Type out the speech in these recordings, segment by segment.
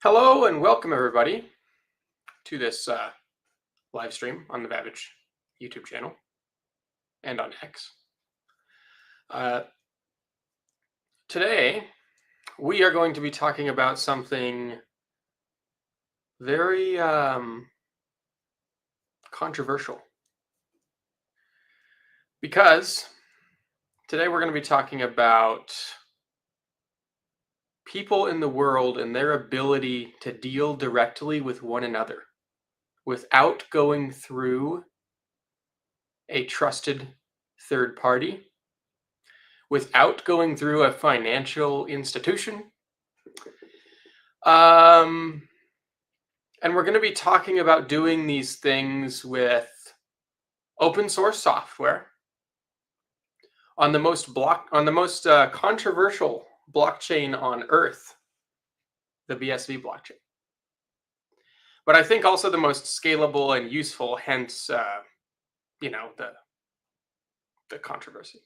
Hello and welcome everybody to this live stream on the Babbage YouTube channel and on X. Today we are going to be talking about something very controversial, because today we're going to be talking about people in the world and their ability to deal directly with one another without going through a trusted third party, without going through a financial institution. And we're going to be talking about doing these things with open source software on the most controversial blockchain on Earth, the BSV blockchain. But I think also the most scalable and useful, hence, the controversy.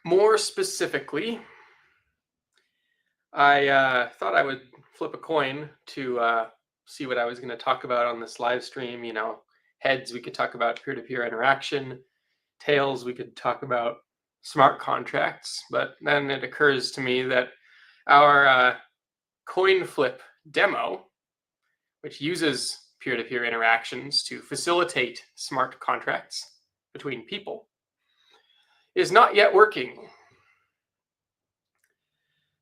More specifically, I thought I would flip a coin to see what I was going to talk about on this live stream. Heads, we could talk about peer-to-peer interaction. Tails, we could talk about smart contracts. But then it occurs to me that our coin flip demo, which uses peer-to-peer interactions to facilitate smart contracts between people, is not yet working.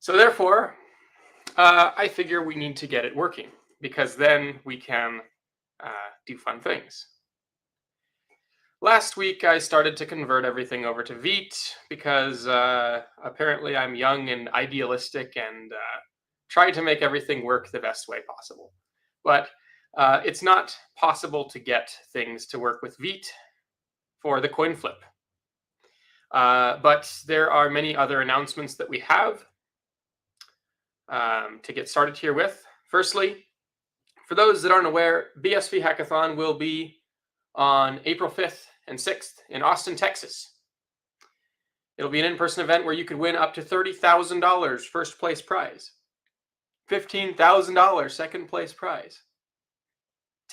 So therefore, I figure we need to get it working, because then we can do fun things. Last week, I started to convert everything over to Vite because apparently I'm young and idealistic and try to make everything work the best way possible. But it's not possible to get things to work with Vite for the coin flip. But there are many other announcements that we have to get started here with. Firstly, for those that aren't aware, BSV Hackathon will be on April 5th and 6th in Austin, Texas. It'll be an in-person event where you could win up to $30,000 first place prize, $15,000 second place prize,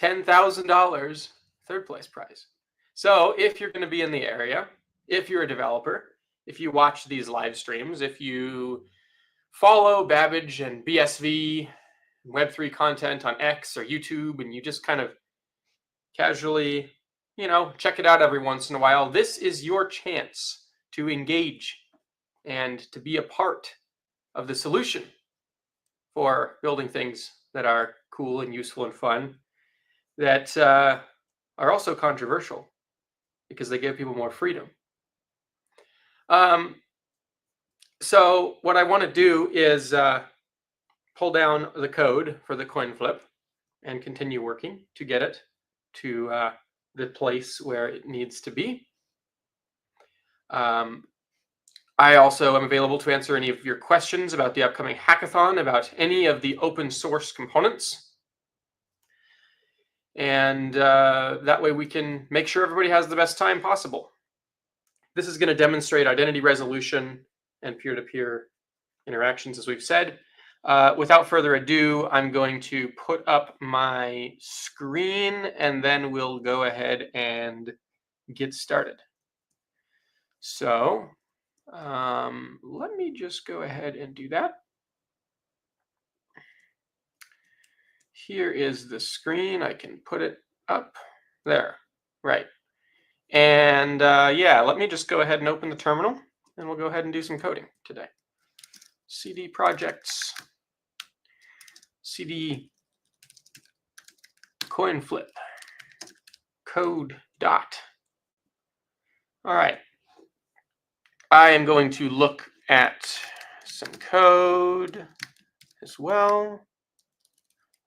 $10,000 third place prize. So if you're going to be in the area, if you're a developer, if you watch these live streams, if you follow Babbage and BSV Web3 content on X or YouTube, and you just kind of casually, check it out every once in a while, this is your chance to engage and to be a part of the solution for building things that are cool and useful and fun, that are also controversial because they give people more freedom. So what I want to do is pull down the code for the coin flip and continue working to get it to the place where it needs to be. I also am available to answer any of your questions about the upcoming hackathon, about any of the open source components. And that way we can make sure everybody has the best time possible. This is going to demonstrate identity resolution and peer-to-peer interactions, as we've said. Without further ado, I'm going to put up my screen and then we'll go ahead and get started. So let me just go ahead and do that. Here is the screen. I can put it up there. Right. And yeah, let me just go ahead and open the terminal and we'll go ahead and do some coding today. CD projects, CD coin flip, code dot. All right. I am going to look at some code as well.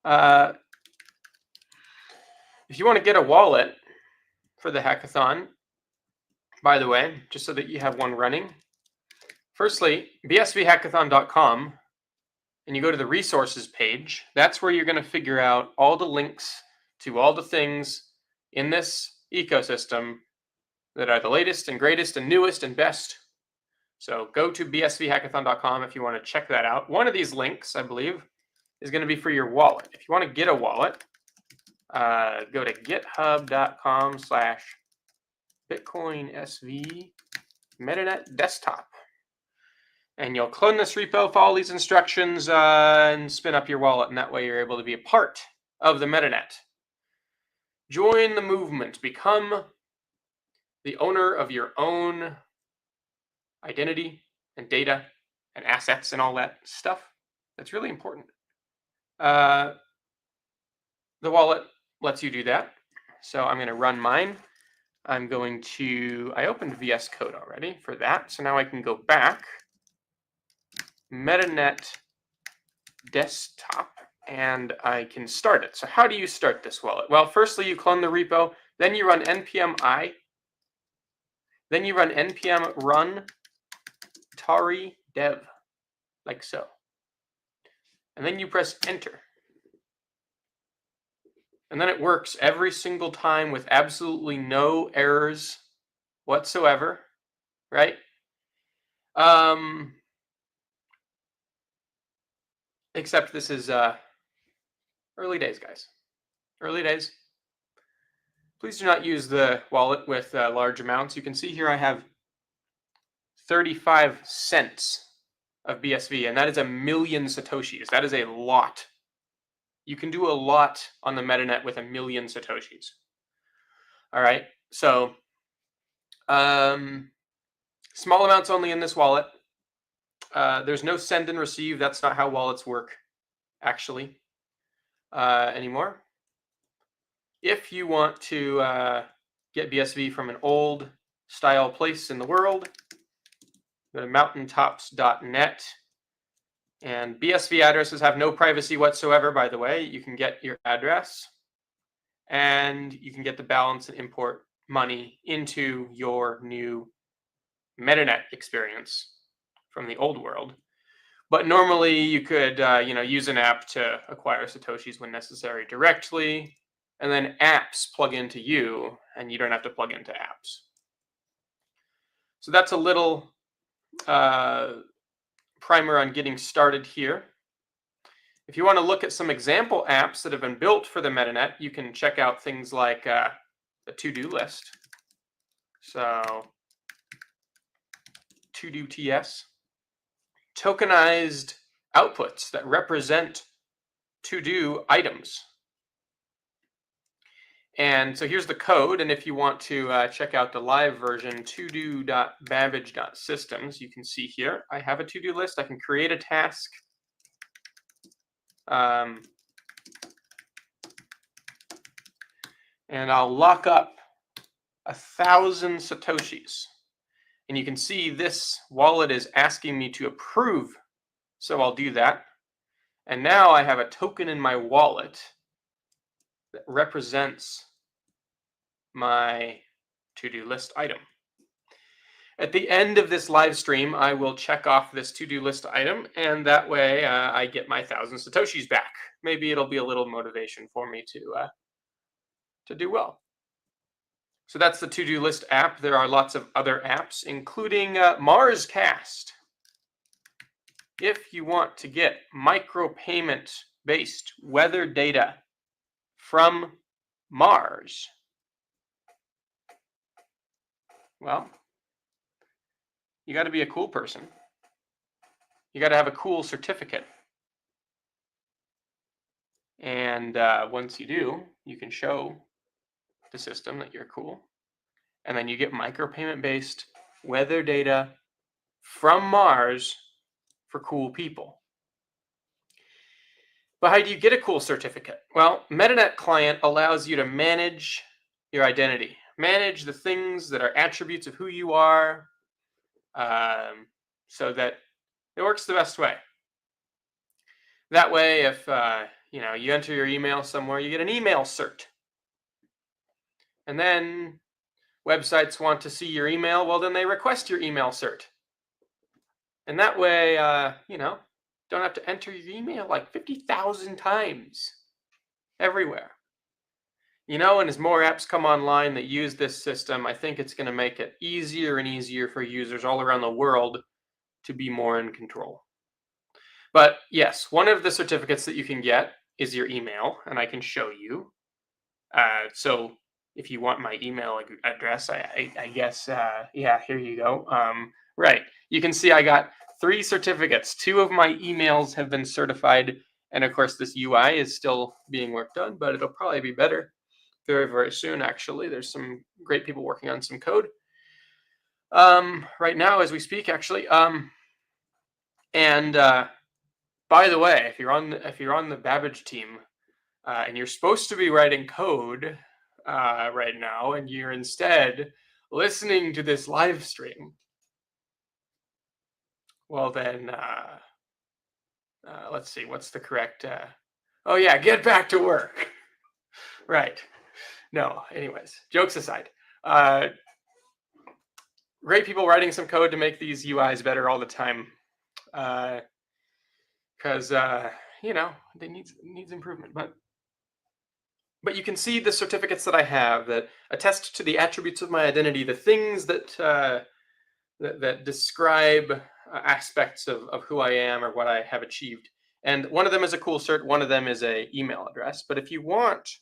If you want to get a wallet for the hackathon, by the way, just so that you have one running, firstly, bsvhackathon.com, and you go to the resources page. That's where you're going to figure out all the links to all the things in this ecosystem that are the latest and greatest and newest and best So go to bsvhackathon.com if you want to check that out. One of these links, I believe, is going to be for your wallet. If you want to get a wallet, go to github.com/BitcoinSV Metanet desktop. And you'll clone this repo, follow these instructions, and spin up your wallet. And that way you're able to be a part of the Metanet. Join the movement. Become the owner of your own identity and data and assets and all that stuff. That's really important. The wallet lets you do that. So I'm going to run mine. I opened VS Code already for that. So now I can go back, Metanet desktop, and I can start it. So how do you start this wallet? Well, firstly, you clone the repo, then you run npm i, then you run npm run tari dev, like so. And then you press enter. And then it works every single time with absolutely no errors whatsoever, right? Except this is early days, guys. Early days. Please do not use the wallet with large amounts. You can see here I have 35 cents of BSV, and that is 1,000,000 Satoshis. That is a lot. You can do a lot on the Metanet with 1,000,000 Satoshis. All right, so small amounts only in this wallet. There's no send and receive. That's not how wallets work, actually, anymore. If you want to get BSV from an old style place in the world, go to mountaintops.net. And BSV addresses have no privacy whatsoever, by the way. You can get your address, and you can get the balance and import money into your new Metanet experience from the old world. But normally you could use an app to acquire Satoshis when necessary directly, and then apps plug into you, and you don't have to plug into apps. So that's a little primer on getting started here. If you want to look at some example apps that have been built for the Metanet, you can check out things like the to-do list. So to-do TS, tokenized outputs that represent to-do items. And so here's the code, and if you want to check out the live version, todo.babbage.systems, you can see here, I have a to-do list. I can create a task. And I'll lock up 1,000 Satoshis. And you can see this wallet is asking me to approve. So I'll do that. And now I have a token in my wallet that represents my to-do list item. At the end of this live stream, I will check off this to-do list item, and that way I get my 1,000 Satoshis back. Maybe it'll be a little motivation for me to do well. So that's the to-do list app. There are lots of other apps, including Marscast. If you want to get micropayment-based weather data from Mars, well, you got to be a cool person. You got to have a cool certificate. And once you do, you can show the system that you're cool. And then you get micropayment-based weather data from Mars for cool people. But how do you get a cool certificate? Well, Metanet client allows you to manage your identity, manage the things that are attributes of who you are, so that it works the best way. That way, if you enter your email somewhere, you get an email cert. And then websites want to see your email, well, then they request your email cert. And that way, don't have to enter your email like 50,000 times everywhere. And as more apps come online that use this system, I think it's going to make it easier and easier for users all around the world to be more in control. But yes, one of the certificates that you can get is your email, and I can show you. So if you want my email address, I guess, yeah, here you go. Right, you can see I got 3 certificates. 2 of my emails have been certified, and of course this UI is still being worked on, but it'll probably be better very, very soon, actually. There's some great people working on some code right now as we speak, actually. And by the way, if you're on the Babbage team, and you're supposed to be writing code right now, and you're instead listening to this live stream, well then, let's see, what's the correct? Oh yeah, get back to work. Right. No. Anyways, jokes aside, great people writing some code to make these UIs better all the time, because you know, they needs improvement, but you can see the certificates that I have that attest to the attributes of my identity, the things that that describe aspects of who I am or what I have achieved. And one of them is a cool cert, one of them is a email address. But if you want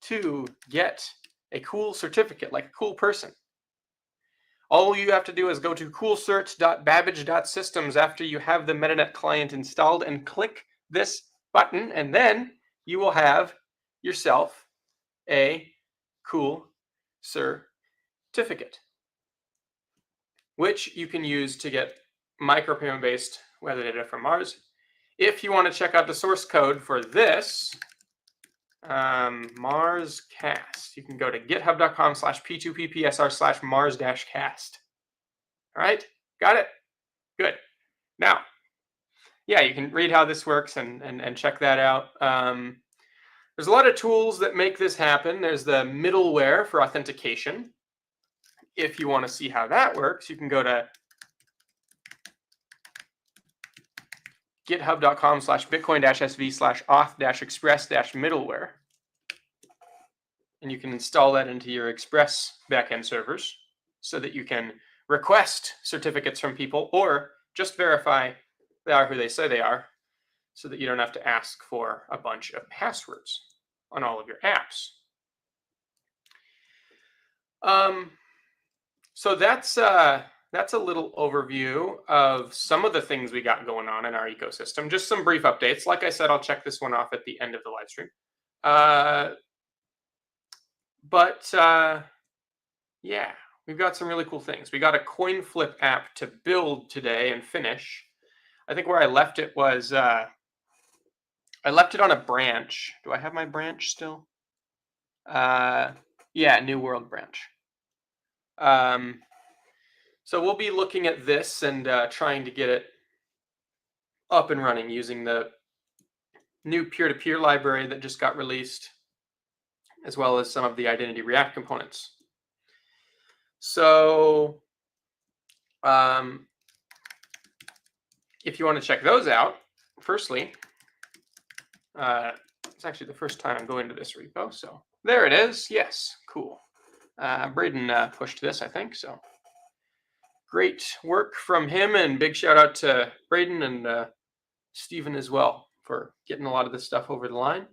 to get a cool certificate, like a cool person, all you have to do is go to coolcert.babbage.systems after you have the Metanet client installed and click this button, and then you will have yourself a cool certificate, which you can use to get micropayment based weather data from Mars. If you want to check out the source code for this Mars cast, you can go to github.com/p2ppsr/mars-cast. All right, got it? Good. Now, yeah, you can read how this works and check that out. There's a lot of tools that make this happen. There's the middleware for authentication. If you want to see how that works, you can go to github.com/bitcoin-sv/auth-express-middleware. And you can install that into your Express backend servers so that you can request certificates from people or just verify they are who they say they are, so that you don't have to ask for a bunch of passwords on all of your apps. So that's a little overview of some of the things we got going on in our ecosystem. Just some brief updates. Like I said, I'll check this one off at the end of the live stream. Yeah, we've got some really cool things. We got a coin flip app to build today and finish. I think where I left it was, I left it on a branch. Do I have my branch still? Yeah, New World branch. So we'll be looking at this and trying to get it up and running using the new peer-to-peer library that just got released, as well as some of the Identity React components. So if you want to check those out, firstly, it's actually the first time I'm going to this repo, so there it is. Yes, cool. Braden pushed this, I think, so great work from him, and big shout out to Braden and Stephen as well for getting a lot of this stuff over the line.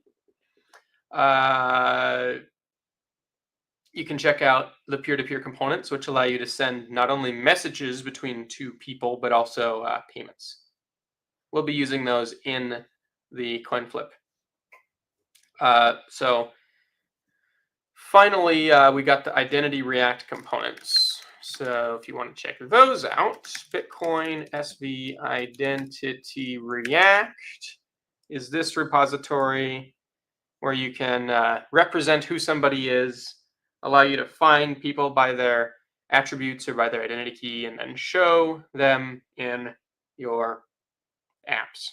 You can check out the peer-to-peer components, which allow you to send not only messages between 2 people, but also payments. We'll be using those in the coin flip. So finally, we got the Identity React components. So if you want to check those out, Bitcoin SV Identity React is this repository where you can represent who somebody is, allow you to find people by their attributes or by their identity key, and then show them in your apps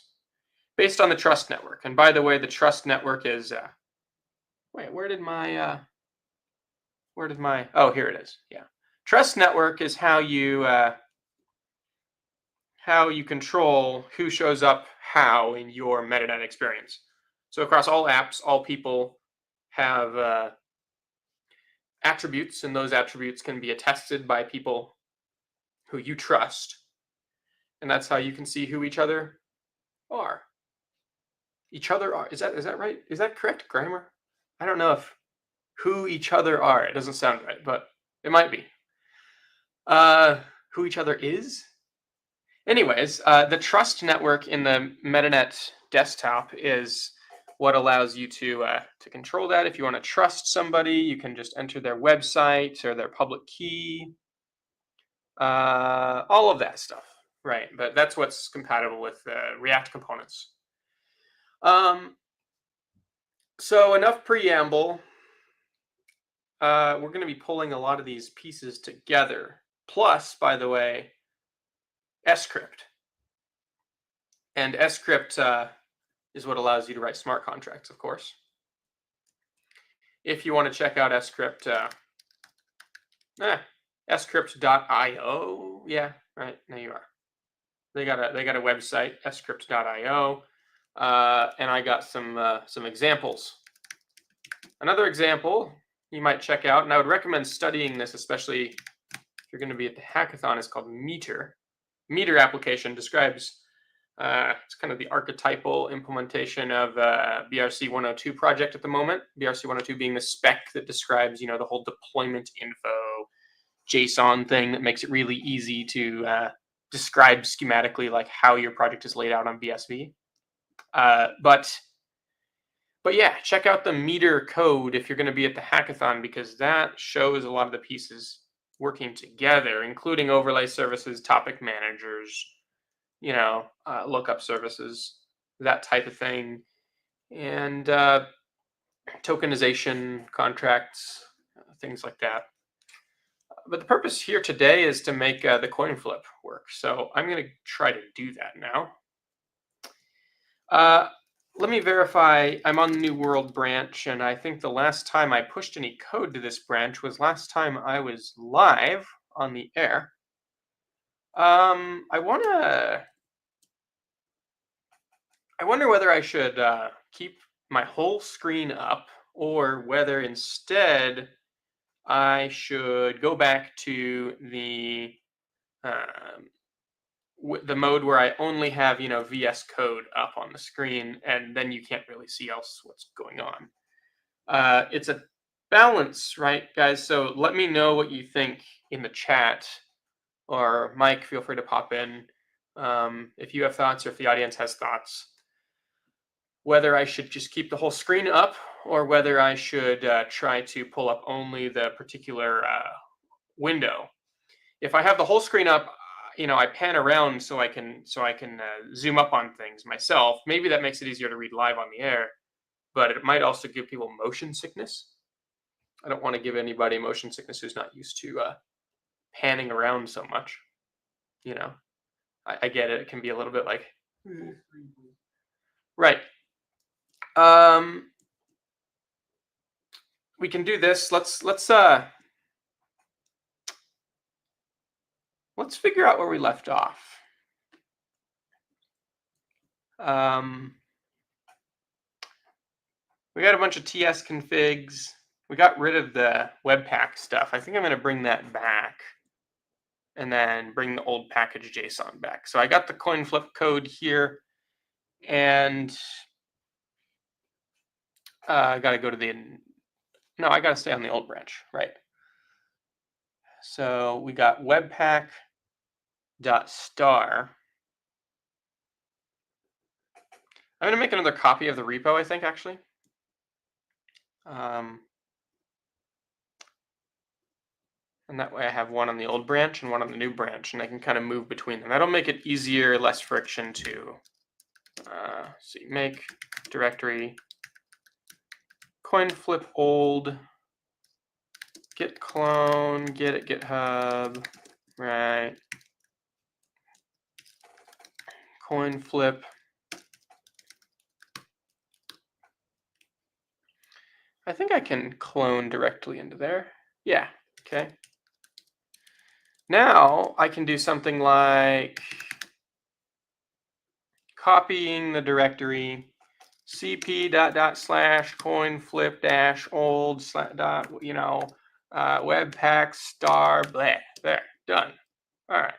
based on the trust network. And by the way, the trust network is wait, where did my oh, here it is. Yeah, trust network is how you control who shows up how in your Metanet experience. So across all apps, all people have attributes, and those attributes can be attested by people who you trust, and that's how you can see who each other are. Each other are. Is that right? Is that correct grammar? I don't know if who each other are. It doesn't sound right, but it might be. Who each other is? Anyways, the trust network in the Metanet desktop is what allows you to control that. If you want to trust somebody, you can just enter their website or their public key, all of that stuff, right? But that's what's compatible with React components. So enough preamble. We're going to be pulling a lot of these pieces together. Plus, by the way, scrypt. And scrypt is what allows you to write smart contracts, of course. If you want to check out scrypt, scrypt.io. Yeah, right. There you are. They got a website, scrypt.io, and I got some examples. Another example you might check out, and I would recommend studying this, especially if you're going to be at the hackathon, is called Meter. Meter application describes it's kind of the archetypal implementation of BRC 102 project at the moment. BRC 102 being the spec that describes, the whole deployment info JSON thing that makes it really easy to describe schematically like how your project is laid out on BSV. But yeah, check out the Meter code if you're going to be at the hackathon, because that shows a lot of the pieces working together, including overlay services, topic managers, lookup services, that type of thing, and tokenization contracts, things like that. But the purpose here today is to make the coin flip work. So I'm going to try to do that now. Let me verify I'm on the New World branch, and I think the last time I pushed any code to this branch was last time I was live on the air. I wonder whether I should keep my whole screen up, or whether instead I should go back to the mode where I only have VS Code up on the screen, and then you can't really see else what's going on. It's a balance, right, guys? So let me know what you think in the chat, or Mike, feel free to pop in if you have thoughts, or if the audience has thoughts, whether I should just keep the whole screen up, or whether I should try to pull up only the particular window. If I have the whole screen up, I pan around so I can zoom up on things myself. Maybe that makes it easier to read live on the air, but it might also give people motion sickness. I don't want to give anybody motion sickness who's not used to panning around so much. I get it. It can be a little bit like, right. We can do this. Let's figure out where we left off. We got a bunch of TS configs. We got rid of the Webpack stuff. I think I'm going to bring that back, and then bring the old package JSON back. So I got the coin flip code here, and I got to go to no, I got to stay on the old branch, right? So we got webpack.star. I'm going to make another copy of the repo, I think, actually. And that way I have one on the old branch and one on the new branch, and I can kind of move between them. That'll make it easier, less friction to see, make directory coin flip old, git clone, git at GitHub, right? Coin flip. I think I can clone directly into there. Yeah, okay. Now I can do something like copying the directory cp./coinflip-old webpack star, blah, there, done. All right.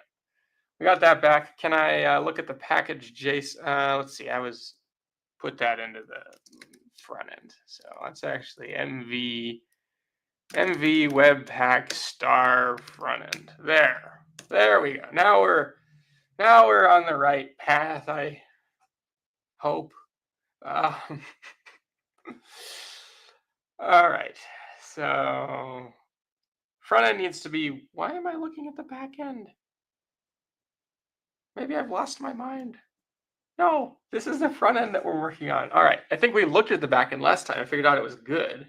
We got that back. Can I look at the package JSON? Let's see. I was put that into the front end. So let's actually mv webpack star front end. There we go. Now we're on the right path, I hope. Um, all right. So front end needs to be. Why am I looking at the back end? Maybe I've lost my mind. No, this is the front end that we're working on. All right. I think we looked at the back end last time. I figured out it was good.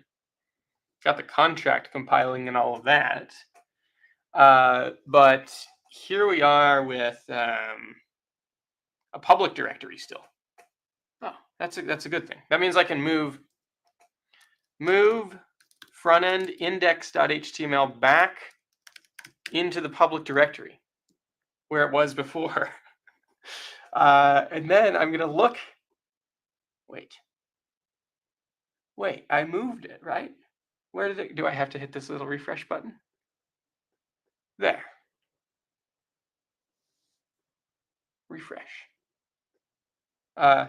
Got the contract compiling and all of that. But here we are with a public directory still. Oh, that's a good thing. That means I can move front end index.html back into the public directory where it was before. And then I'm gonna look. Wait, I moved it, right? Where did it, do I have to hit this little refresh button? There. Refresh. Huh?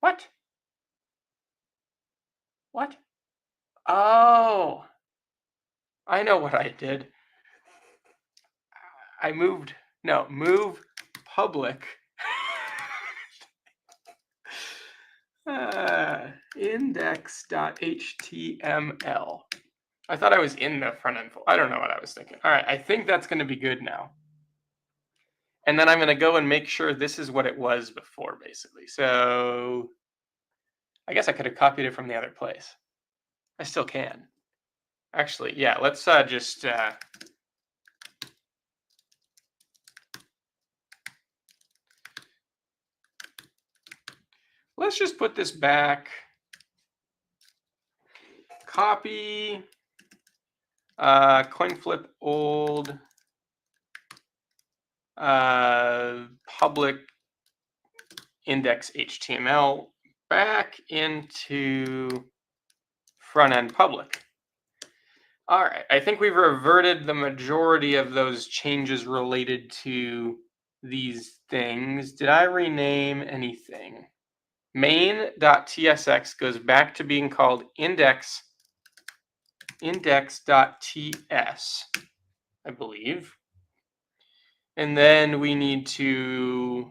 What? What? Oh, I know what I did. I moved, no, move public. Index.html. I thought I was in the front end. I don't know what I was thinking. All right, I think that's going to be good now. And then I'm going to go and make sure this is what it was before, basically. So I guess I could have copied it from the other place. I still can. Actually, yeah, let's just... let's just put this back. Copy, coin flip old, public index HTML back into front end public. All right, I think we've reverted the majority of those changes related to these things. Did I rename anything? Main.tsx goes back to being called index.ts, I believe. And then we need to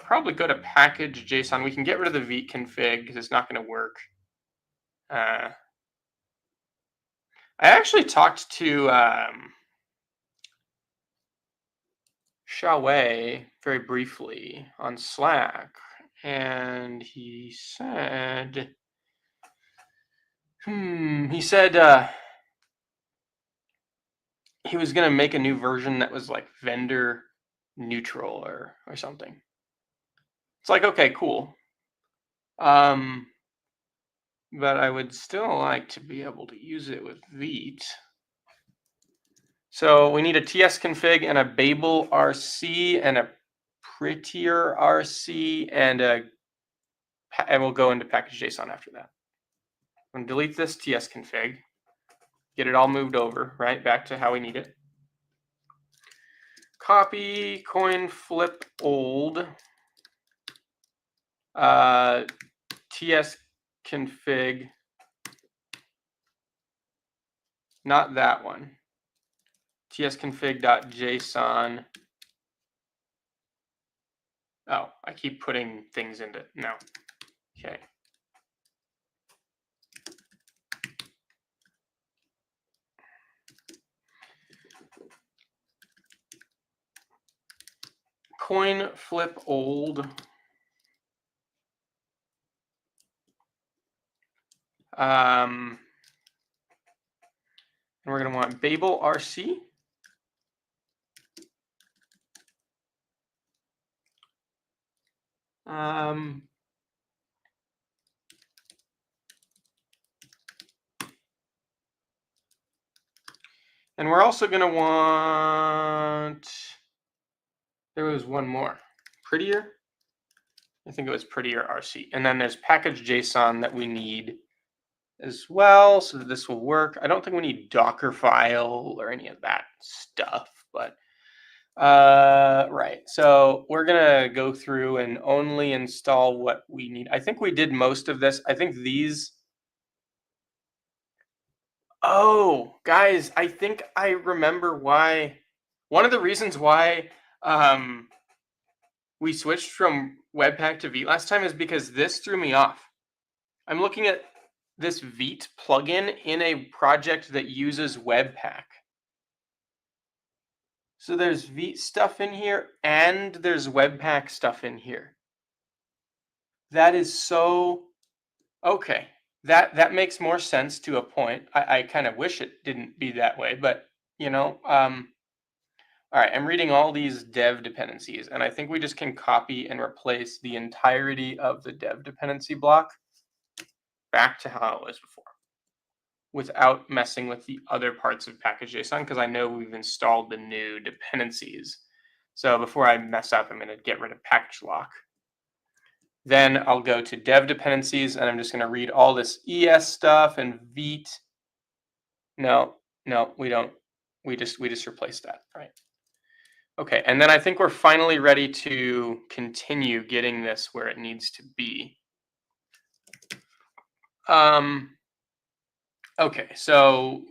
probably go to package JSON. We can get rid of the v config because it's not going to work. I actually talked to Xiaowei very briefly on Slack, and he said, he was going to make a new version that was like vendor neutral or something. It's like, okay, cool. But I would still like to be able to use it with Vite. So we need a TS config and a Babel RC and a prettier RC and we'll go into package JSON after that. I'm going to delete this TS config, get it all moved over, right, back to how we need it. Copy coin flip old TS config, not that one. tsconfig.json. Oh, I keep putting things into, no. Okay. Coin flip old. And we're going to want Babel RC. And we're also going to want, there was one more, prettier. I think it was prettier RC. And then there's package JSON that we need as well, so that this will work. I don't think we need Dockerfile or any of that stuff, but right. So we're gonna go through and only install what we need. I think we did most of this. I think these. Oh, guys, I think I remember why. One of the reasons why we switched from Webpack to Vite last time is because this threw me off. I'm looking at this Vite plugin in a project that uses Webpack. So there's Vite stuff in here and there's Webpack stuff in here. That is so okay. That makes more sense to a point. I kind of wish it didn't be that way, but you know, all right, I'm reading all these dev dependencies, and I think we just can copy and replace the entirety of the dev dependency block back to how it was before without messing with the other parts of package.json, because I know we've installed the new dependencies. So before I mess up, I'm going to get rid of package lock. Then I'll go to dev dependencies, and I'm just going to read all this ES stuff and Vite. No, we don't. We just replaced that, right? Okay, and then I think we're finally ready to continue getting this where it needs to be. Okay, so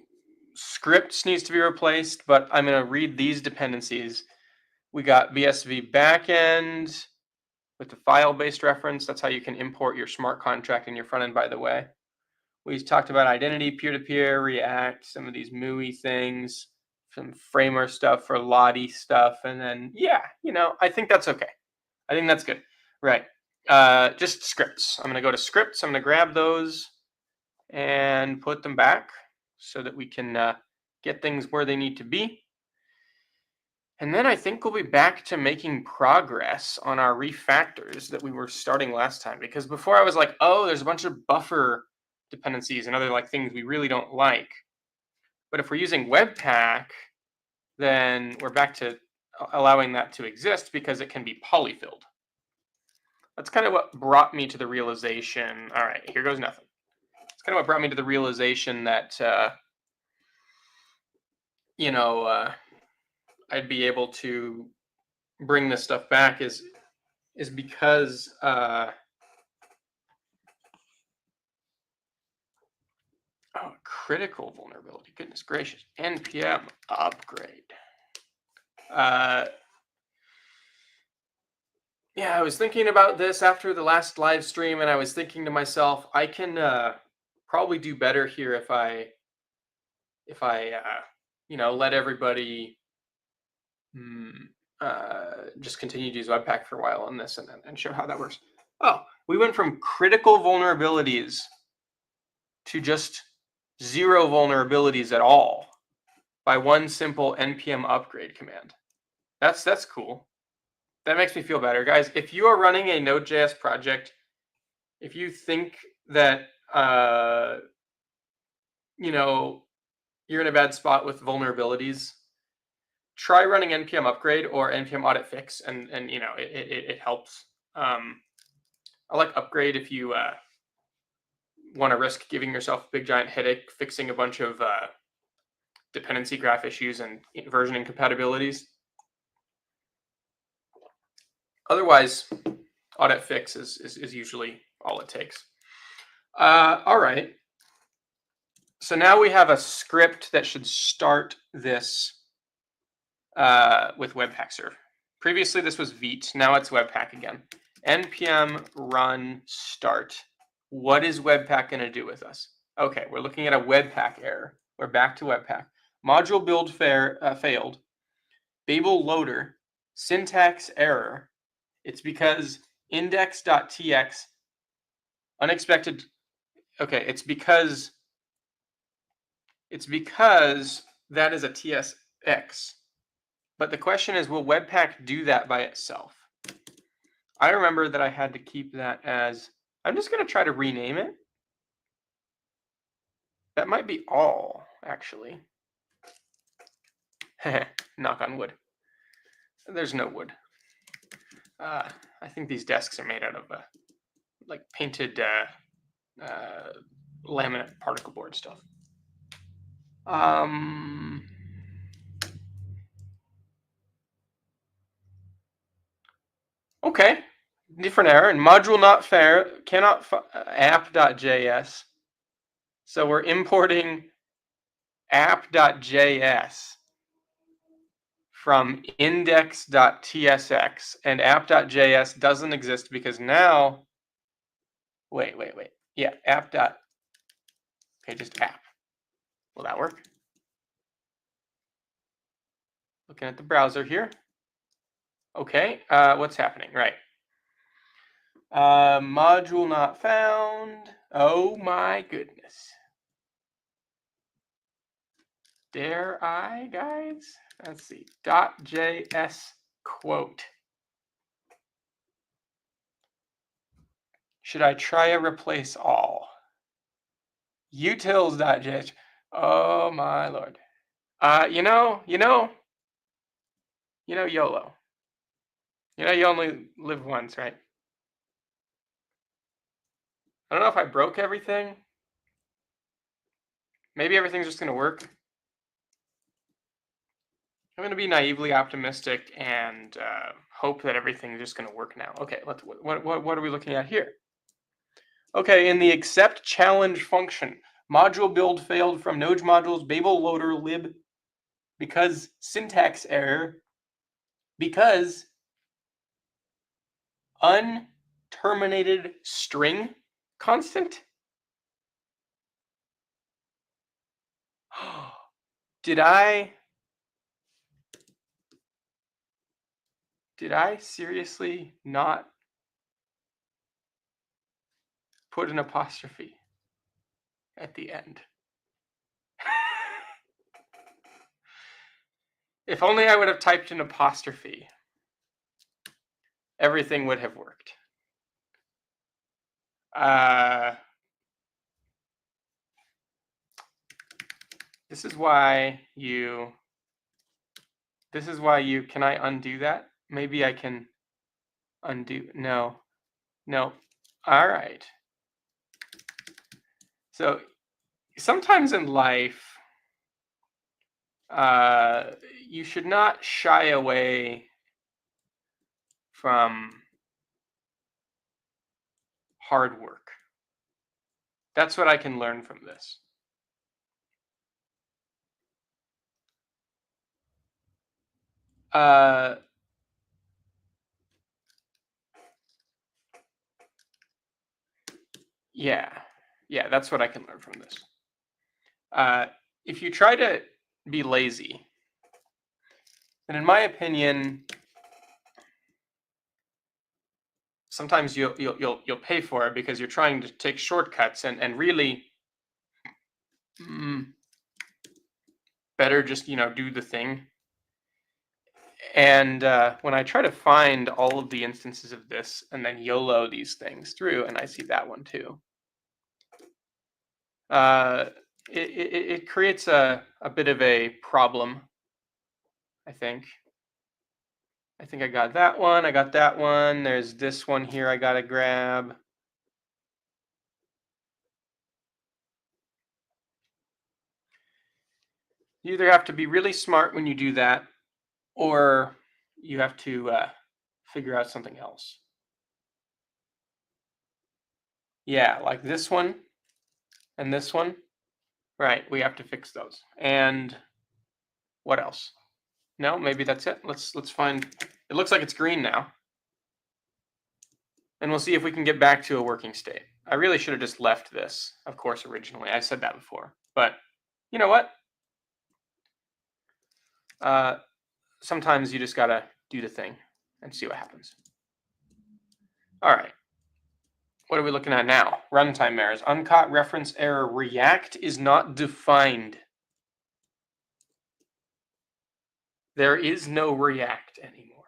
scripts needs to be replaced, but I'm going to read these dependencies. We got BSV backend with the file-based reference. That's how you can import your smart contract in your front end, by the way. We talked about identity, peer-to-peer, React, some of these MUI things, some framer stuff for Lottie stuff, and then, yeah, I think that's okay. I think that's good. Right. Just scripts. I'm going to go to scripts. I'm going to grab those and put them back so that we can get things where they need to be. And then I think we'll be back to making progress on our refactors that we were starting last time. Because before I was like, oh, there's a bunch of buffer dependencies and other things we really don't like. But if we're using Webpack, then we're back to allowing that to exist because it can be polyfilled. That's kind of what brought me to the realization. All right, here goes nothing. It's kind of what brought me to the realization that, I'd be able to bring this stuff back is because critical vulnerability. Goodness gracious. NPM upgrade. Yeah, I was thinking about this after the last live stream, and I was thinking to myself, I can probably do better here if I let everybody just continue to use Webpack for a while on this and show how that works. Oh, we went from critical vulnerabilities to just 0 vulnerabilities at all by one simple npm upgrade command. That's cool. That makes me feel better, guys. If you are running a Node.js project, if you think that you're in a bad spot with vulnerabilities, try running npm upgrade or npm audit fix, and it helps. I like upgrade if you want to risk giving yourself a big giant headache fixing a bunch of dependency graph issues and version incompatibilities. Otherwise, audit fix is usually all it takes. All right. So now we have a script that should start this with Webpack serve. Previously, this was Vite. Now it's Webpack again. npm run start. What is Webpack going to do with us? Okay, we're looking at a Webpack error. We're back to Webpack. Module build failed. Babel loader. Syntax error. It's because index.tx unexpected. Okay, it's because that is a TSX. But the question is, will Webpack do that by itself? I remember that I had to keep that as, I'm just going to try to rename it. That might be all, actually. Knock on wood. There's no wood. I think these desks are made out of painted laminate particle board stuff. Okay, different error. And module not fair, cannot app.js. So we're importing app.js from index.tsx, and app.js doesn't exist because now, wait. Yeah, okay, just app. Will that work? Looking at the browser here. Okay, what's happening? Right. Module not found. Oh my goodness. Dare I, guys? Let's see. .js quote. Should I try a replace all? Utils.js. Oh my lord. YOLO. You only live once, right? I don't know if I broke everything. Maybe everything's just gonna work. I'm gonna be naively optimistic and hope that everything's just gonna work now. Okay, what are we looking at here? Okay, in the accept challenge function, module build failed from Node modules Babel loader lib because syntax error, because unterminated string constant. Did I seriously not put an apostrophe at the end? If only I would have typed an apostrophe, everything would have worked. This is why you, can I undo that? Maybe I can undo, no. All right. So sometimes in life, you should not shy away from hard work. That's what I can learn from this. Yeah, that's what I can learn from this. If you try to be lazy, then in my opinion, sometimes you'll pay for it because you're trying to take shortcuts and really better just do the thing. And when I try to find all of the instances of this and then YOLO these things through, and I see that one too, it creates a bit of a problem, I think. I got that one. I got that one. There's this one here I got to grab. You either have to be really smart when you do that, or you have to figure out something else. Yeah, like this one and this one. Right, we have to fix those. And what else? No, maybe that's it. Let's find, it looks like it's green now. And we'll see if we can get back to a working state. I really should have just left this, of course, originally. I said that before. But you know what? Sometimes you just gotta do the thing and see what happens. All right. What are we looking at now? Runtime errors. Uncaught reference error. React is not defined. There is no React anymore.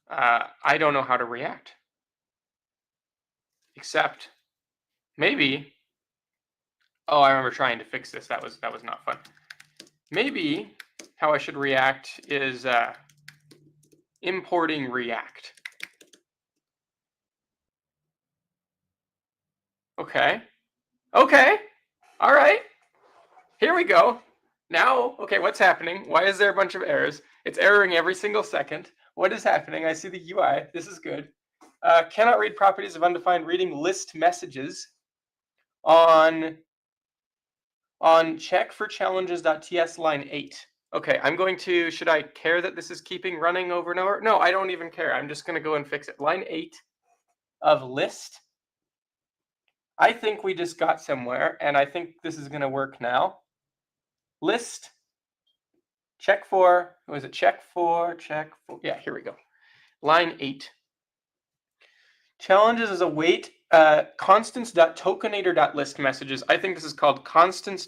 I don't know how to react. Except maybe, oh, I remember trying to fix this. That was not fun. Maybe how I should react is importing React. Okay. All right. Here we go. Now, okay, what's happening? Why is there a bunch of errors? It's erroring every single second. What is happening? I see the UI. This is good. Cannot read properties of undefined reading list messages on check for challenges.ts line 8. Okay, I'm going to, should I care that this is keeping running over and over? No, I don't even care. I'm just going to go and fix it. Line 8 of list. I think we just got somewhere, and I think this is going to work now. List, check for, was it check for, yeah, here we go. Line 8. Challenges is await constants.tokenator.list messages. I think this is called constants.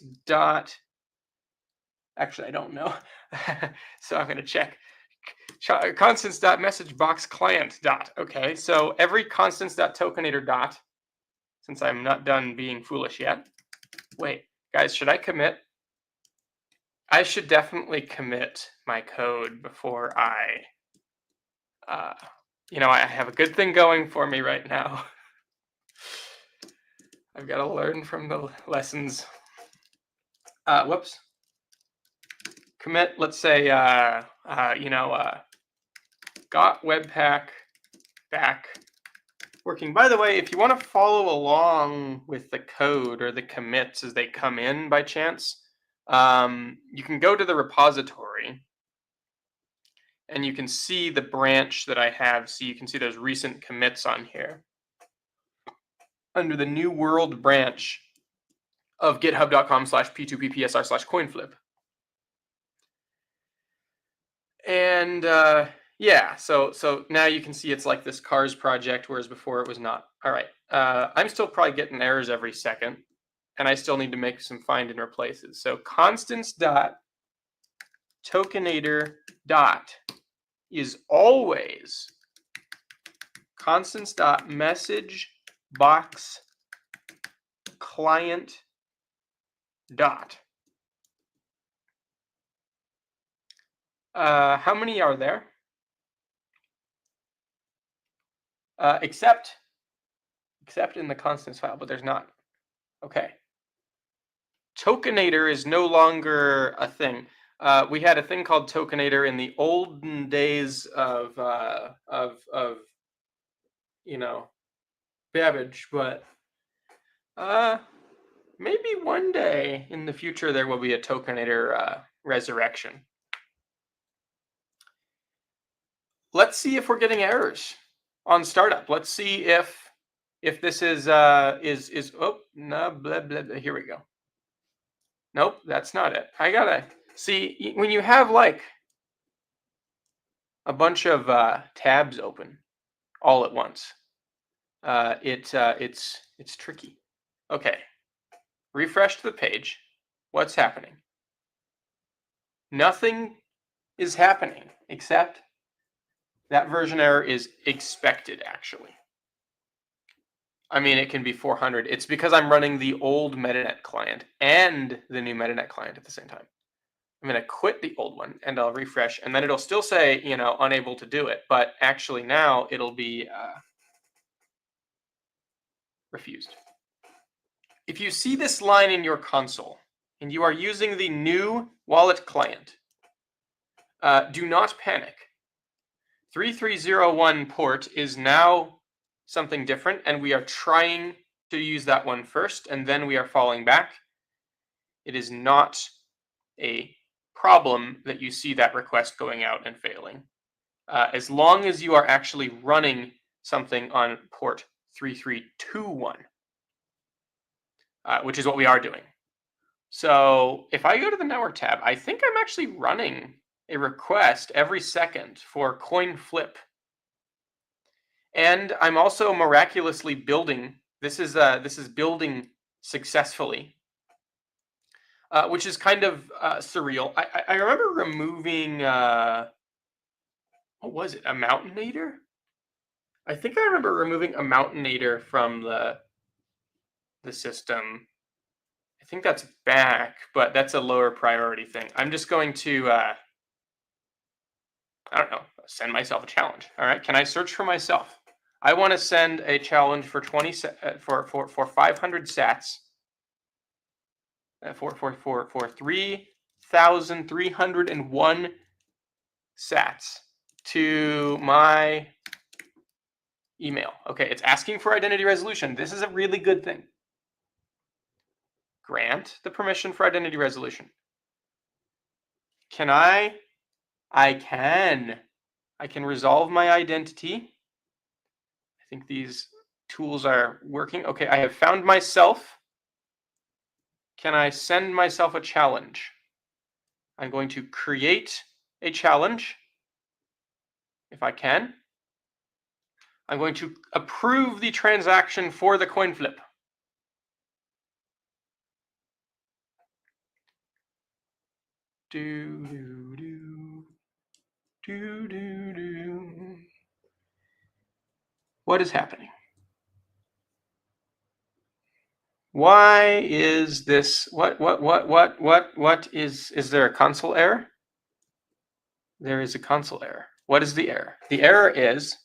Actually, I don't know. So I'm going to check. Constants.messageboxClient. Okay, so every constants.tokenator. Since I'm not done being foolish yet. Wait, guys, should I commit? I should definitely commit my code before I, I have a good thing going for me right now. I've got to learn from the lessons. Whoops. Commit, let's say, got Webpack back working. By the way, if you want to follow along with the code or the commits as they come in by chance, you can go to the repository and you can see the branch that I have. So you can see those recent commits on here under the new world branch of github.com/p2ppsr/coinflip. And yeah, so now you can see it's like this cars project, whereas before it was not. All right, I'm still probably getting errors every second, and I still need to make some find and replaces. So constants.tokenator dot is always constants.messageboxClient dot. How many are there? Except in the constants file, but there's not. Okay. Tokenator is no longer a thing. We had a thing called Tokenator in the olden days of Babbage, but maybe one day in the future there will be a Tokenator resurrection. Let's see if we're getting errors on startup. Let's see if this is oh no, blah, blah, blah. Here we go. Nope, that's not it. I gotta see when you have like a bunch of tabs open all at once. It's tricky. Okay, refresh the page. What's happening? Nothing is happening except that version error is expected, actually. I mean, it can be 400. It's because I'm running the old Metanet client and the new Metanet client at the same time. I'm going to quit the old one and I'll refresh, and then it'll still say, unable to do it. But actually now it'll be refused. If you see this line in your console and you are using the new wallet client, do not panic. 3301 port is now something different, and we are trying to use that one first, and then we are falling back. It is not a problem that you see that request going out and failing. As long as you are actually running something on port 3321, which is what we are doing. So if I go to the network tab, I think I'm actually running a request every second for CoinFlip. And I'm also miraculously building. This is building successfully, which is kind of surreal. I remember removing what was it? A Mountainator? I think I remember removing a Mountainator from the system. I think that's back, but that's a lower priority thing. I'm just going to I don't know, send myself a challenge. All right, can I search for myself? I want to send a challenge for 500 sats for 3,301 sats to my email. Okay, it's asking for identity resolution. This is a really good thing. Grant the permission for identity resolution. Can I? I can. I can resolve my identity. I think these tools are working. Okay, I have found myself. Can I send myself a challenge? I'm going to create a challenge, if I can. I'm going to approve the transaction for the coin flip. Do, do, do. Do, do, do. What is happening? Why is this? What is there a console error? There is a console error. What is the error? The error is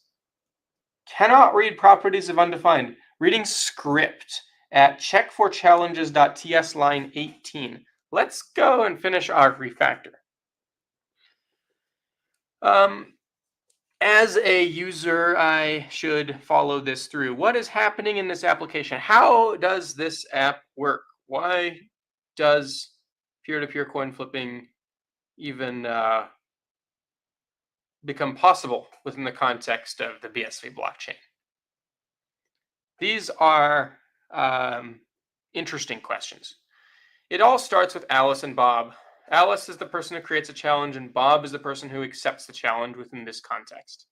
cannot read properties of undefined. Reading script at checkforchallenges.ts line 18. Let's go and finish our refactor. As a user, I should follow this through. What is happening in this application? How does this app work? Why does peer-to-peer coin flipping even become possible within the context of the BSV blockchain? These are interesting questions. It all starts with Alice and Bob. Alice is the person who creates a challenge, and Bob is the person who accepts the challenge within this context.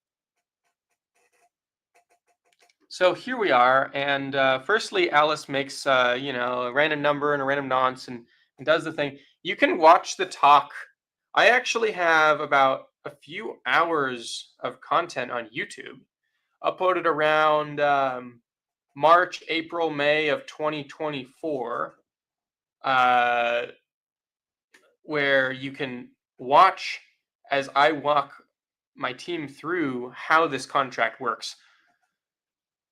So here we are, and firstly, Alice makes a random number and a random nonce and does the thing. You can watch the talk. I actually have about a few hours of content on YouTube, uploaded around March, April, May of 2024. Where you can watch as I walk my team through how this contract works.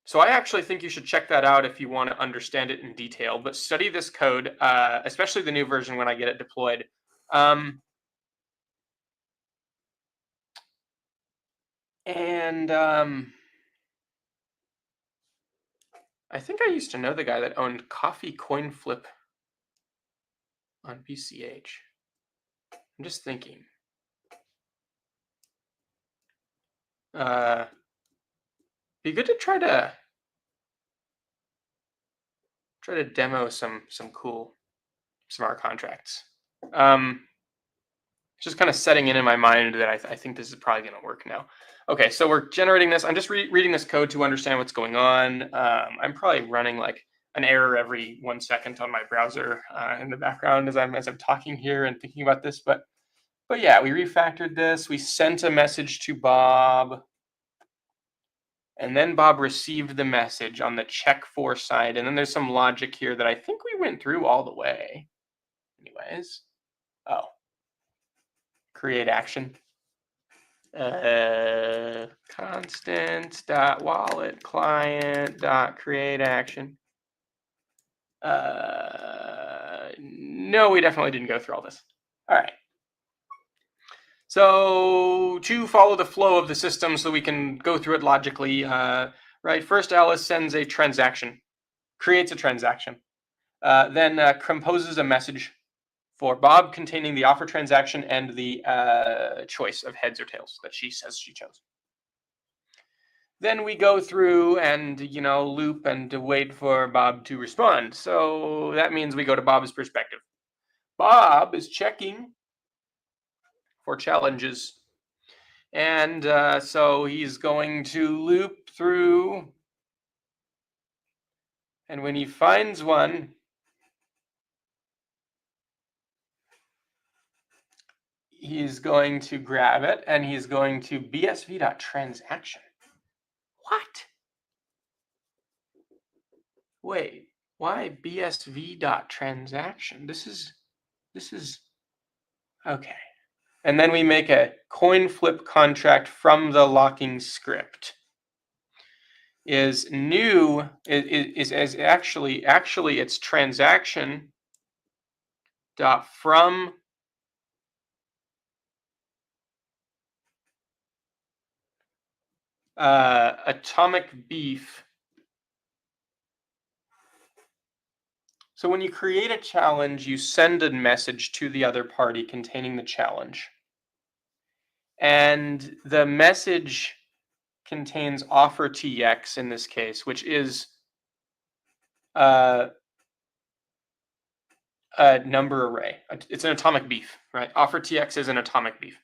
So I actually think you should check that out if you want to understand it in detail, but study this code, especially the new version when I get it deployed. I think I used to know the guy that owned Coffee Coin Flip on BCH. I'm just thinking. Be good to try to demo some cool smart contracts. Just kind of setting in my mind that I think this is probably going to work now. Okay, so we're generating this. I'm just reading this code to understand what's going on. I'm probably running like an error every 1 second on my browser in the background as I'm talking here and thinking about this. But yeah, we refactored this. We sent a message to Bob. And then Bob received the message on the check for side. And then there's some logic here that I think we went through all the way. Anyways. Oh. Create action. Constant.wallet client.create action. No, we definitely didn't go through all this. All right. So to follow the flow of the system so we can go through it logically, right? First, Alice sends a transaction, creates a transaction, then composes a message for Bob containing the offer transaction and the choice of heads or tails that she says she chose. Then we go through and, loop and wait for Bob to respond. So that means we go to Bob's perspective. Bob is checking for challenges. And so he's going to loop through. And when he finds one, he's going to grab it and he's going to bsv.transaction. What? Wait, why bsv.transaction? This is okay. And then we make a coin flip contract from the locking script. Is new is actually it's transaction dot from atomic beef. So when you create a challenge, you send a message to the other party containing the challenge. And the message contains offer TX in this case, which is a number array. It's an atomic beef, right? Offer TX is an atomic beef.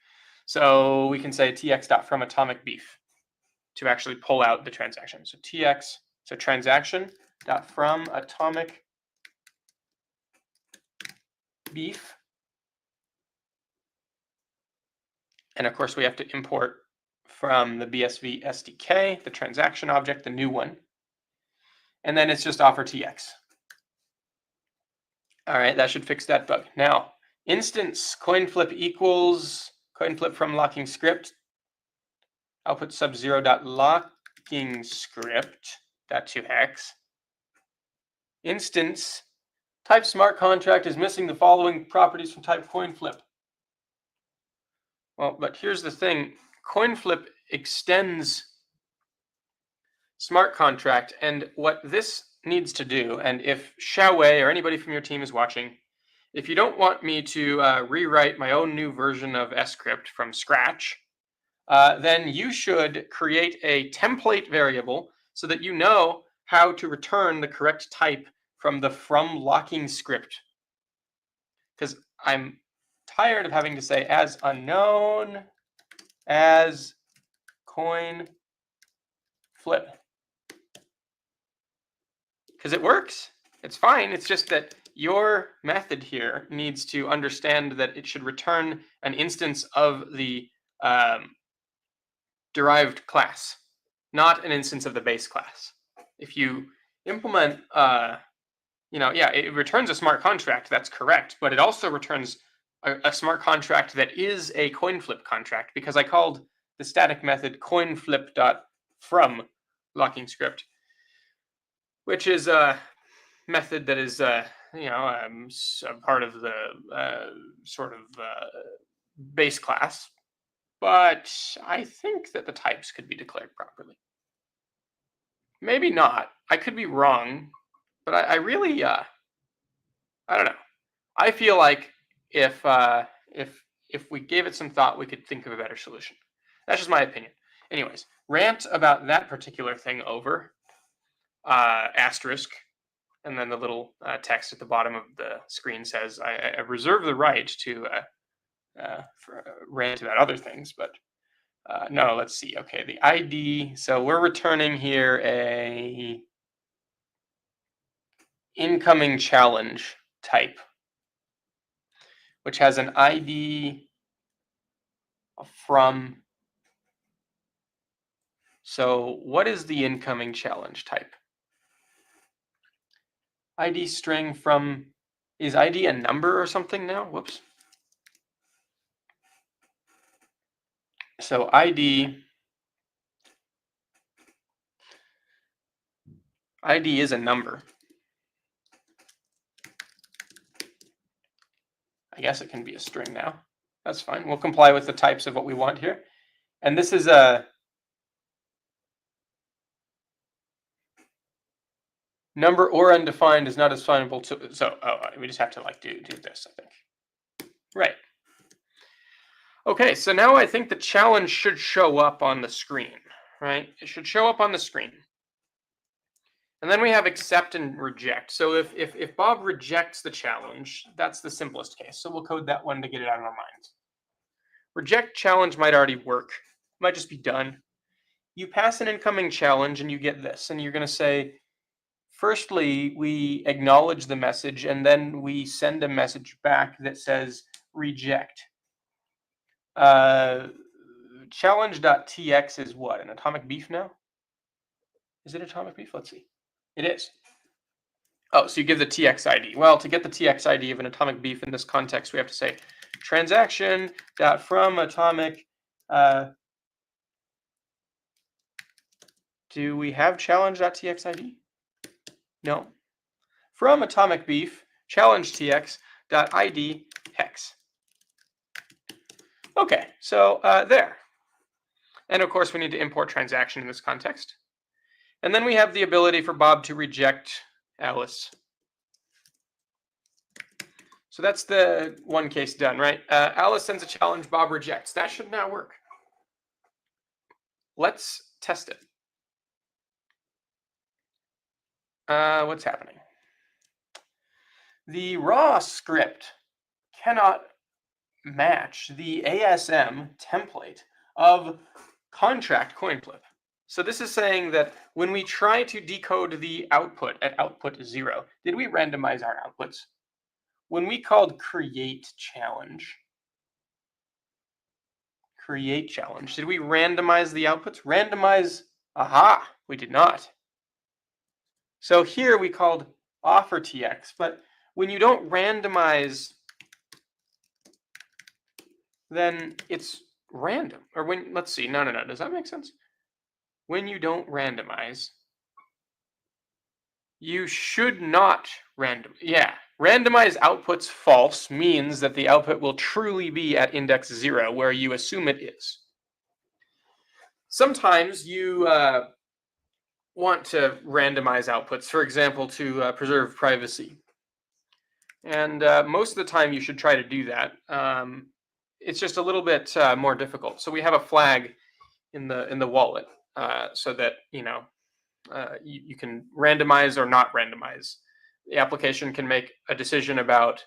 So we can say TX.from atomic beef to actually pull out the transaction. So TX, so transaction.from atomic beef. And of course, we have to import from the BSV SDK, the transaction object, the new one. And then it's just offer TX. All right, that should fix that bug. Now, instance coinflip equals coinflip from locking script, output sub0 dot locking script dot 2x. Instance type smart contract is missing the following properties from type coinflip. Well, but here's the thing. CoinFlip extends smart contract, and what this needs to do, and if Xiaowei or anybody from your team is watching, if you don't want me to rewrite my own new version of script from scratch, then you should create a template variable so that you know how to return the correct type from the from locking script. Because I'm tired of having to say as unknown as coin flip, because it works. It's fine. It's just that your method here needs to understand that it should return an instance of the derived class, not an instance of the base class. If you implement, it returns a smart contract. That's correct, but it also returns a smart contract that is a CoinFlip contract, because I called the static method CoinFlip.from locking script, which is a method that is a part of the base class. But I think that the types could be declared properly. Maybe not. I could be wrong, but I really I don't know. I feel like if we gave it some thought, we could think of a better solution. That's just my opinion. Anyways, rant about that particular thing over. Asterisk, and then the little text at the bottom of the screen says, I reserve the right to rant about other things, but no, let's see. Okay, the ID. So we're returning here a incoming challenge type, which has an ID from. So what is the incoming challenge type? ID string from, is ID a number or something now? Whoops. So ID is a number. I guess it can be a string now. That's fine. We'll comply with the types of what we want here. And this is a number or undefined is not assignable to, so we just have to do this, I think. Right. Okay, so now I think the challenge should show up on the screen, right? It should show up on the screen. And then we have accept and reject. So if Bob rejects the challenge, that's the simplest case. So we'll code that one to get it out of our minds. Reject challenge might already work. Might just be done. You pass an incoming challenge and you get this. And you're going to say, firstly, we acknowledge the message, and then we send a message back that says reject. Challenge.tx is what? An atomic beef now? Is it atomic beef? Let's see. It is. Oh, so you give the TX ID. Well, to get the TX ID of an atomic beef in this context, we have to say transaction.from atomic. Do we have challenge.tx ID? No. From atomic beef, challenge tx.id hex. Okay, so there. And of course, we need to import transaction in this context. And then we have the ability for Bob to reject Alice. So that's the one case done, right? Alice sends a challenge, Bob rejects. That should now work. Let's test it. What's happening? The raw script cannot match the ASM template of contract coin flip. So this is saying that when we try to decode the output at output 0, did we randomize our outputs? When we called create challenge, did we randomize the outputs? Randomize, aha, we did not. So here we called offer TX, but when you don't randomize, then it's random. Or when, let's see, no, does that make sense? When you don't randomize, you should not randomize outputs false means that the output will truly be at index 0, where you assume it is. Sometimes you want to randomize outputs, for example, to preserve privacy. And most of the time you should try to do that. It's just a little bit more difficult. So we have a flag in the wallet so that you can randomize or not randomize. The application can make a decision about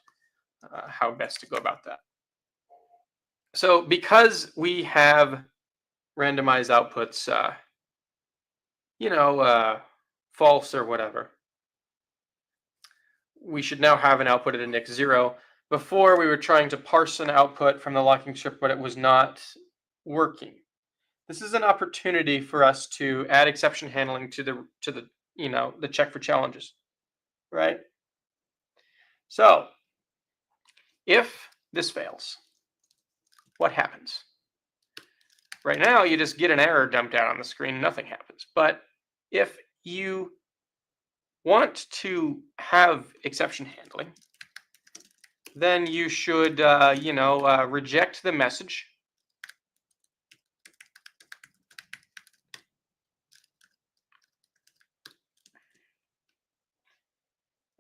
how best to go about that. So because we have randomized outputs, false or whatever, we should now have an output at index 0. Before we were trying to parse an output from the locking script, but it was not working. This is an opportunity for us to add exception handling to the check for challenges, right? So if this fails, what happens? Right now, you just get an error dumped out on the screen, nothing happens. But if you want to have exception handling, then you should, reject the message.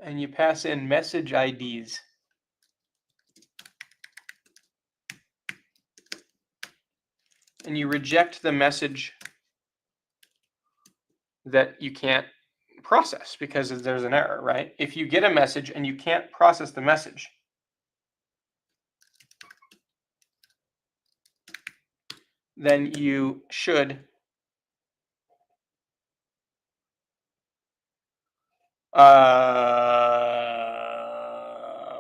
And you pass in message IDs. And you reject the message that you can't process because there's an error, right? If you get a message and you can't process the message, then you should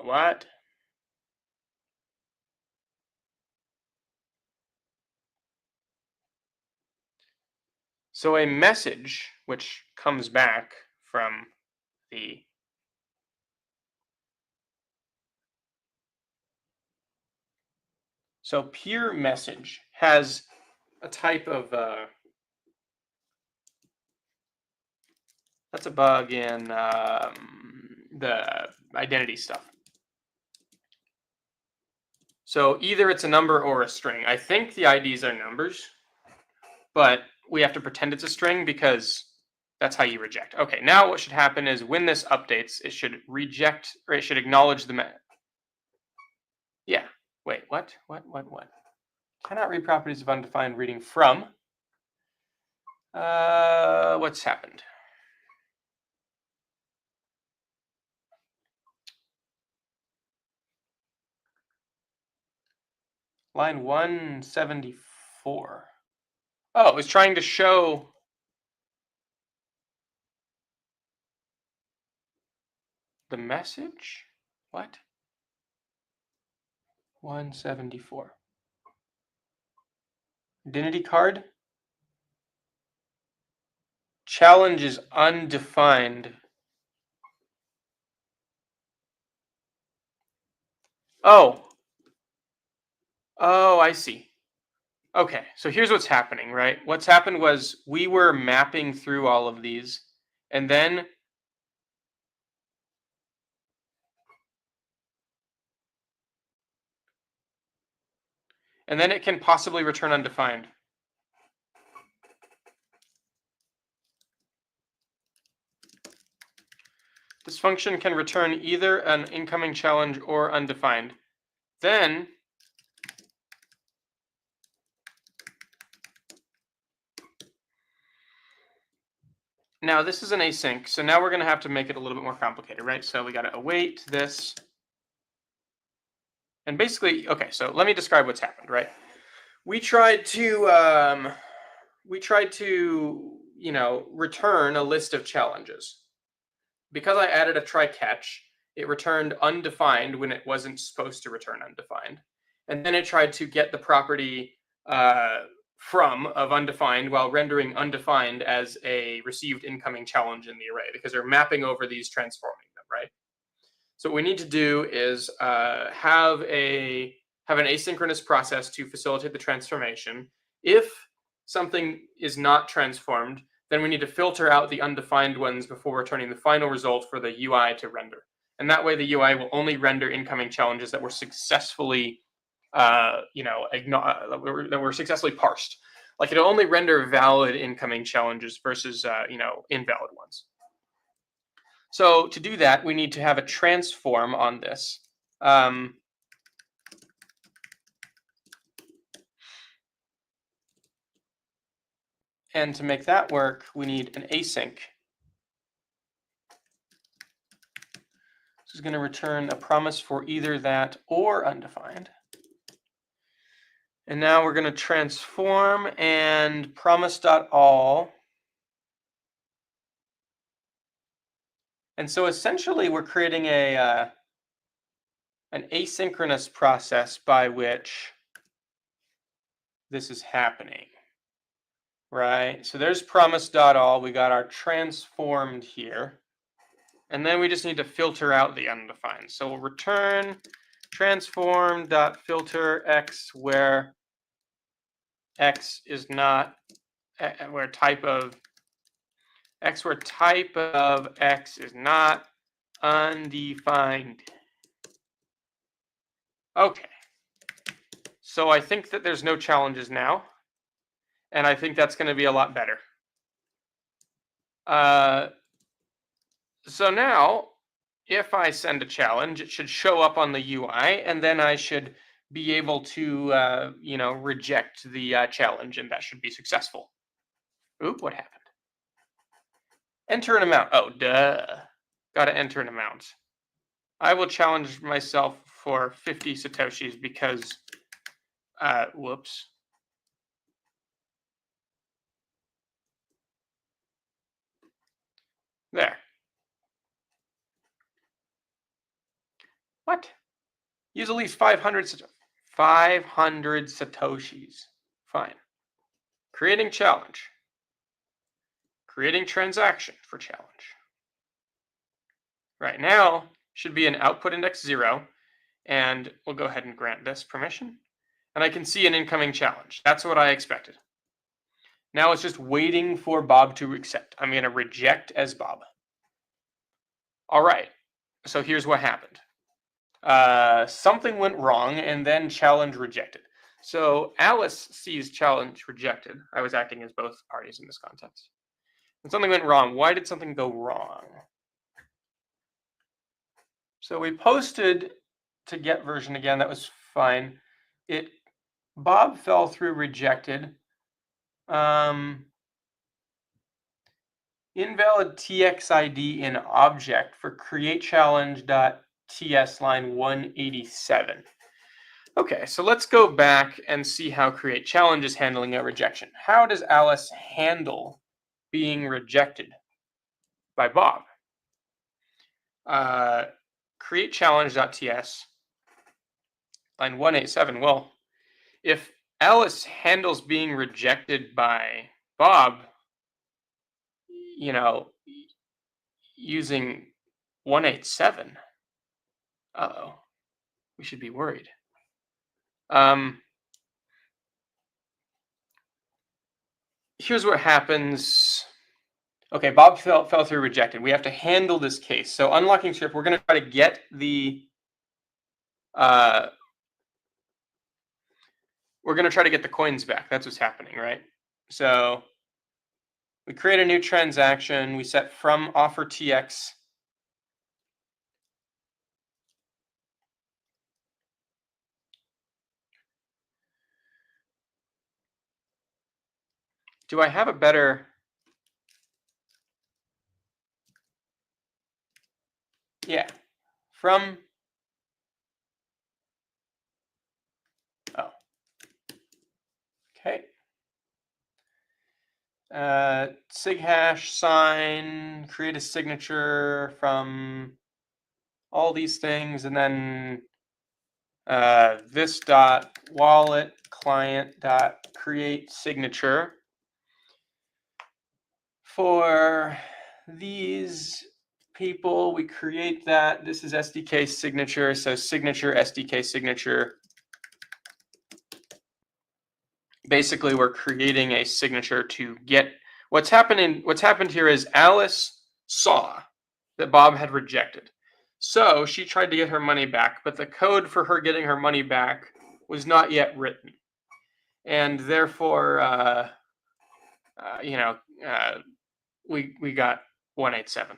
what? So a message which comes back from the pure message has a type of that's a bug in the identity stuff. So either it's a number or a string. I think the IDs are numbers, but we have to pretend it's a string because that's how you reject. Okay, now what should happen is when this updates, it should reject, or it should acknowledge the wait, what? Cannot read properties of undefined reading from. What's happened? Line 174. Oh, it was trying to show the message? What? 174. Identity card? Challenge is undefined. Oh, I see. Okay, so here's what's happening, right? What's happened was we were mapping through all of these, and then it can possibly return undefined. this function can return either an incoming challenge or undefined. Then now this is an async, so now we're going to have to make it a little bit more complicated, right? So we got to await this. And basically, okay, so let me describe what's happened, right? We tried to return a list of challenges. Because I added a try catch, it returned undefined when it wasn't supposed to return undefined. And then it tried to get the property from of undefined while rendering undefined as a received incoming challenge in the array, because they're mapping over these, transforming them, right? So what we need to do is have an asynchronous process to facilitate the transformation. If something is not transformed, then we need to filter out the undefined ones before returning the final result for the UI to render. And that way the UI will only render incoming challenges that were successfully that were successfully parsed. Like it'll only render valid incoming challenges versus invalid ones. So to do that, we need to have a transform on this. And to make that work, we need an async. This is going to return a promise for either that or undefined. And now we're going to transform and promise.all. And so essentially we're creating an asynchronous process by which this is happening. Right, so there's promise.all. We got our transformed here. And then we just need to filter out the undefined. So we'll return transform.filter x where x is not, where type of x is not undefined. Okay, so I think that there's no challenges now. And I think that's going to be a lot better. So now, if I send a challenge, it should show up on the UI, and then I should be able to, reject the challenge, and that should be successful. Oop, what happened? Enter an amount. Oh, duh. Got to enter an amount. I will challenge myself for 50 Satoshis because, whoops. There. What? Use at least 500 Satoshis. Fine. Creating challenge. Creating transaction for challenge. Right now, should be an output index 0. And we'll go ahead and grant this permission. And I can see an incoming challenge. That's what I expected. Now it's just waiting for Bob to accept. I'm going to reject as Bob. All right. So here's what happened. Something went wrong and then challenge rejected. So Alice sees challenge rejected. I was acting as both parties in this context. And something went wrong. Why did something go wrong? So we posted to get version again. That was fine. Bob fell through rejected. Invalid txid in object for create challenge.ts line 187. Okay, so let's go back and see how create challenge is handling a rejection. How does Alice handle being rejected by Bob? Create challenge.ts line 187. Well, if Alice handles being rejected by Bob, using 187, uh-oh, we should be worried. Here's what happens. Okay, Bob fell through rejected. We have to handle this case. So unlocking script, we're going to try to get the coins back. That's what's happening, right? So we create a new transaction. We set from offer tx do I have a better? Yeah, from. Oh, okay. Sig hash sign, create a signature from all these things, and then this dot wallet client dot create signature for these people. We create that. This is SDK signature, so signature SDK signature. Basically, we're creating a signature to get what's happened here is Alice saw that Bob had rejected. So she tried to get her money back, but the code for her getting her money back was not yet written. And therefore, we got 187.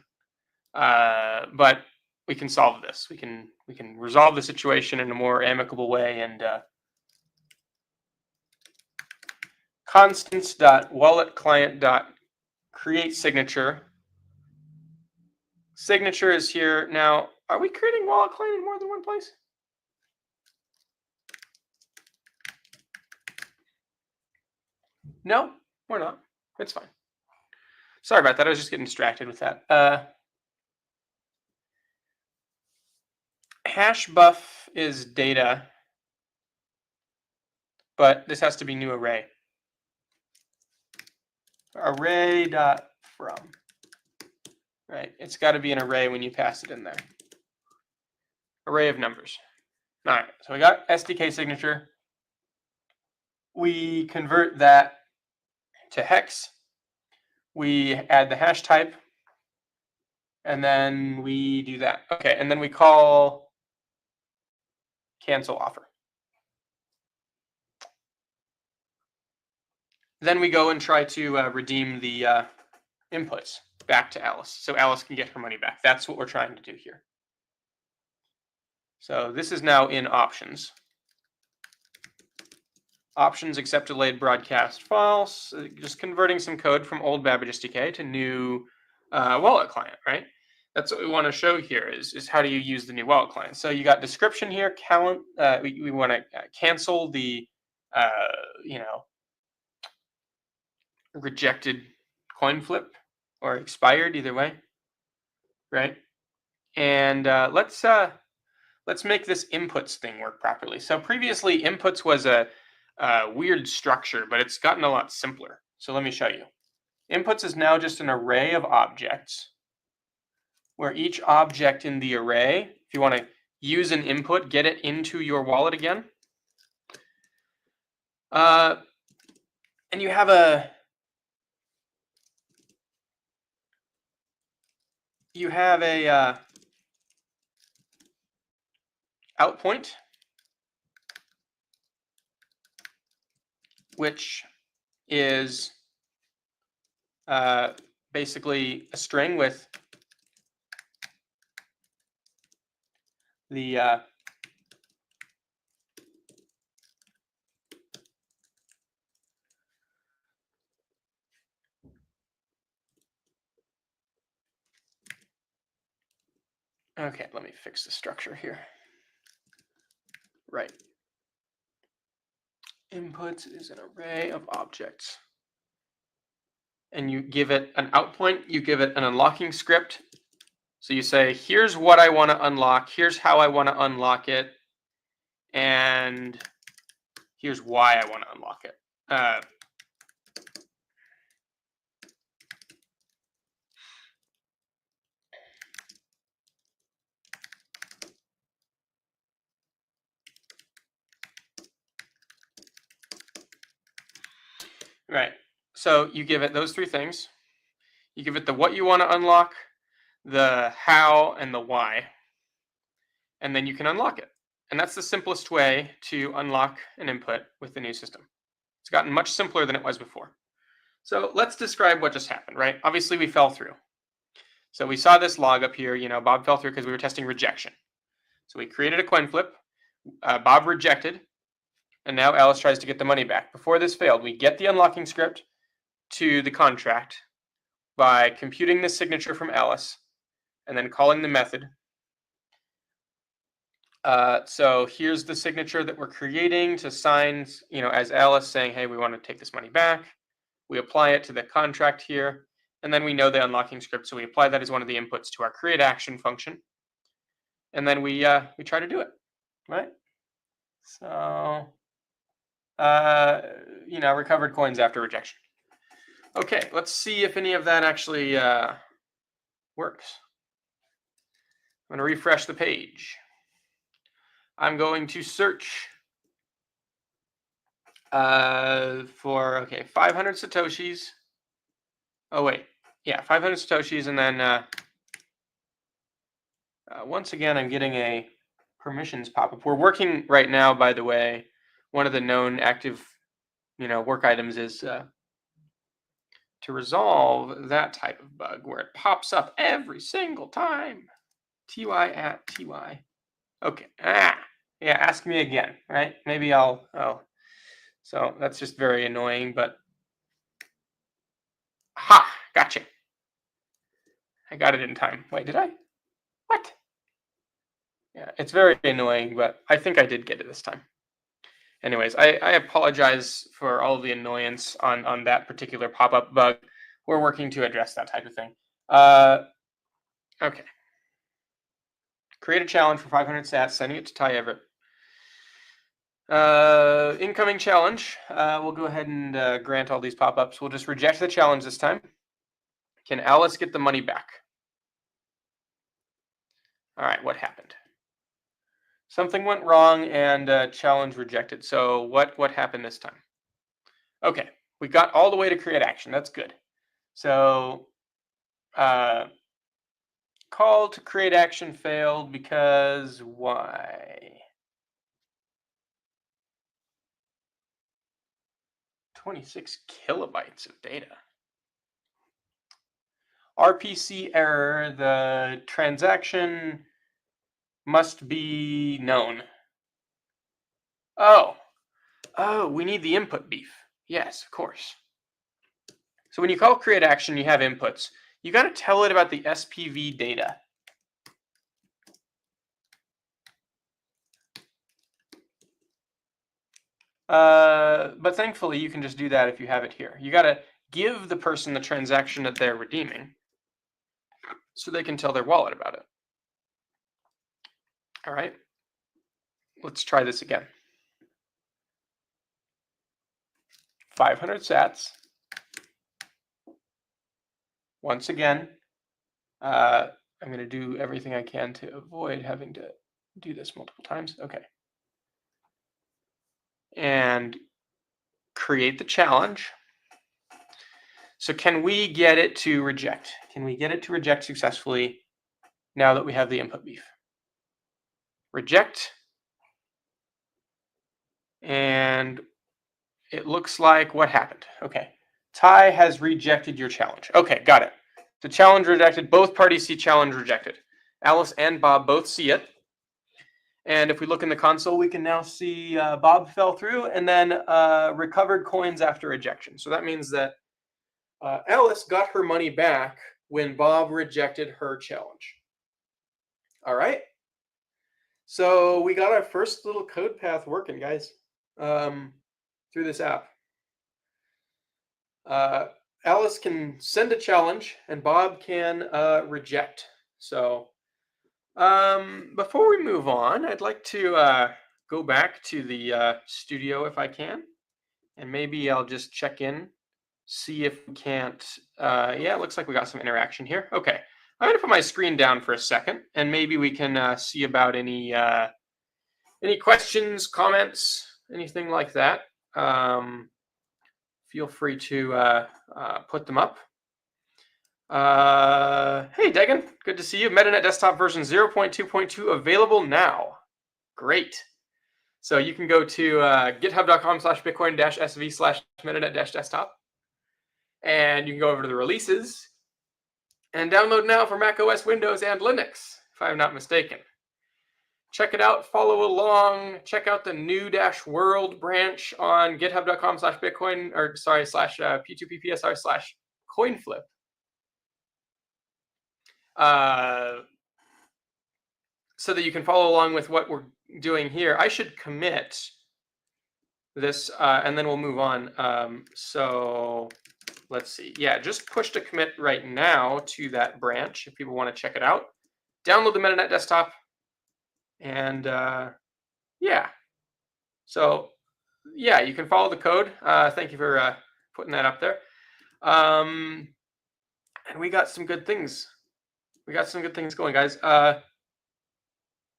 But we can solve this. We can resolve the situation in a more amicable way, and constants.walletClient.create signature. Signature is here. Now, are we creating wallet client in more than one place? No, we're not. It's fine. Sorry about that. I was just getting distracted with that. Hash buff is data, but this has to be new array. Array.from. Right, it's got to be an array when you pass it in there. Array of numbers. All right, so we got SDK signature. We convert that to hex. We add the hash type, and then we do that. Okay, and then we call cancel offer. Then we go and try to redeem the inputs back to Alice, so Alice can get her money back. That's what we're trying to do here. So this is now in options. Options accept delayed broadcast false. Just converting some code from old Babbage SDK to new wallet client, right? That's what we want to show here is how do you use the new wallet client. So you got description here. We want to cancel the rejected coin flip or expired, either way, right? And let's make this inputs thing work properly. So previously inputs was a weird structure, but it's gotten a lot simpler. So let me show you. Inputs is now just an array of objects where each object in the array, if you want to use an input, get it into your wallet again. And you have a out point, which is basically a string with the okay, let me fix the structure here. Right. Inputs is an array of objects. And you give it an out point, you give it an unlocking script. So you say, here's what I want to unlock, here's how I want to unlock it, and here's why I want to unlock it. Right. So you give it those three things. You give it the what you want to unlock, the how, and the why. And then you can unlock it. And that's the simplest way to unlock an input with the new system. It's gotten much simpler than it was before. So let's describe what just happened, right? Obviously, we fell through. So we saw this log up here, Bob fell through because we were testing rejection. So we created a coin flip. Bob rejected. And now Alice tries to get the money back. Before this failed, we get the unlocking script, to the contract by computing the signature from Alice and then calling the method. So here's the signature that we're creating to sign, as Alice saying, hey, we want to take this money back. We apply it to the contract here, and then we know the unlocking script, so we apply that as one of the inputs to our create action function, and then we try to do it, right? So, recovered coins after rejection. Okay, let's see if any of that actually works. I'm going to refresh the page. I'm going to search for 500 Satoshis. Oh wait, yeah, 500 Satoshis, and then once again, I'm getting a permissions pop-up. We're working right now, by the way. One of the known active, work items is to resolve that type of bug where it pops up every single time. ty@ty. Okay. Yeah, ask me again, right? Maybe I'll. So that's just very annoying, but ha, gotcha. I got it in time. Wait, did I? What? Yeah, it's very annoying, but I think I did get it this time. Anyways, I apologize for all of the annoyance on that particular pop-up bug. We're working to address that type of thing. Okay. Create a challenge for 500 sats, sending it to Ty Everett. Incoming challenge. We'll go ahead and grant all these pop-ups. We'll just reject the challenge this time. Can Alice get the money back? All right, what happened? Something went wrong and challenge rejected. So what happened this time? Okay, we got all the way to create action. That's good. So call to create action failed because why? 26 kilobytes of data. RPC error, the transaction must be known. Oh, we need the input beef. Yes, of course. So when you call create action, you have inputs. You got to tell it about the SPV data. But thankfully, you can just do that if you have it here. You got to give the person the transaction that they're redeeming so they can tell their wallet about it. All right, let's try this again. 500 sats. Once again, I'm going to do everything I can to avoid having to do this multiple times. Okay. And create the challenge. So can we get it to reject? Can we get it to reject successfully now that we have the input beef? Reject. And it looks like what happened? Okay. Ty has rejected your challenge. Okay, got it. The challenge rejected. Both parties see challenge rejected. Alice and Bob both see it. And if we look in the console, we can now see Bob fell through and then recovered coins after rejection. So that means that Alice got her money back when Bob rejected her challenge. All right. So we got our first little code path working, guys, through this app. Alice can send a challenge and Bob can reject. So before we move on, I'd like to go back to the studio if I can, and maybe I'll just check in, see if we can't. Yeah, it looks like we got some interaction here. Okay, I'm gonna put my screen down for a second, and maybe we can see about any questions, comments, anything like that. Feel free to put them up. Hey, Degan, good to see you. Metanet desktop version 0.2.2 available now. Great. So you can go to github.com/bitcoin-sv/metanet-desktop, and you can go over to the releases and download now for Mac OS, Windows, and Linux, if I'm not mistaken. check it out, follow along, check out the new-world branch on github.com/Bitcoin, or sorry, /p2ppsr/coinflip. So that you can follow along with what we're doing here. I should commit this, and then we'll move on. So let's see. Yeah, just push to commit right now to that branch if people want to check it out. Download the Metanet desktop, and yeah. So yeah, you can follow the code. Thank you for putting that up there. And we got some good things. We got some good things going, guys.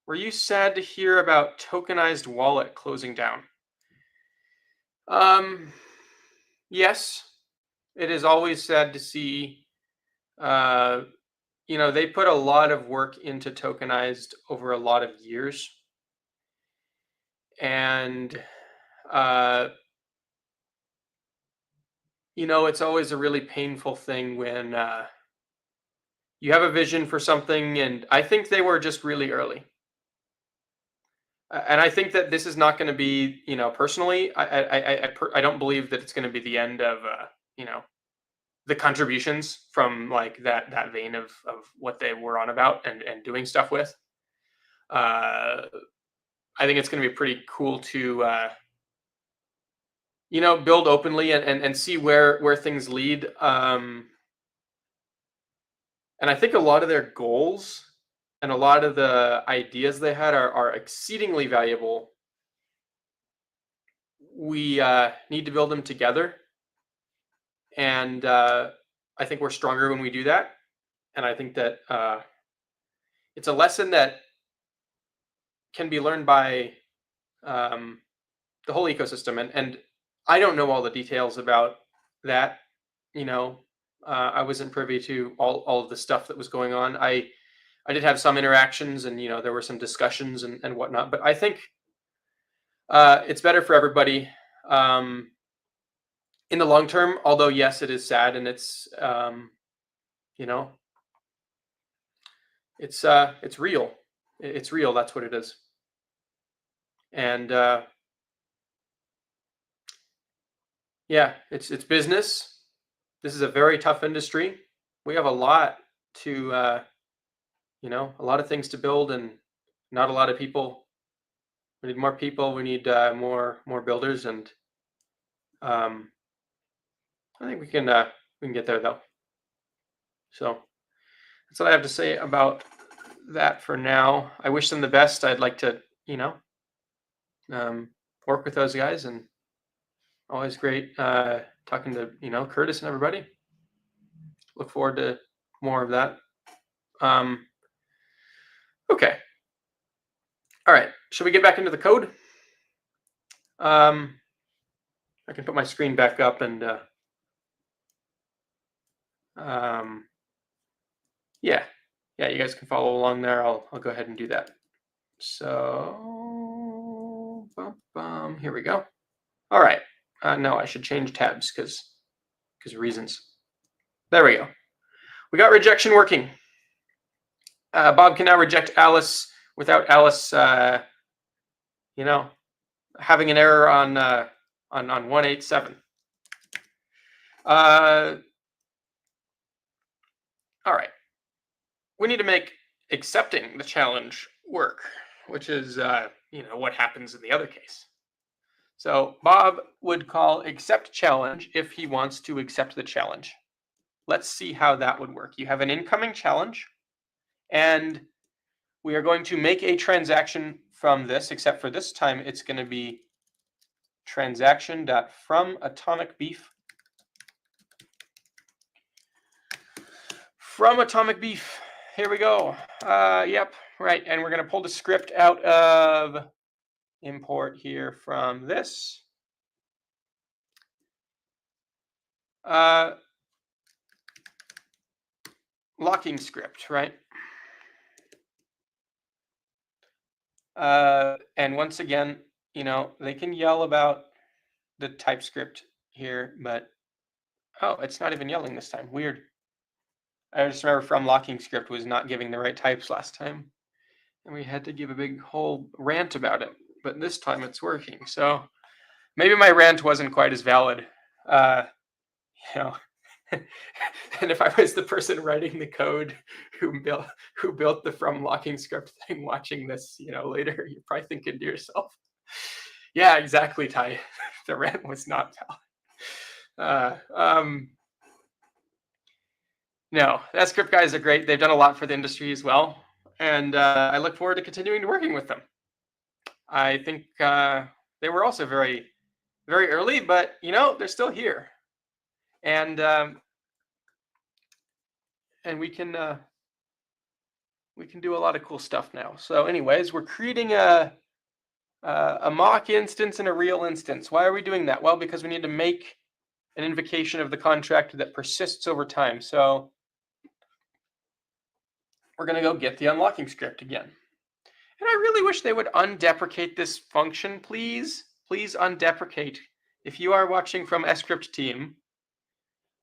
Were you sad to hear about tokenized wallet closing down? Yes, it is always sad to see. They put a lot of work into tokenized over a lot of years. And, it's always a really painful thing when you have a vision for something, and I think they were just really early. And I think that this is not going to be, personally, I don't believe that it's going to be the end of, the contributions from like that vein of what they were on about and doing stuff with. I think it's going to be pretty cool to, build openly and see where things lead. And I think a lot of their goals and a lot of the ideas they had are exceedingly valuable. We need to build them together. And I think we're stronger when we do that. And I think that it's a lesson that can be learned by the whole ecosystem. And I don't know all the details about that. I wasn't privy to all of the stuff that was going on. I did have some interactions, and there were some discussions and whatnot. But I think it's better for everybody in the long term. Although yes, it is sad, and it's it's real. It's real. That's what it is. And yeah, it's business. This is a very tough industry. We have a lot to, a lot of things to build, and not a lot of people. We need more people. We need more builders, and I think we can get there though. So that's what I have to say about that for now. I wish them the best. I'd like to, work with those guys, and always great talking to Curtis and everybody. Look forward to more of that. Okay. All right. Should we get back into the code? I can put my screen back up, and yeah, you guys can follow along there. I'll go ahead and do that. So here we go. All right. No, I should change tabs because reasons. There we go. We got rejection working. Bob can now reject Alice without Alice, having an error on 187. All right. We need to make accepting the challenge work, which is, what happens in the other case. So Bob would call accept challenge if he wants to accept the challenge. Let's see how that would work. You have an incoming challenge, and we are going to make a transaction from this, except for this time it's going to be transaction.fromAtomicBeef. From Atomic Beef. Here we go. Yep, right. And we're going to pull the script out of import here from this. Locking script, right? And once again, they can yell about the TypeScript here, but oh, it's not even yelling this time. Weird. I just remember from locking script was not giving the right types last time. and we had to give a big whole rant about it. But this time it's working. So maybe my rant wasn't quite as valid. You know, and if I was the person writing the code who built the from locking script thing, watching this, later, you're probably thinking to yourself, "Yeah, exactly, Ty. The rant was not valid." No, the script guys are great. They've done a lot for the industry as well, and I look forward to continuing to working with them. I think they were also very, very early, but they're still here, and we can do a lot of cool stuff now. So, anyways, we're creating a mock instance and a real instance. Why are we doing that? Well, because we need to make an invocation of the contract that persists over time. So we're going to go get the unlocking script again. And I really wish they would undeprecate this function, please. Please undeprecate. If you are watching from script team,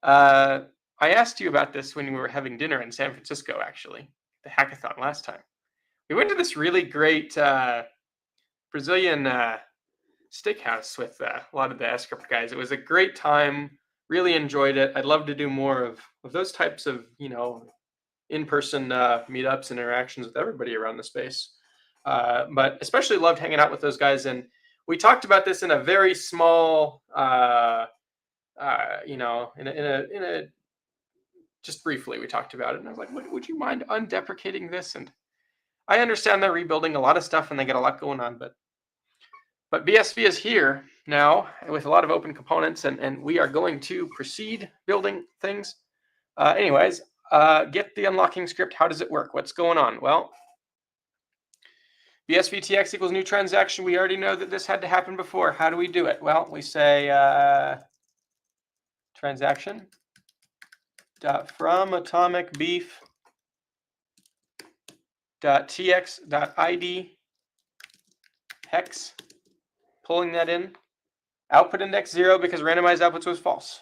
I asked you about this when we were having dinner in San Francisco, actually, the hackathon last time. We went to this really great Brazilian steakhouse with a lot of the script guys. It was a great time. Really enjoyed it. I'd love to do more of those types of, in-person meetups and interactions with everybody around the space. But especially loved hanging out with those guys. And we talked about this in a very small, in a just briefly, we talked about it. And I was like, would you mind undeprecating this? And I understand they're rebuilding a lot of stuff and they get a lot going on, but BSV is here now with a lot of open components, and we are going to proceed building things. Anyways, get the unlocking script. How does it work? What's going on? Well, BSVTX equals new transaction. We already know that this had to happen before. How do we do it? Well, we say transaction dot from atomic beef dot tx dot id hex, pulling that in. Output index 0 because randomized outputs was false.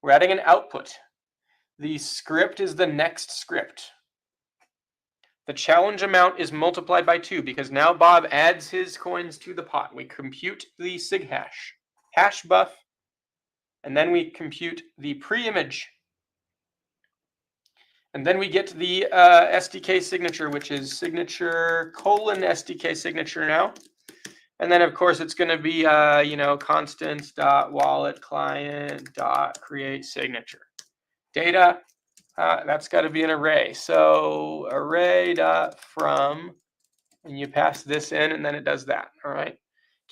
We're adding an output. The script is the next script. The challenge amount is multiplied by 2 because now Bob adds his coins to the pot. We compute the sig hash buff, and then we compute the pre-image. And then we get the SDK signature, which is signature : SDK signature now. And then, of course, it's going to be, constants.wallet client.create signature. Data, that's got to be an array. So array.from, and you pass this in, and then it does that. All right.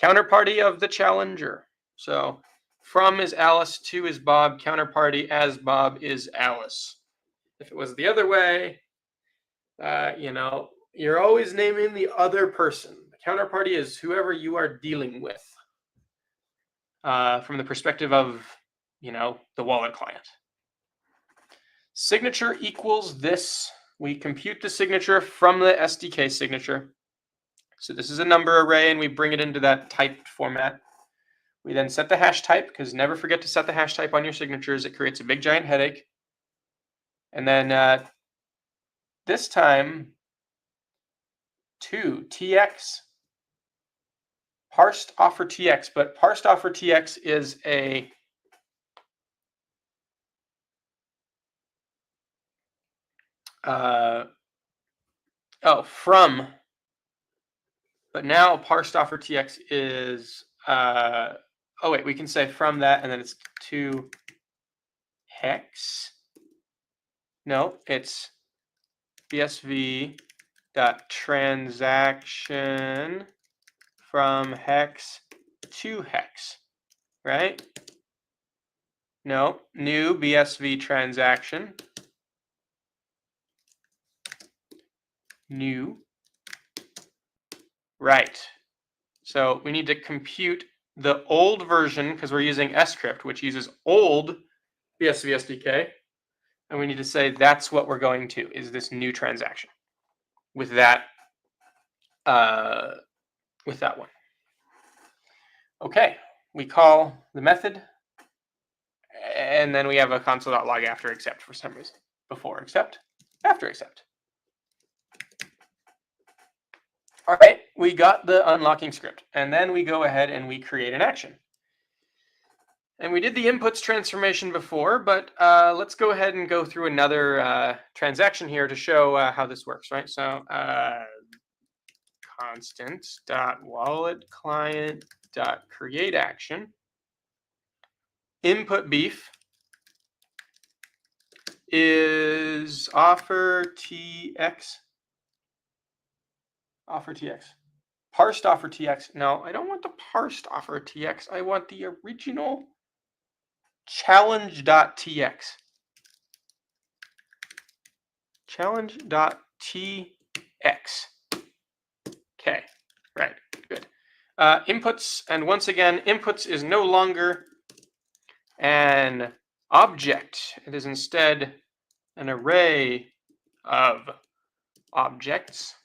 Counterparty of the challenger. So from is Alice, to is Bob. Counterparty as Bob is Alice. If it was the other way, you're always naming the other person. The counterparty is whoever you are dealing with from the perspective of, the wallet client. Signature equals this. We compute the signature from the SDK signature. So this is a number array, and we bring it into that typed format. We then set the hash type, because never forget to set the hash type on your signatures. It creates a big giant headache. And then this time, to TX, parsed offer TX, but parsed offer TX is a from, but now parsed offer TX is, we can say from that, and then it's to hex. No, it's BSV dot transaction from hex to hex, right? No, new BSV transaction, new, right. So we need to compute the old version because we're using script, which uses old BSV SDK. And we need to say that's what we're going to, is this new transaction with that one. Okay, we call the method, and then we have a console.log after accept for some reason. Before accept, after accept. All right, we got the unlocking script, and then we go ahead and we create an action. And we did the inputs transformation before, but let's go ahead and go through another transaction here to show how this works, right? So constant.walletClient.createAction input beef is offer tx. Offer tx. Parsed offer tx. No, I don't want the parsed offer tx. I want the original challenge.tx. Challenge.tx. Okay, right, good. Inputs, and once again, inputs is no longer an object. It is instead an array of objects.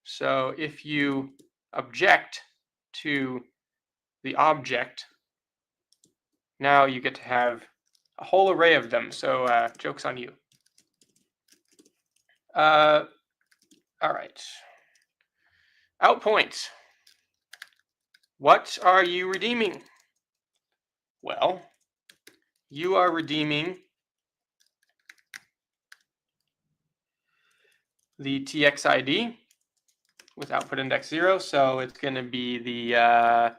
So if you object to the object, now you get to have a whole array of them. So joke's on you. All right. Outpoint. What are you redeeming? Well, you are redeeming the TX ID with output index 0. So it's going to be the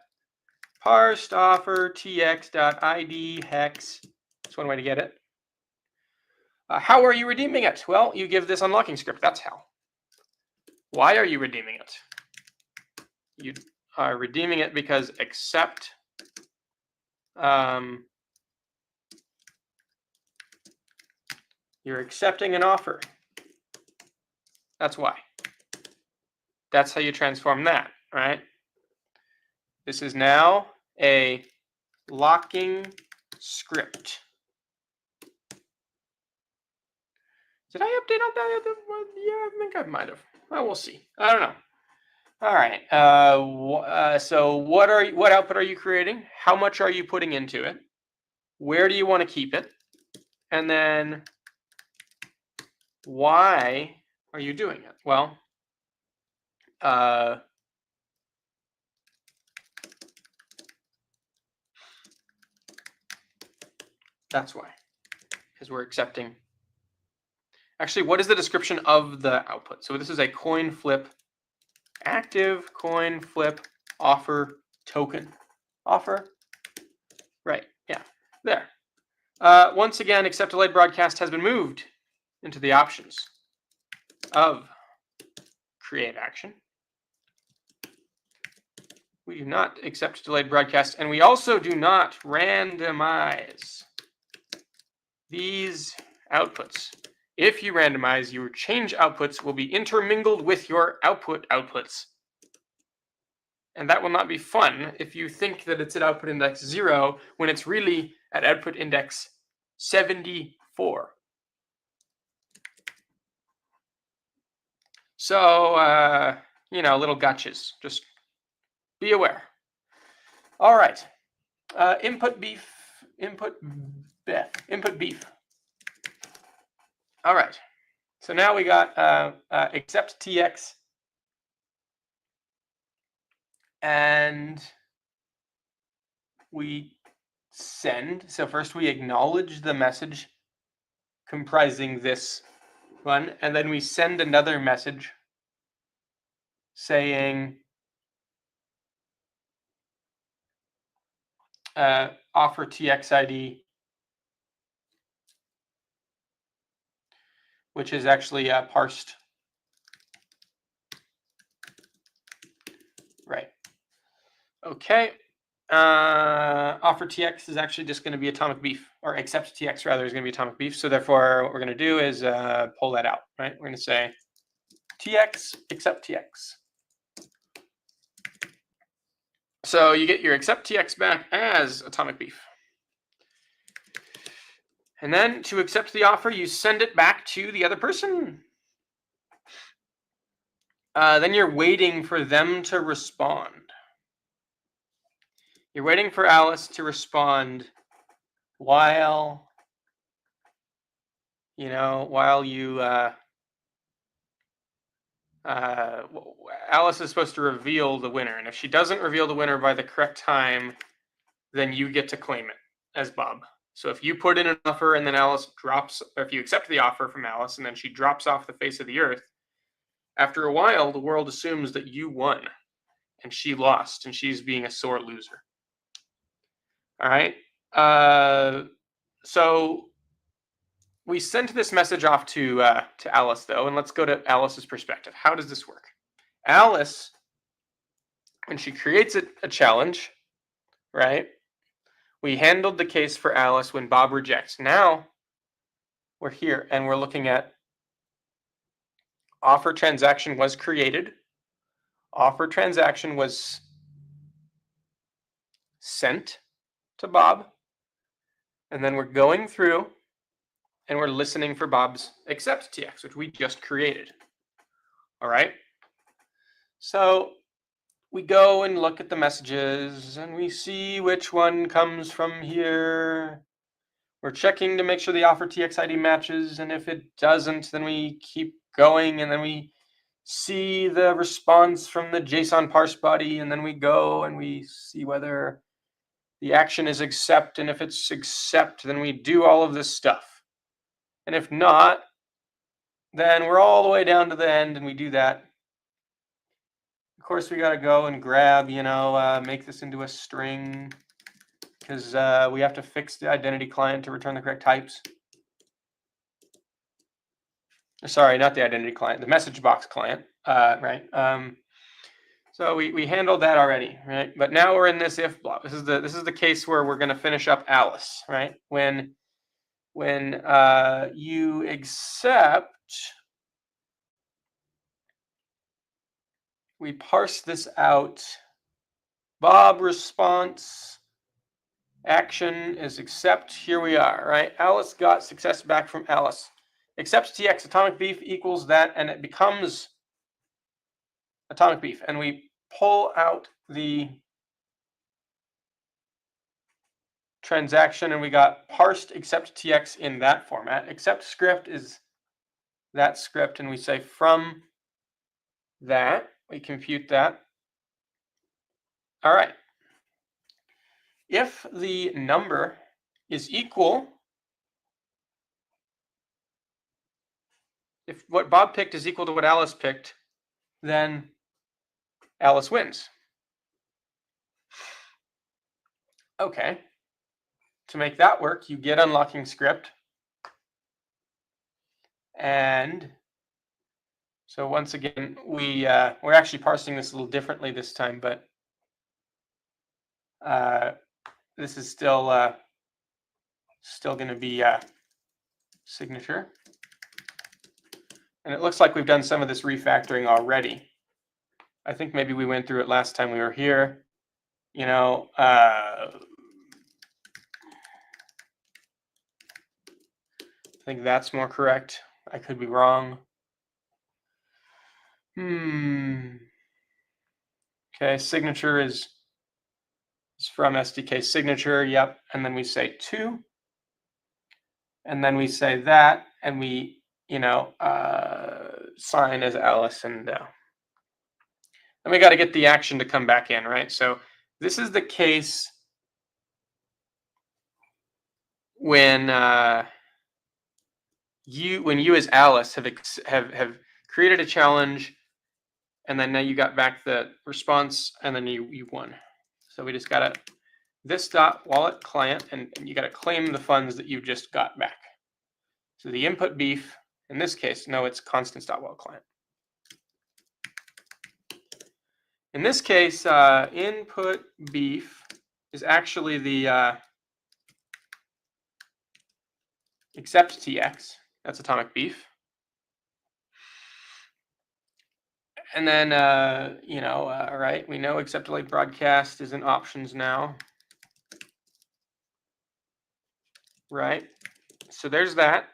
parsed offer tx.id hex. That's one way to get it. How are you redeeming it? Well, you give this unlocking script. That's how. Why are you redeeming it? You are redeeming it because accept you're accepting an offer. That's why. That's how you transform that, right? This is now a locking script. Did I update on that? Yeah, I think I might have. Well, we'll see. I don't know. All right. So what output are you creating? How much are you putting into it? Where do you want to keep it? And then why are you doing it? Well, that's why, because we're accepting. Actually, what is the description of the output? So this is a coin flip, active coin flip offer token. Offer, right, yeah, there. Once again, accept delayed broadcast has been moved into the options of create action. We do not accept delayed broadcast, and we also do not randomize these outputs. If you randomize, your change outputs will be intermingled with your output outputs. And that will not be fun if you think that it's at output index 0 when it's really at output index 74. So, little gotchas. Just be aware. All right. Input beef. All right. So now we got accept TX. And we send. So first we acknowledge the message comprising this one, and then we send another message saying offer TX ID, which is actually parsed. Right. Okay. Offer TX is actually just going to be atomic beef, or accept TX rather is going to be atomic beef. So therefore, what we're going to do is pull that out, right? We're going to say TX, accept TX. So you get your accept TX back as atomic beef. And then to accept the offer, you send it back to the other person. Then you're waiting for them to respond. You're waiting for Alice to respond while you Alice is supposed to reveal the winner, and if she doesn't reveal the winner by the correct time, then you get to claim it as Bob. So if you put in an offer and then Alice drops, or if you accept the offer from Alice and then she drops off the face of the earth, after a while, the world assumes that you won and she lost and she's being a sore loser. All right. So we sent this message off to Alice, though, and let's go to Alice's perspective. How does this work? Alice, when she creates a challenge, right? We handled the case for Alice when Bob rejects. Now we're here and we're looking at offer transaction was created. Offer transaction was sent to Bob. And then we're going through and we're listening for Bob's accept TX, which we just created. All right. So we go and look at the messages and we see which one comes from here. We're checking to make sure the offer TX ID matches. And if it doesn't, then we keep going and then we see the response from the JSON parse body. And then we go and we see whether the action is accept. And if it's accept, then we do all of this stuff. And if not, then we're all the way down to the end and we do that. Of course, we got to go and grab, make this into a string because we have to fix the identity client to return the correct types. Sorry, not the identity client, the message box client, right? So we handled that already, right? But now we're in this if block. This is the case where we're going to finish up Alice, right? When you accept, we parse this out. Bob response action is accept. Here we are, right? Alice got success back from Alice. Accept TX atomic beef equals that, and it becomes atomic beef. And we pull out the transaction, and we got parsed accept TX in that format. Accept script is that script, and we say from that, we compute that. All right. If the number is equal, if what Bob picked is equal to what Alice picked, then Alice wins. Okay. To make that work, you get unlocking script. And so once again, we're actually parsing this a little differently this time, but this is still going to be signature. And it looks like we've done some of this refactoring already. I think maybe we went through it last time we were here. I think that's more correct. I could be wrong. Okay, signature is from SDK signature. Yep. And then we say to. And then we say that, and we, sign as Alice, and we got to get the action to come back in, right? So this is the case when you as Alice have created a challenge, and then now you got back the response, and then you won. So we just got to this dot wallet client, and you got to claim the funds that you just got back. So the input beef, in this case, no, it's constants.wallet client. In this case, input beef is actually the accept TX. That's atomic beef. And then, all right, we know accept delay broadcast is in options now. Right. So there's that.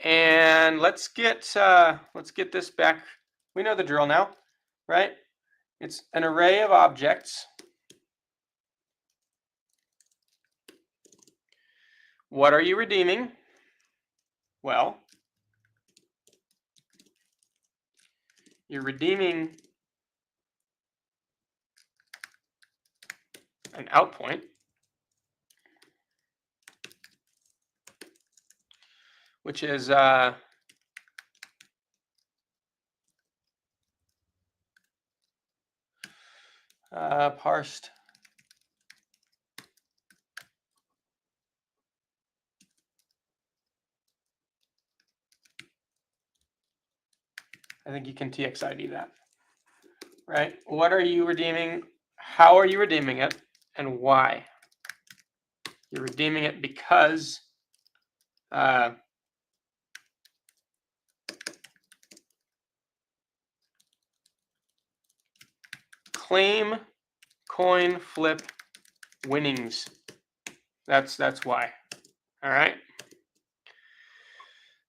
And let's get this back. We know the drill now, right? It's an array of objects. What are you redeeming? Well, You're redeeming an out point, which is parsed I think you can TXID that, right? What are you redeeming? How are you redeeming it? And why? You're redeeming it because claim coin flip winnings. That's why. All right.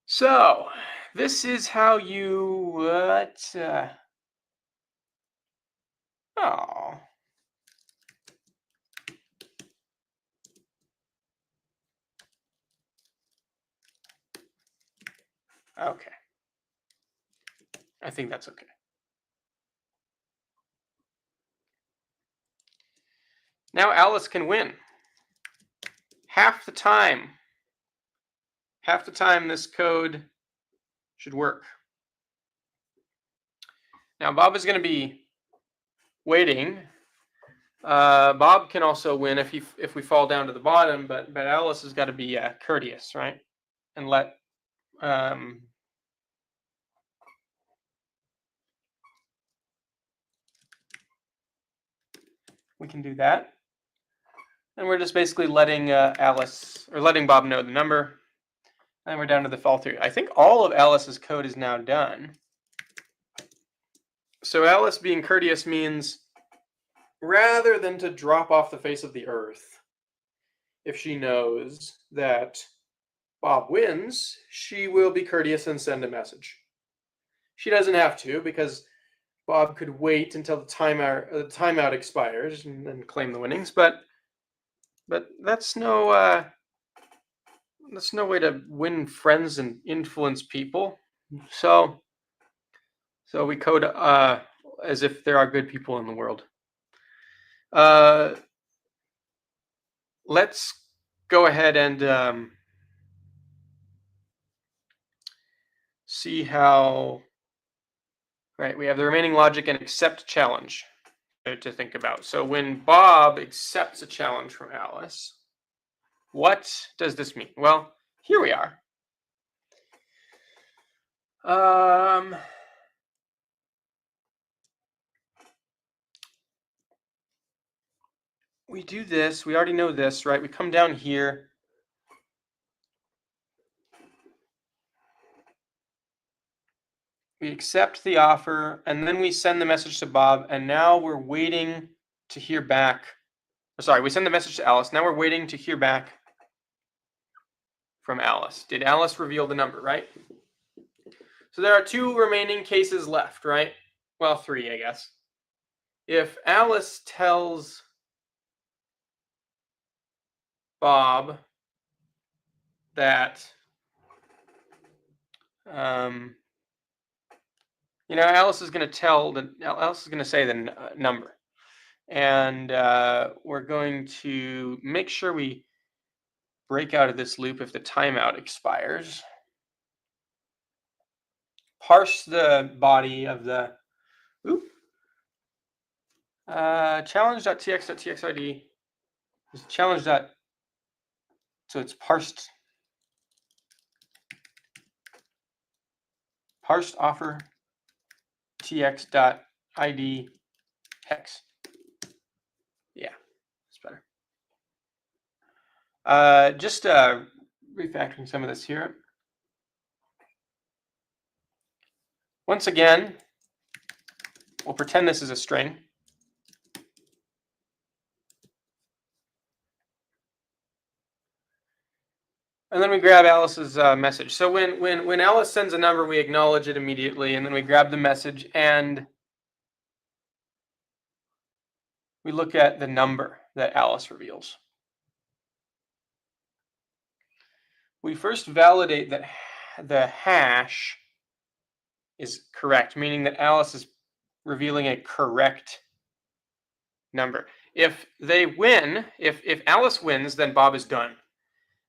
So this is how you oh. Okay. I think that's okay. Now Alice can win. Half the time this code should work. Now Bob is going to be waiting. Bob can also win if we fall down to the bottom, but Alice has got to be courteous, right? And let we can do that. And we're just basically letting letting Bob know the number. And we're down to the fall through. I think all of Alice's code is now done. So Alice being courteous means rather than to drop off the face of the earth, if she knows that Bob wins, she will be courteous and send a message. She doesn't have to, because Bob could wait until the timeout expires and then claim the winnings, but that's no way to win friends and influence people. So we code as if there are good people in the world. Let's go ahead and see how. Right, we have the remaining logic and accept challenge to think about. So when Bob accepts a challenge from Alice, what does this mean? Well, here we are. We do this. We already know this, right? We come down here. We accept the offer, and then we send the message to Bob, and now we're waiting to hear back. Sorry, we send the message to Alice. Now we're waiting to hear back from Alice. Did Alice reveal the number, right? So there are 2 remaining cases left, right? Well, 3, I guess. If Alice tells Bob that, Alice is going to say the number, and we're going to make sure we break out of this loop if the timeout expires. Parse the body of the challenge.tx.txid is challenge. So it's parsed offer tx.id hex. Yeah, that's better. Just refactoring some of this here. Once again, we'll pretend this is a string. And then we grab Alice's message. So when Alice sends a number, we acknowledge it immediately, and then we grab the message and we look at the number that Alice reveals. We first validate that the hash is correct, meaning that Alice is revealing a correct number. If they win, if Alice wins, then Bob is done.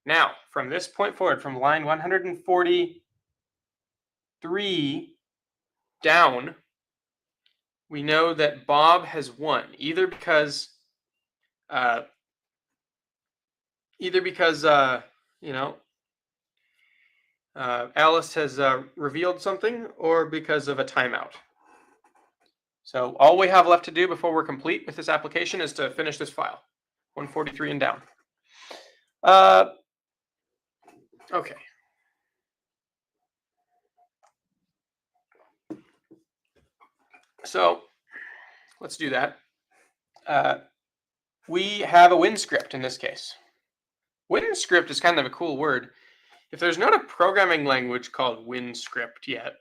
Now, from this point forward, from line 143 down, we know that Bob has won, either because Alice has revealed something, or because of a timeout. So all we have left to do before we're complete with this application is to finish this file, 143 and down. Okay. So let's do that. We have a win script in this case. Win script is kind of a cool word. If there's not a programming language called win script yet,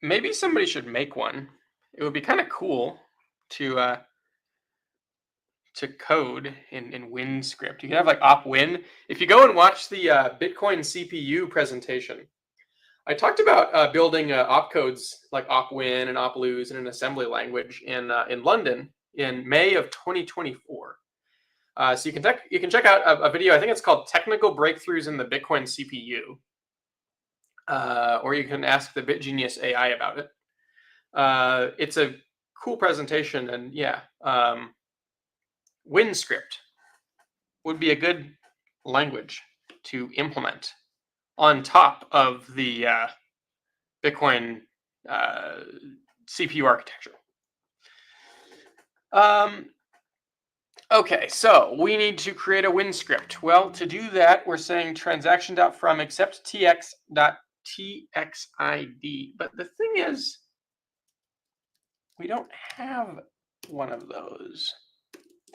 maybe somebody should make one. It would be kind of cool to code in win script. You can have like op win. If you go and watch the Bitcoin CPU presentation, I talked about building opcodes like opwin and oplose in an assembly language in London in May of 2024. So you can check out a video. I think it's called "Technical Breakthroughs in the Bitcoin CPU," or you can ask the BitGenius AI about it. It's a cool presentation, and yeah, WinScript would be a good language to implement on top of the Bitcoin CPU architecture. Okay, so we need to create a win script. Well, to do that, we're saying transaction.from accept tx.txid. But the thing is, we don't have one of those.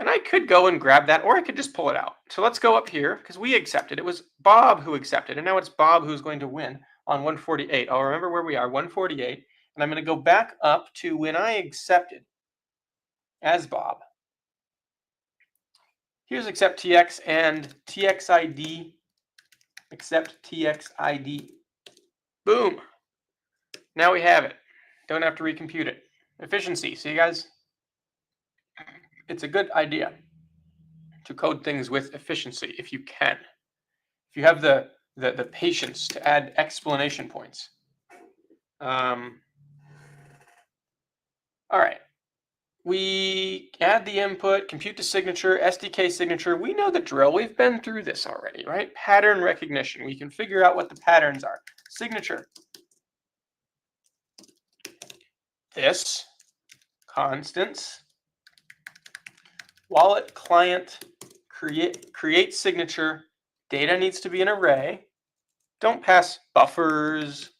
And I could go and grab that, or I could just pull it out. So let's go up here, because we accepted. It was Bob who accepted, and now it's Bob who's going to win on 148. I'll remember where we are, 148. And I'm going to go back up to when I accepted as Bob. Here's accept tx and txid, accept txid. Boom. Now we have it. Don't have to recompute it. Efficiency. See, guys? It's a good idea to code things with efficiency if you can. If you have the patience to add explanation points. All right. We add the input, compute the signature, SDK signature. We know the drill. We've been through this already, right? Pattern recognition. We can figure out what the patterns are. Signature. This. Constants. Wallet client create signature. Data needs to be an array. Don't pass buffers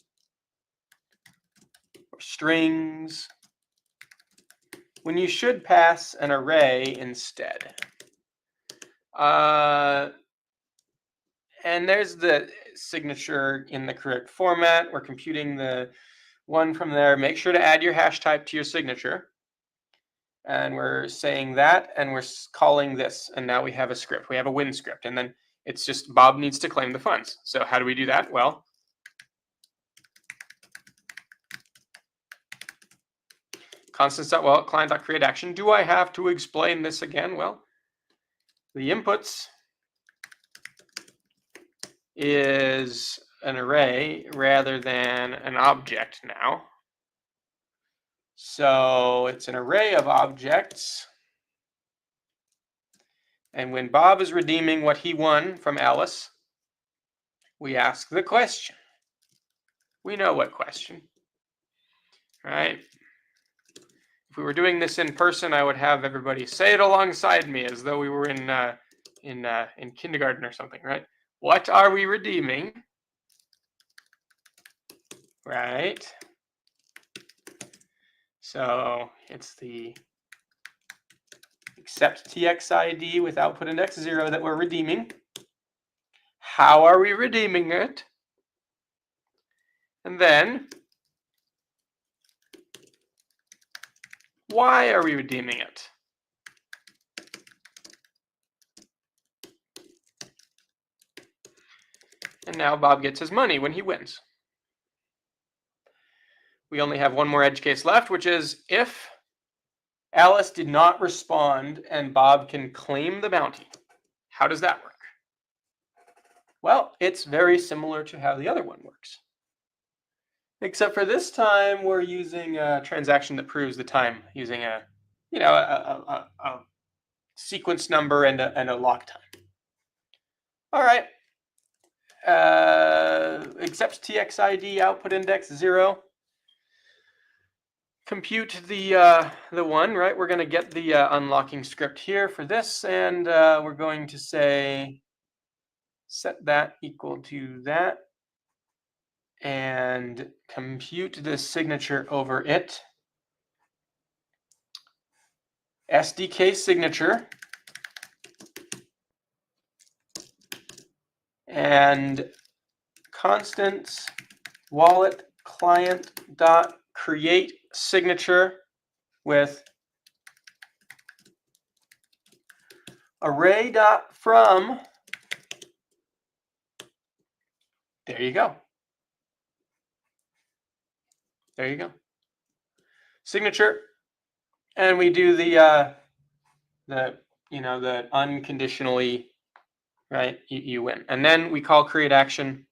or strings when you should pass an array instead. And there's the signature in the correct format. We're computing the one from there. Make sure to add your hash type to your signature. And we're saying that, and we're calling this. And now we have a script. We have a win script. And then it's just Bob needs to claim the funds. So how do we do that? Well, client.create action. Do I have to explain this again? Well, the inputs is an array rather than an object now. So it's an array of objects. And when Bob is redeeming what he won from Alice, we ask the question. We know what question, right? If we were doing this in person, I would have everybody say it alongside me as though we were in kindergarten or something, right? What are we redeeming? Right? So it's the accept txid with output index 0 that we're redeeming. How are we redeeming it? And then, why are we redeeming it? And now Bob gets his money when he wins. We only have one more edge case left, which is if Alice did not respond and Bob can claim the bounty. How does that work? Well, it's very similar to how the other one works. Except for this time, we're using a transaction that proves the time using a sequence number and a lock time. All right. Accepts TXID output index 0. Compute the one, right? We're going to get the unlocking script here for this, and we're going to say set that equal to that, and compute the signature over it. SDK signature and constants wallet client dot create signature with array dot from. There you go. There you go. Signature, and we do the unconditionally, right? You win, and then we call create action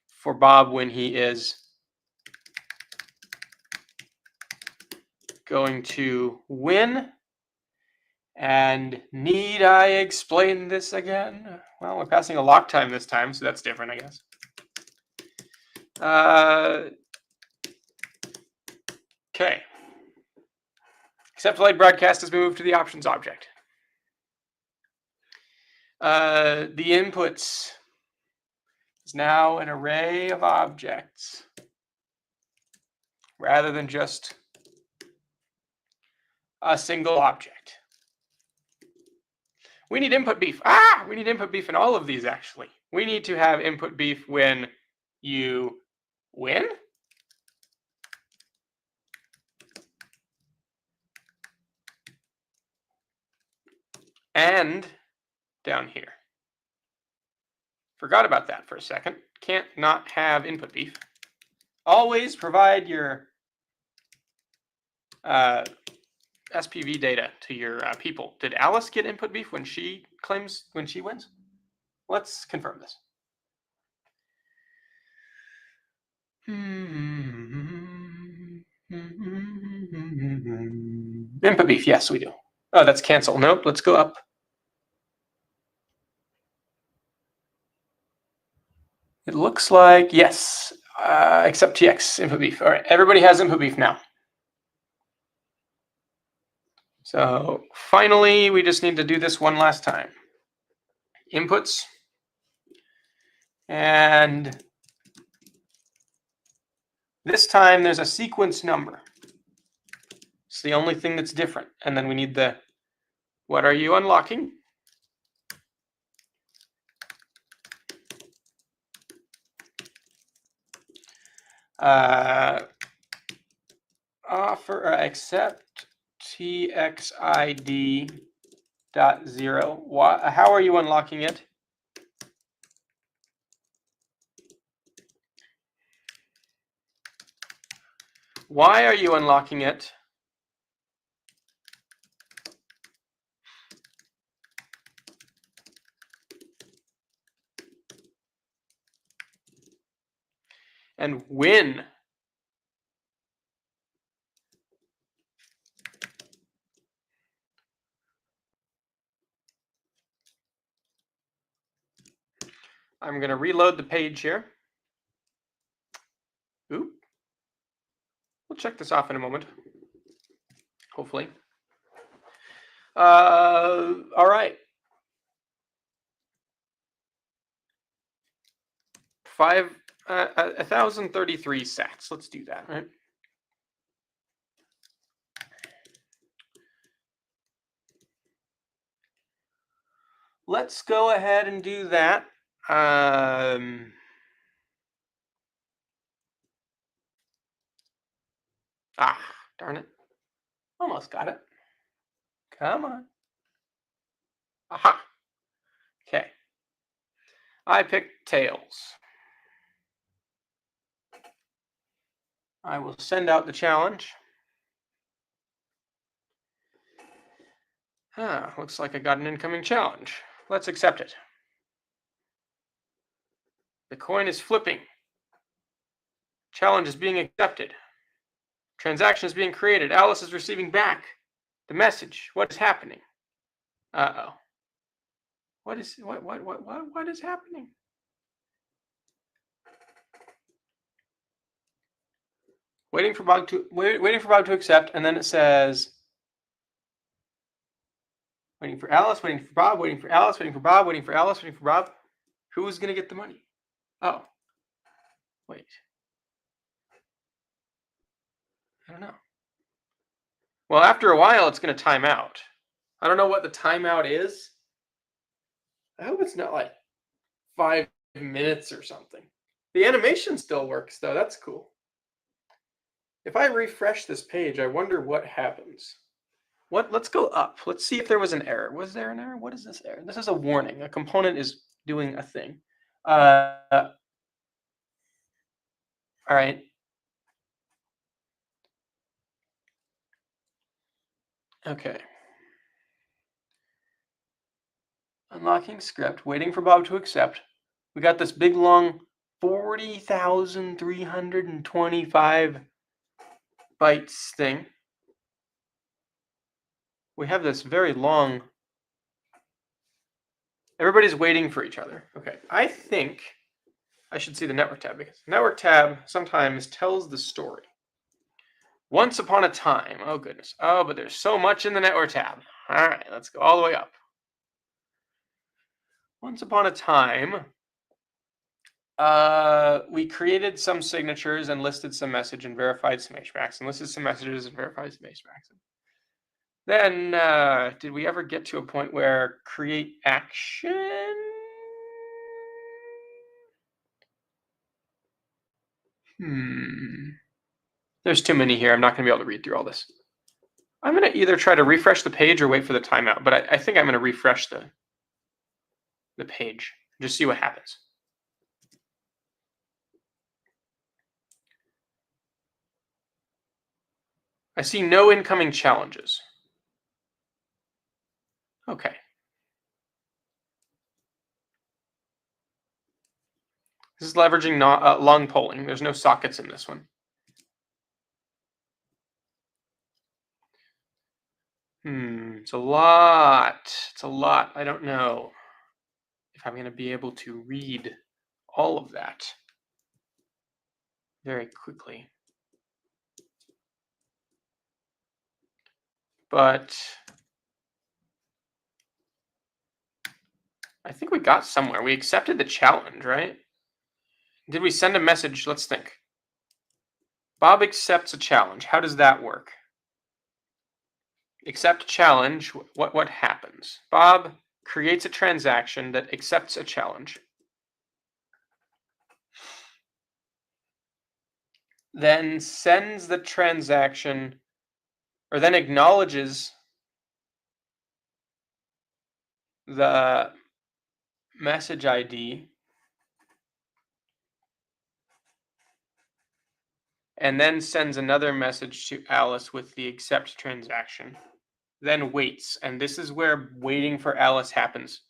for Bob when he is going to win. And need I explain this again? Well, we're passing a lock time this time, so that's different, I guess. Okay. Accept light broadcast has been moved to the options object. The inputs is now an array of objects rather than just a single object. We need input beef. We need input beef in all of these, actually. We need to have input beef when you win. And down here. Forgot about that for a second. Can't not have input beef. Always provide your SPV data to your people. Did Alice get input beef when she wins? Let's confirm this. Input beef, yes, we do. Oh, that's cancel. Nope, let's go up. It looks like, yes, except TX, input beef. All right, everybody has input beef now. So finally, we just need to do this one last time. Inputs. And this time there's a sequence number. It's the only thing that's different. And then we need the, what are you unlocking? Accept TXID dot 0. How are you unlocking it? Why are you unlocking it? And when? I'm going to reload the page here. Oop. We'll check this off in a moment, hopefully. All right. 1,033 sats. Let's do that, right? Let's go ahead and do that. Darn it. Almost got it. Come on. Aha. Okay. I picked tails. I will send out the challenge. Looks like I got an incoming challenge. Let's accept it. The coin is flipping. Challenge is being accepted. Transaction is being created. Alice is receiving back the message. What is happening? Uh-oh. What is happening? Waiting for Bob to accept, and then it says waiting for Alice, waiting for Bob, waiting for Alice, waiting for Bob, waiting for Alice, waiting for Bob. Who's gonna get the money? Oh. Wait. I don't know. Well, after a while, it's going to time out. I don't know what the timeout is. I hope it's not like 5 minutes or something. The animation still works, though. That's cool. If I refresh this page, I wonder what happens. Let's go up. Let's see if there was an error. Was there an error? What is this error? This is a warning. A component is doing a thing. All right. Okay. Unlocking script, waiting for Bob to accept. We got this big long 40,325 bytes thing. We have this very long. Everybody's waiting for each other. Okay, I think I should see the network tab because the network tab sometimes tells the story. Once upon a time. Oh, goodness. Oh, but there's so much in the network tab. All right, let's go all the way up. Once upon a time, we created some signatures and listed some message and verified some HVACs and listed some messages and verified some HVACs. Then, did we ever get to a point where create action? There's too many here. I'm not going to be able to read through all this. I'm going to either try to refresh the page or wait for the timeout, but I think I'm going to refresh the page. Just see what happens. I see no incoming challenges. Okay. This is leveraging long polling. There's no sockets in this one. It's a lot. It's a lot. I don't know if I'm going to be able to read all of that very quickly. But I think we got somewhere. We accepted the challenge, right? Did we send a message? Let's think. Bob accepts a challenge. How does that work? Accept challenge. What happens? Bob creates a transaction that accepts a challenge. Then sends the transaction, or then acknowledges the message ID, and then sends another message to Alice with the accept transaction, then waits. And this is where waiting for Alice happens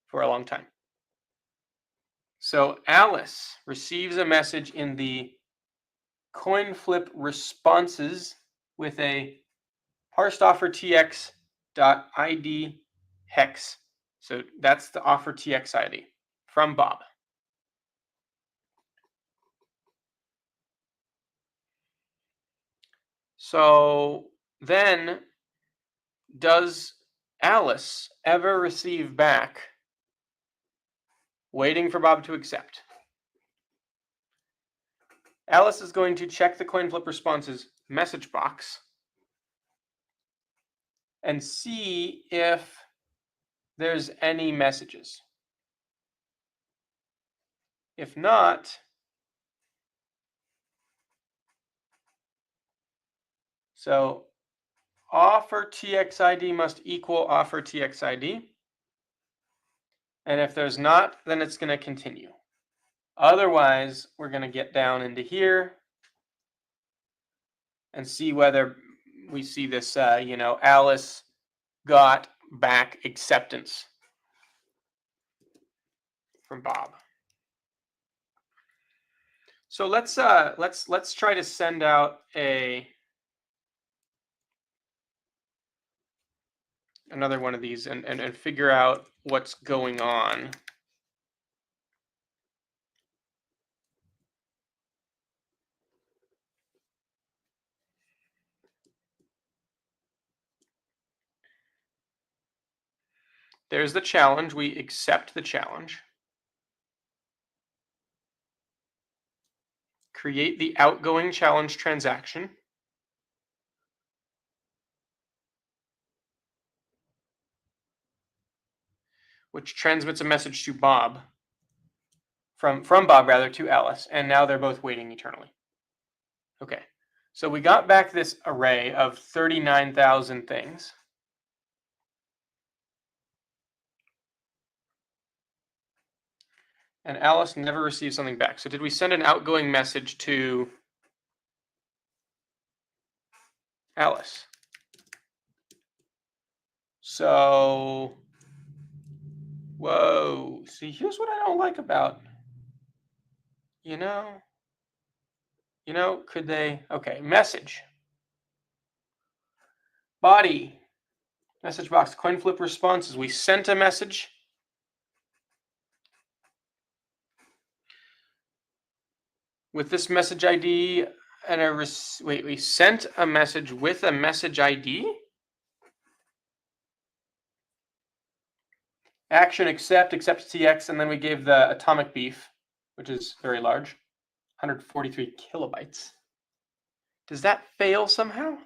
for a long time. So Alice receives a message in the coin flip responses with a parsed offer tx.id hex. So that's the offer tx ID from Bob. So then, does Alice ever receive back waiting for Bob to accept? Alice is going to check the coin flip responses message box and see if there's any messages. If not, so offer txid must equal offer txid. And if there's not, then it's going to continue. Otherwise, we're going to get down into here and see whether we see this, Alice got back acceptance from Bob. So let's try to send out another one of these and figure out what's going on. There's the challenge. We accept the challenge. Create the outgoing challenge transaction. Which transmits a message to Bob, from Bob rather, to Alice, and now they're both waiting eternally. Okay, so we got back this array of 39,000 things. And Alice never received something back. So did we send an outgoing message to Alice? So, whoa, see, here's what I don't like about, could they, okay, message. Body, message box, coin flip responses. We sent a message. With this message ID and we sent a message with a message ID. Action accept TX, and then we gave the atomic beef, which is very large, 143 kilobytes. Does that fail somehow?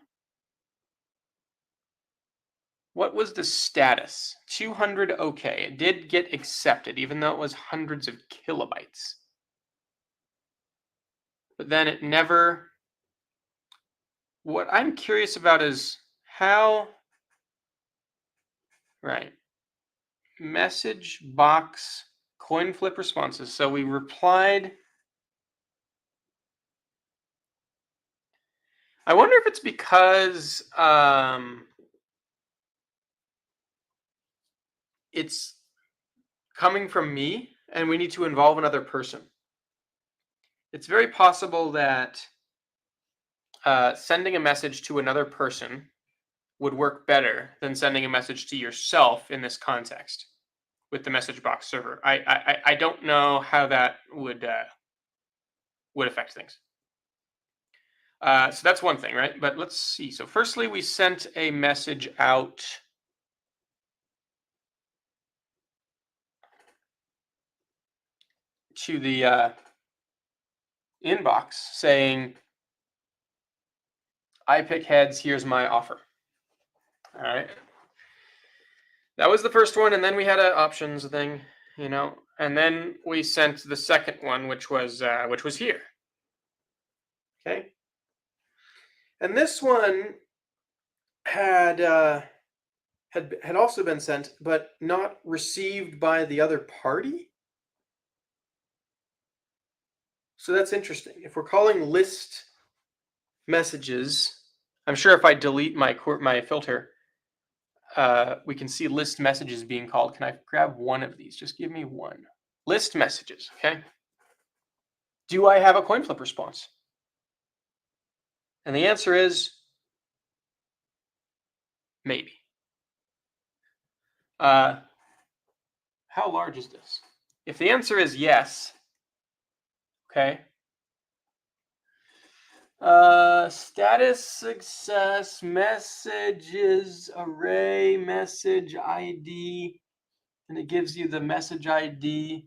What was the status? 200 okay. It did get accepted, even though it was hundreds of kilobytes. But then it never. What I'm curious about is how. Right. Message box coin flip responses. So we replied. I wonder if it's because it's coming from me and we need to involve another person. It's very possible that sending a message to another person would work better than sending a message to yourself in this context with the message box server. I don't know how that would affect things. So that's one thing, right? But let's see. So firstly, we sent a message out to the inbox saying, I pick heads, here's my offer. All right. That was the first one, and then we had an options thing, and then we sent the second one, which was here. Okay. And this one had also been sent, but not received by the other party. So that's interesting. If we're calling list messages, I'm sure if I delete my filter, we can see list messages being called. Can I grab one of these? Just give me one. List messages, okay? Do I have a coin flip response? And the answer is maybe. How large is this? If the answer is yes, okay. Status success, messages, array, message ID, and it gives you the message ID.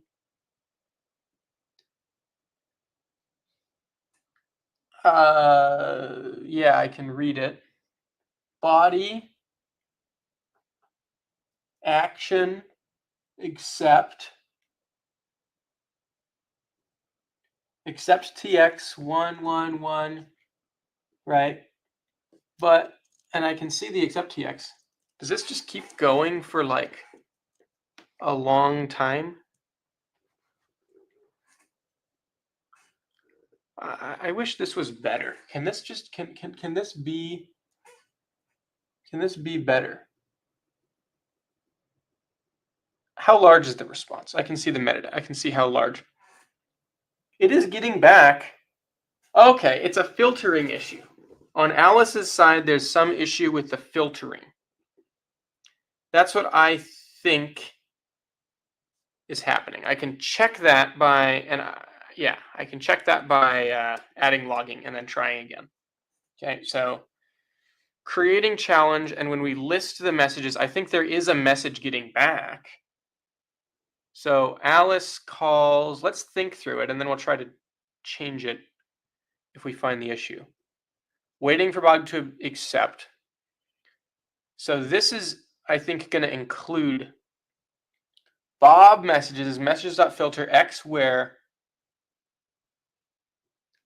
Yeah, I can read it. Body, action, accept TX 111, right? But, and I can see the accept TX. Does this just keep going for like a long time? I wish this was better. Can this just can this be better? How large is the response? I can see the metadata. I can see how large. It is getting back. Okay, it's a filtering issue. On Alice's side, there's some issue with the filtering. That's what I think is happening. I can check that by, yeah, I can check that by adding logging and then trying again. Okay, so creating challenge, and when we list the messages, I think there is a message getting back. So Alice calls, let's think through it, and then we'll try to change it if we find the issue. Waiting for Bob to accept. So this is, I think, going to include Bob messages, messages.filter x, where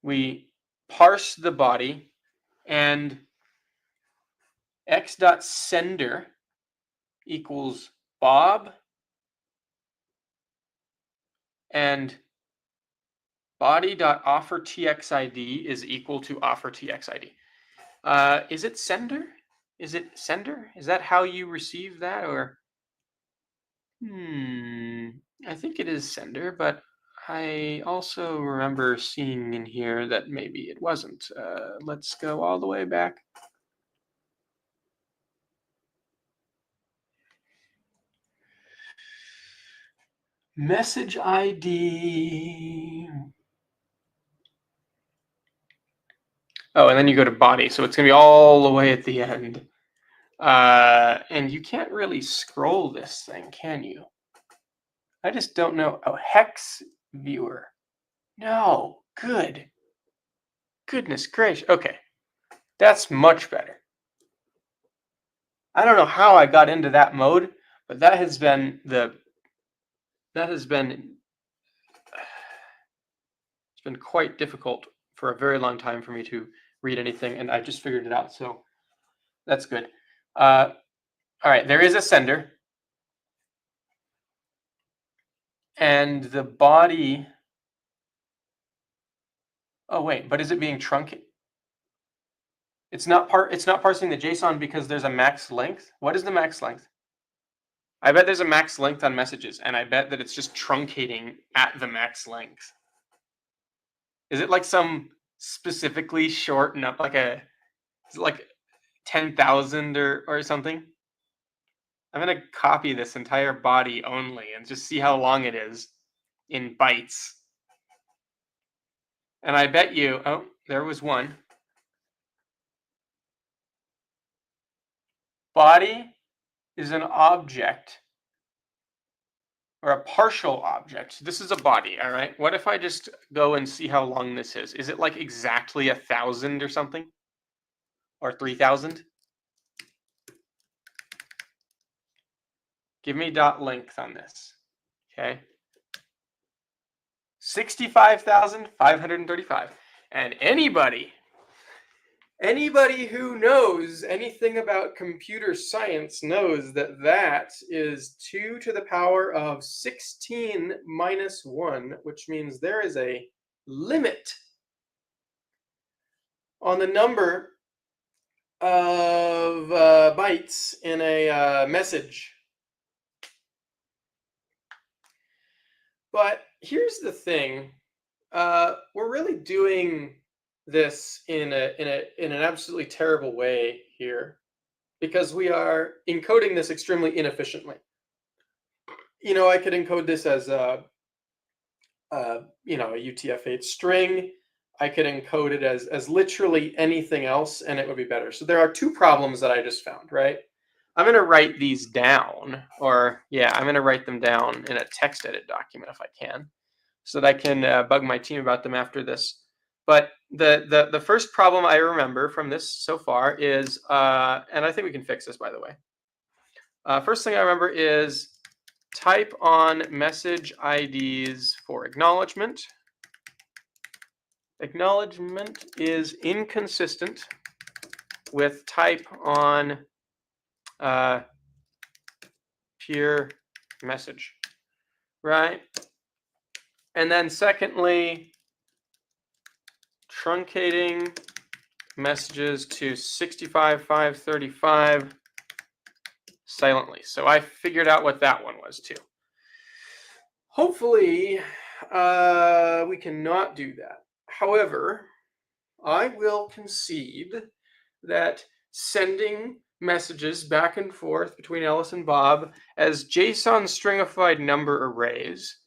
we parse the body, and x.sender equals Bob, and body.offertxid is equal to offertxid. Is it sender? Is it sender? Is that how you receive that? Or I think it is sender, but I also remember seeing in here that maybe it wasn't. Let's go all the way back. Message ID. Oh, and then you go to body. So it's going to be all the way at the end. And you can't really scroll this thing, can you? I just don't know. Oh, hex viewer. No, good. Goodness gracious. Okay, that's much better. I don't know how I got into that mode, but that has been it's been quite difficult for a very long time for me to read anything, and I just figured it out, so that's good. All right, there is a sender, and the body. Oh wait, but is it being truncated? It's not parsing the JSON because there's a max length. What is the max length? I bet there's a max length on messages, and I bet that it's just truncating at the max length. Is it like some specifically short, not like is it like 10,000 or something? I'm gonna copy this entire body only and just see how long it is in bytes. And I bet you, oh, there was one. Body is an object or a partial object. This is a body, all right? What if I just go and see how long this is? Is it like exactly 1,000 or something? Or 3,000? Give me dot length on this, okay? 65,535. And anybody who knows anything about computer science knows that that is 2 to the power of 16 minus 1, which means there is a limit on the number of bytes in a message. But here's the thing. We're really doing this in an absolutely terrible way here, because we are encoding this extremely inefficiently. You know, I could encode this as a UTF-8 string. I could encode it as literally anything else, and it would be better. So there are two problems that I just found, right? I'm going to write these down, or yeah, I'm going to write them down in a text edit document if I can, so that I can bug my team about them after this. But the first problem I remember from this so far is, and I think we can fix this, by the way. First thing I remember is type on message IDs for acknowledgement. Acknowledgement is inconsistent with type on peer message, right? And then secondly, truncating messages to 65,535 silently. So I figured out what that one was too. Hopefully, we cannot do that. However, I will concede that sending messages back and forth between Alice and Bob as JSON stringified number arrays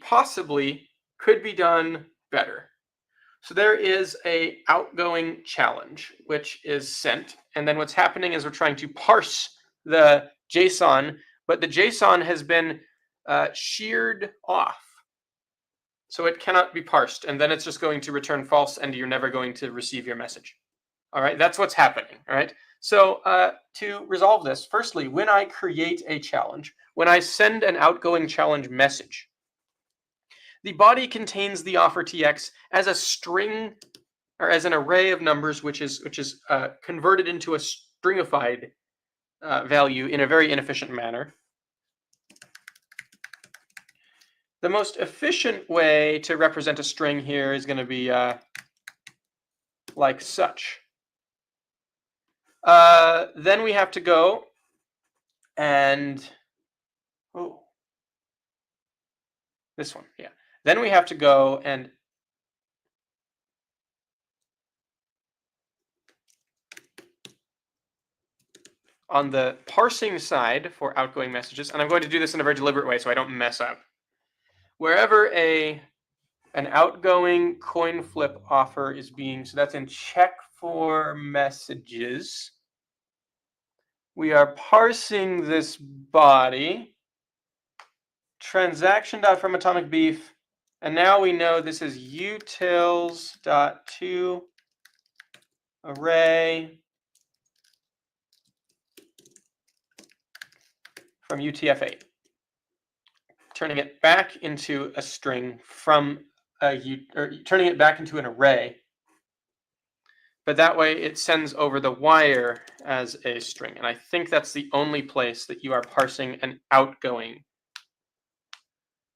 possibly could be done better. So there is a outgoing challenge which is sent, and then what's happening is we're trying to parse the JSON, but the JSON has been sheared off. So it cannot be parsed, and then it's just going to return false, and you're never going to receive your message. All right, that's what's happening. All right, so to resolve this, firstly, when I create a challenge, when I send an outgoing challenge message, the body contains the offer tx as a string or as an array of numbers, which is converted into a stringified value in a very inefficient manner. The most efficient way to represent a string here is going to be like such. Then we have to go and this one, yeah. Then we have to go and on the parsing side for outgoing messages, and I'm going to do this in a very deliberate way so I don't mess up. Wherever an outgoing coin flip offer is being, so that's in check for messages, we are parsing this body, transaction.from atomic beef, and now we know this is utils.to array from UTF-8, turning it back into a string from turning it back into an array. But that way it sends over the wire as a string. And I think that's the only place that you are parsing an outgoing.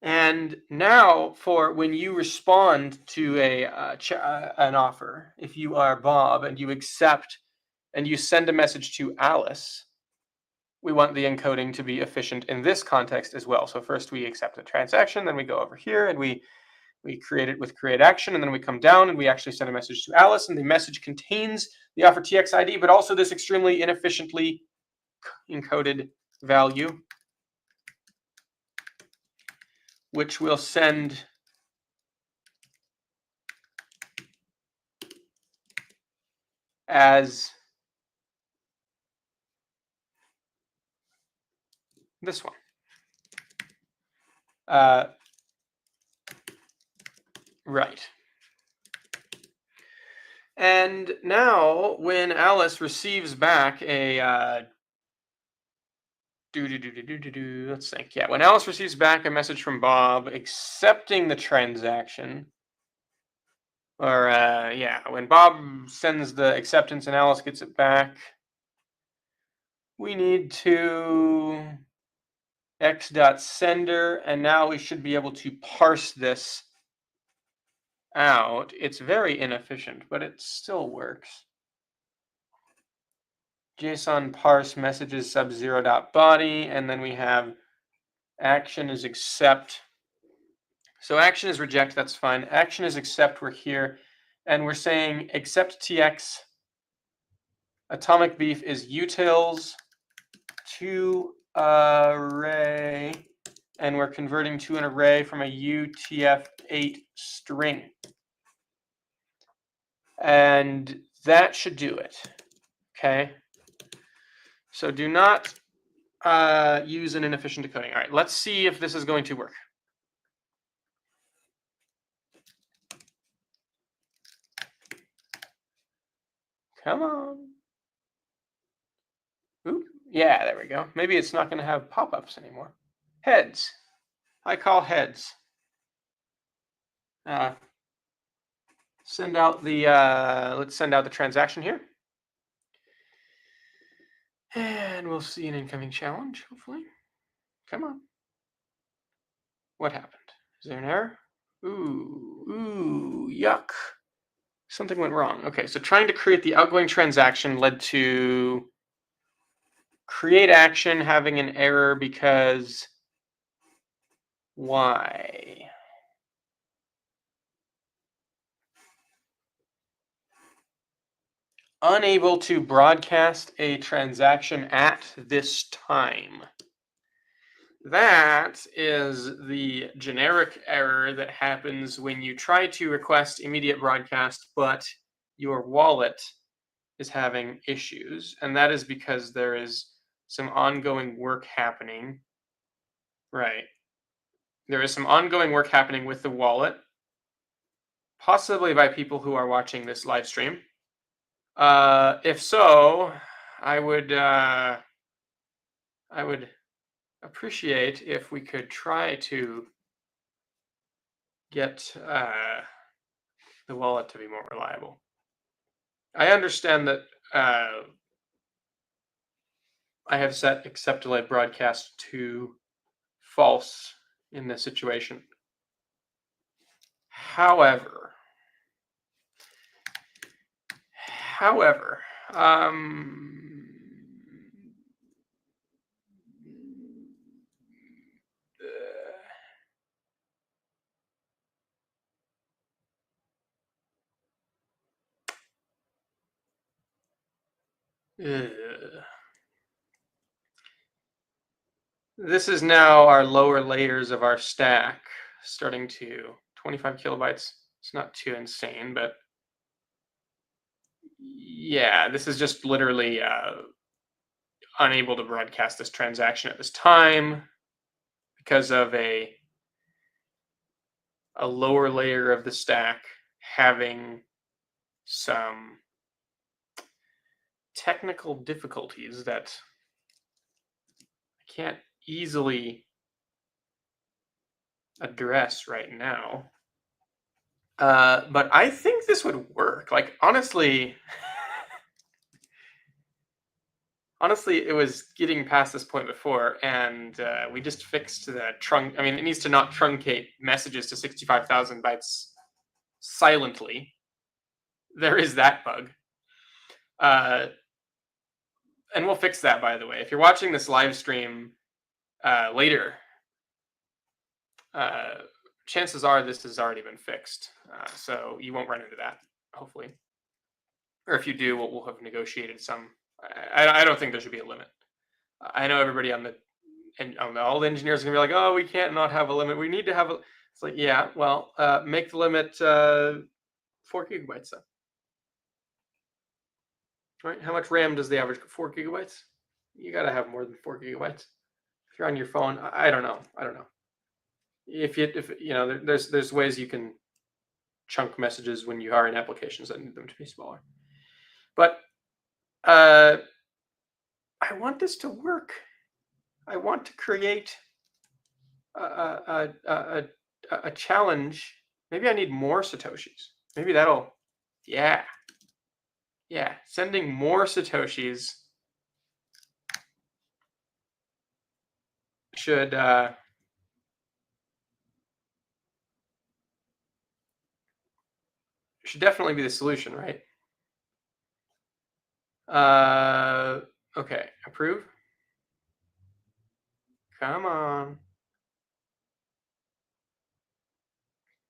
And now for when you respond to an offer, if you are Bob and you accept and you send a message to Alice, we want the encoding to be efficient in this context as well. So first we accept the transaction, then we go over here and we create it with create action, and then we come down and we actually send a message to Alice, and the message contains the offer TX ID, but also this extremely inefficiently encoded value, which will send as this one. Right. And now when Alice receives back a let's think. Yeah, when Alice receives back a message from Bob accepting the transaction, or when Bob sends the acceptance and Alice gets it back, we need to x.sender, and now we should be able to parse this out. It's very inefficient, but it still works. JSON parse messages sub0.body, and then we have action is accept. So action is reject, that's fine. Action is accept, we're here, and we're saying accept TX. Atomic beef is utils to array, and we're converting to an array from a UTF-8 string. And that should do it, okay? So do not use an inefficient decoding. All right, let's see if this is going to work. Come on. Oop. Yeah, there we go. Maybe it's not going to have pop-ups anymore. Heads. I call heads. Send out the let's send out the transaction here. And we'll see an incoming challenge, hopefully. Come on. What happened? Is there an error? Ooh, yuck. Something went wrong. Okay, so trying to create the outgoing transaction led to create action having an error because why? Unable to broadcast a transaction at this time. That is the generic error that happens when you try to request immediate broadcast, but your wallet is having issues. And that is because there is some ongoing work happening. Right. There is some ongoing work happening with the wallet, possibly by people who are watching this live stream. If so, I would I would appreciate if we could try to get the wallet to be more reliable. I understand that I have set accept delayed broadcast to false in this situation. However, however, um, this is now our lower layers of our stack, starting to 25 kilobytes. It's not too insane, but yeah, this is just literally unable to broadcast this transaction at this time because of a lower layer of the stack having some technical difficulties that I can't easily address right now. But I think this would work. Like honestly, honestly, it was getting past this point before, and we just fixed the trunk. I mean, it needs to not truncate messages to 65,000 bytes silently. There is that bug. And we'll fix that, by the way. If you're watching this live stream later, uh, chances are this has already been fixed. So you won't run into that, hopefully. Or if you do, we'll have negotiated some. I don't think there should be a limit. I know everybody all the engineers are gonna be like, oh, we can't not have a limit. We need to have a. It's like, yeah, well, make the limit 4 gigabytes then. Right? How much RAM does the average? 4 gigabytes. You got to have more than 4 gigabytes. If you're on your phone, I don't know. I don't know. If you know, there's ways you can chunk messages when you are in applications that need them to be smaller. But I want this to work. I want to create a challenge. Maybe I need more satoshis. Maybe that'll, yeah, yeah. Sending more satoshis should definitely be the solution, right? Okay, approve. Come on.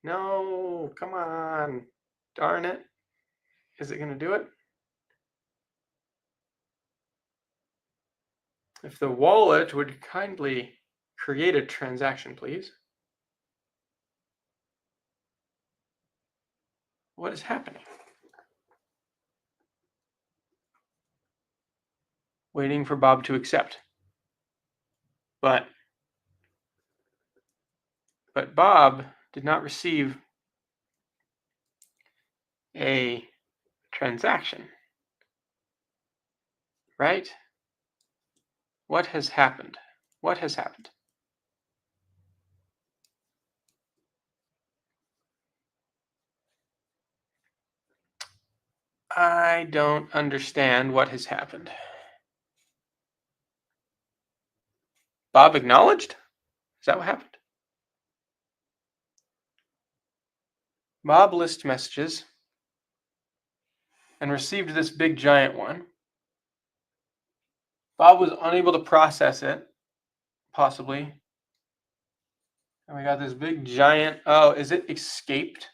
No, come on. Darn it. Is it going to do it? If the wallet would kindly create a transaction, please. What is happening? Waiting for Bob to accept. But Bob did not receive a transaction. Right? What has happened? What has happened? I don't understand what has happened. Bob acknowledged? Is that what happened? Bob list messages and received this big giant one. Bob was unable to process it, possibly. And we got this big giant, oh, is it escaped?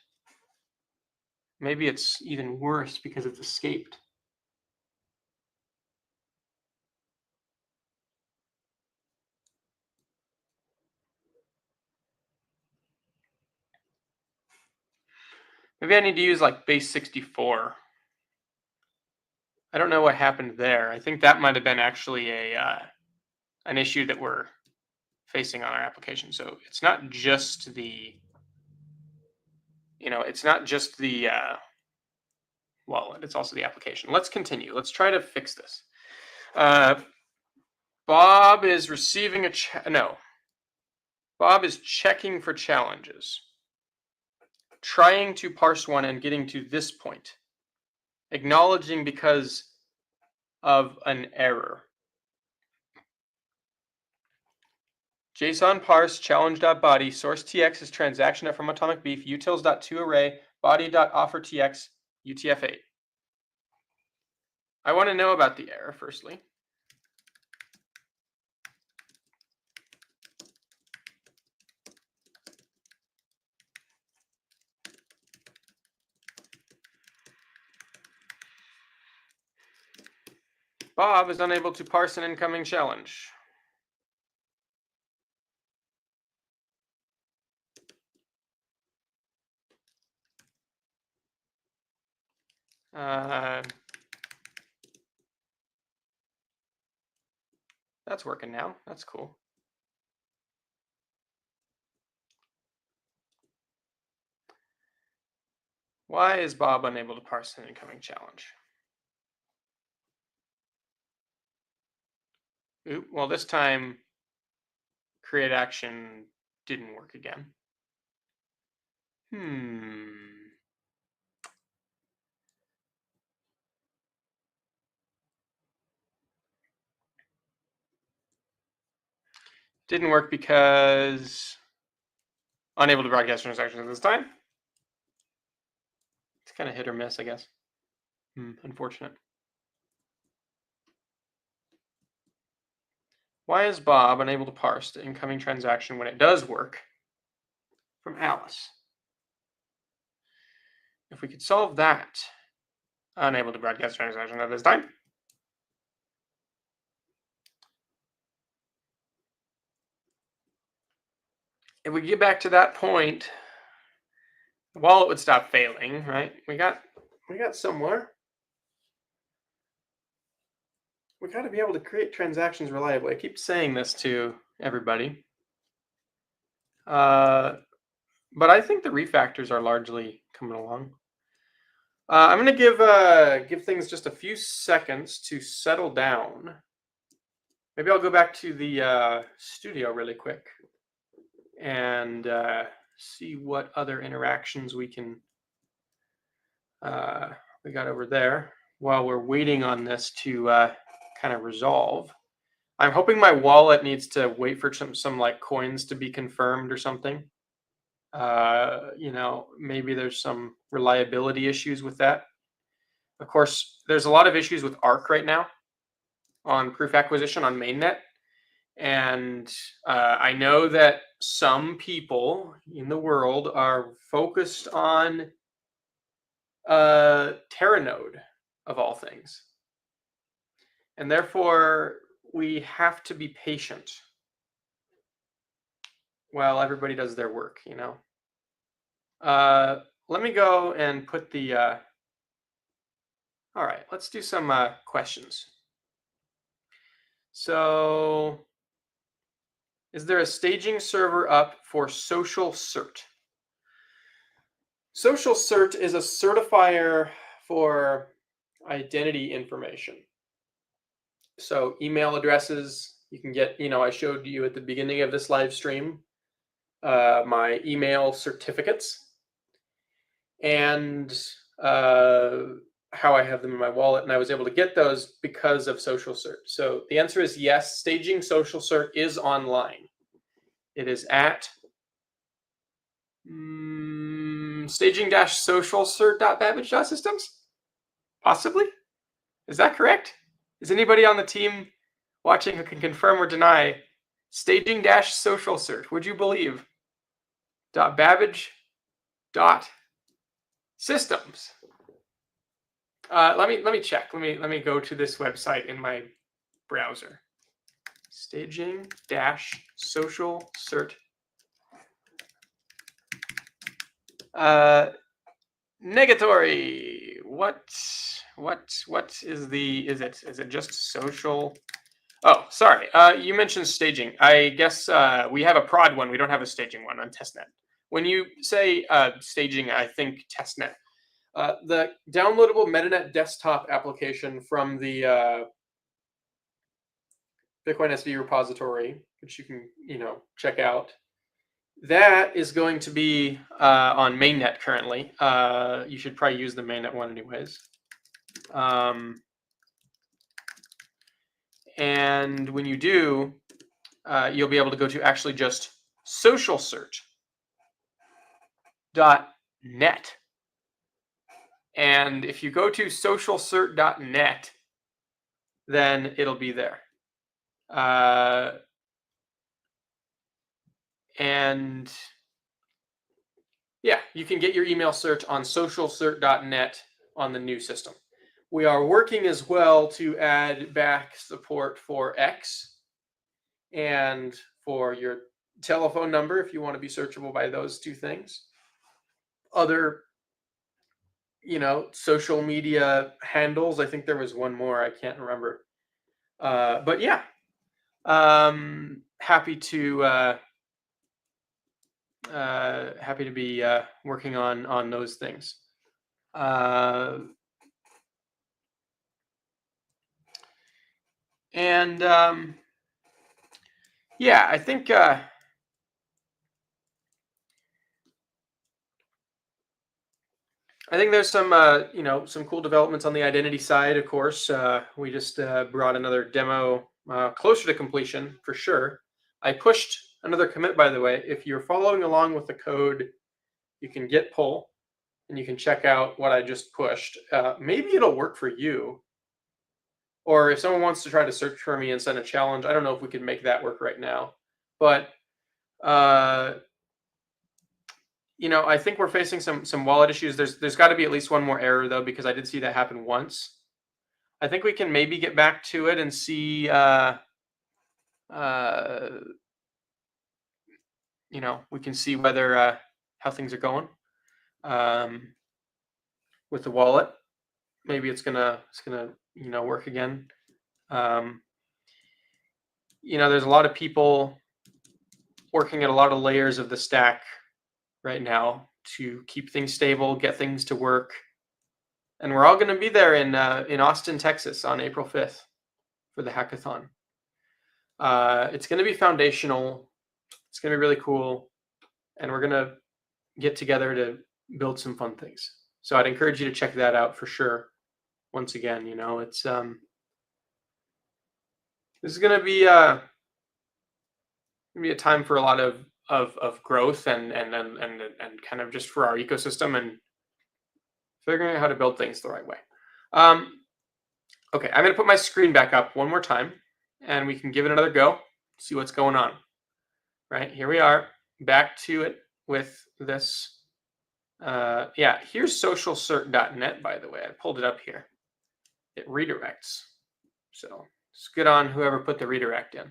Maybe it's even worse because it's escaped. Maybe I need to use like base 64. I don't know what happened there. I think that might have been actually an issue that we're facing on our application. So it's not just the, it's not just the wallet, it's also the application. Let's continue. Let's try to fix this. Bob is receiving Bob is checking for challenges, trying to parse one and getting to this point, acknowledging because of an error. JSON parse challenge.body source tx is transaction from atomic beef utils.toArray body.offertx utf8. I want to know about the error firstly. Bob is unable to parse an incoming challenge. That's working now. That's cool. Why is Bob unable to parse an incoming challenge? Oop, well, this time create action didn't work again. Didn't work because unable to broadcast transactions this time. It's kind of hit or miss, I guess. Unfortunate. Why is Bob unable to parse the incoming transaction when it does work? From Alice. If we could solve that, unable to broadcast transactions at this time. If we get back to that point, the wallet would stop failing, right? We got somewhere. We got to be able to create transactions reliably. I keep saying this to everybody. But I think the refactors are largely coming along. I'm going to give things just a few seconds to settle down. Maybe I'll go back to the studio really quick and see what other interactions we got over there while we're waiting on this to kind of resolve. I'm hoping my wallet needs to wait for some like coins to be confirmed or something. Maybe there's some reliability issues with that. Of course, there's a lot of issues with ARC right now on proof acquisition on mainnet. And I know that some people in the world are focused on Terranode, of all things. And therefore, we have to be patient while everybody does their work, Let me go and put the... all right, let's do some questions. So, is there a staging server up for social cert? Social cert is a certifier for identity information. So email addresses, you can get, I showed you at the beginning of this live stream, my email certificates and how I have them in my wallet. And I was able to get those because of social cert. So the answer is yes, staging social cert is online. It is at staging-social-cert.babbage.systems? Possibly? Is that correct? Is anybody on the team watching who can confirm or deny staging-social-cert? Would you believe? .babbage.systems. Let me check. Let me go to this website in my browser. Staging-social-cert. Negatory. What is it just social? Oh, sorry. You mentioned staging. I guess we have a prod one. We don't have a staging one on testnet. When you say staging, I think testnet. The downloadable Metanet desktop application from the Bitcoin SV repository, which you can check out. That is going to be on mainnet currently. You should probably use the mainnet one anyways. And when you do, you'll be able to go to actually just socialcert.net. And if you go to socialcert.net, then it'll be there. And yeah, you can get your email search on socialcert.net on the new system. We are working as well to add back support for X and for your telephone number if you want to be searchable by those two things. Other, social media handles. I think there was one more. I can't remember. But yeah, happy to be working on those things. Yeah, I think there's some some cool developments on the identity side. Of course, we just brought another demo closer to completion for sure. I pushed another commit, by the way. If you're following along with the code, you can git pull and you can check out what I just pushed. Maybe it'll work for you. Or if someone wants to try to search for me and send a challenge, I don't know if we can make that work right now. But I think we're facing some wallet issues. There's got to be at least one more error though, because I did see that happen once. I think we can maybe get back to it and see we can see whether how things are going with the wallet. Maybe it's gonna work again. There's a lot of people working at a lot of layers of the stack right now to keep things stable, get things to work. And we're all going to be there in Austin, Texas on April 5th for the hackathon. It's going to be foundational. It's going to be really cool. And we're going to get together to build some fun things. So I'd encourage you to check that out for sure. Once again, it's this is going to be a time for a lot of growth and kind of just for our ecosystem and figuring out how to build things the right way. Okay, I'm going to put my screen back up one more time and we can give it another go, see what's going on. Right, here we are, back to it with this. Yeah, here's socialcert.net, by the way. I pulled it up here. It redirects. So it's good on whoever put the redirect in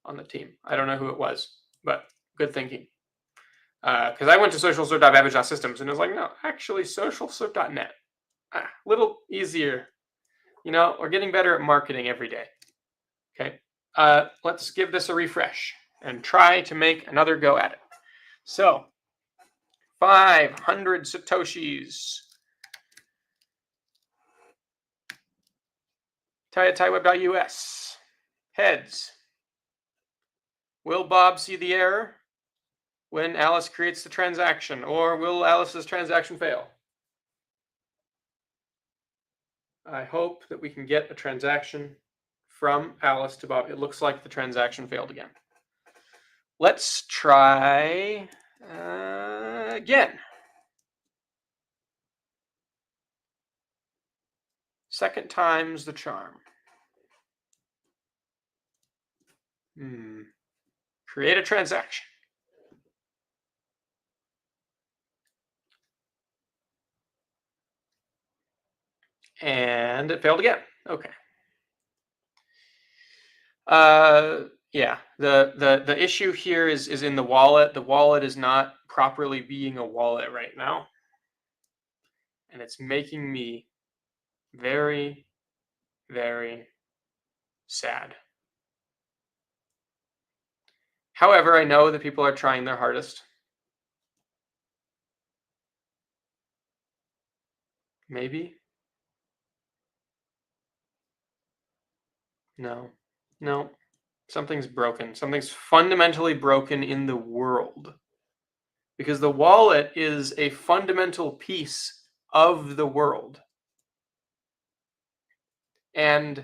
on the team. I don't know who it was, but good thinking. Because I went to socialcert.babbage.systems and it was like, no, actually socialcert.net. A little easier. We're getting better at marketing every day. Okay, let's give this a refresh and try to make another go at it. So 500 Satoshis. TinyWeb.us. Heads. Will Bob see the error when Alice creates the transaction, or will Alice's transaction fail? I hope that we can get a transaction from Alice to Bob. It looks like the transaction failed again. Let's try again. Second time's the charm. Create a transaction. And it failed again. Okay. Yeah, the issue here is in the wallet. The wallet is not properly being a wallet right now. And it's making me very, very sad. However, I know that people are trying their hardest. Maybe? No. No. Something's broken. Something's fundamentally broken in the world. Because the wallet is a fundamental piece of the world. And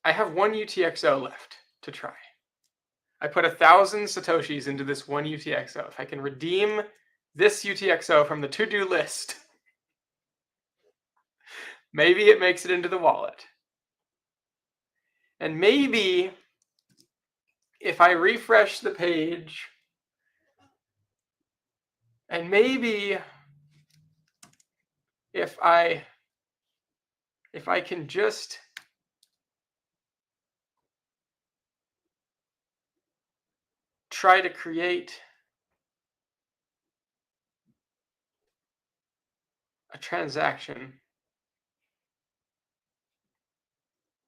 I have one UTXO left to try. I put 1,000 Satoshis into this one UTXO. If I can redeem this UTXO from the to-do list, maybe it makes it into the wallet. And maybe if I refresh the page, and maybe if I can just try to create a transaction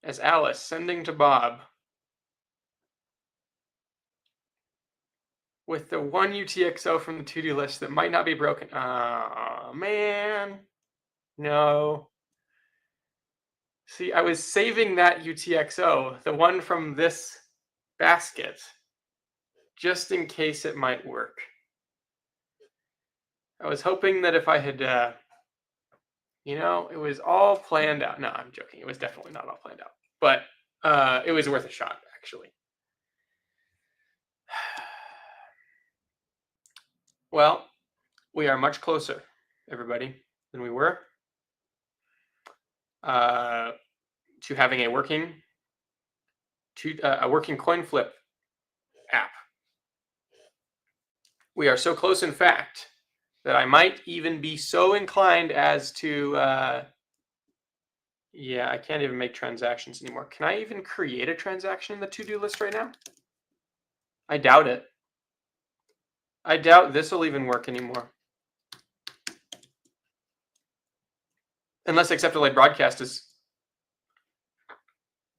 as Alice sending to Bob with the one UTXO from the to-do list that might not be broken. Oh, man. No. See, I was saving that UTXO, the one from this basket, just in case it might work. I was hoping that if I had, it was all planned out. No, I'm joking. It was definitely not all planned out. But it was worth a shot, actually. Well, we are much closer, everybody, than we were to having a working coin flip app. We are so close, in fact, that I might even be so inclined as to, yeah, I can't even make transactions anymore. Can I even create a transaction in the to-do list right now? I doubt it. I doubt this will even work anymore. Unless accept delayed broadcast is,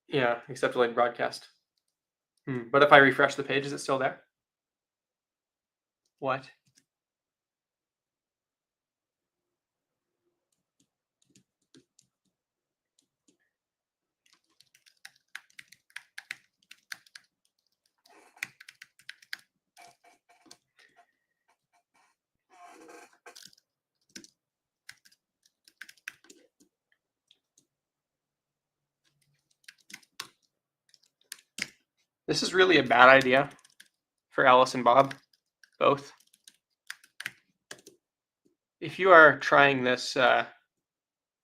yeah, accept delayed broadcast. But if I refresh the page, is it still there? What? This is really a bad idea for Alice and Bob, both. If you are trying this,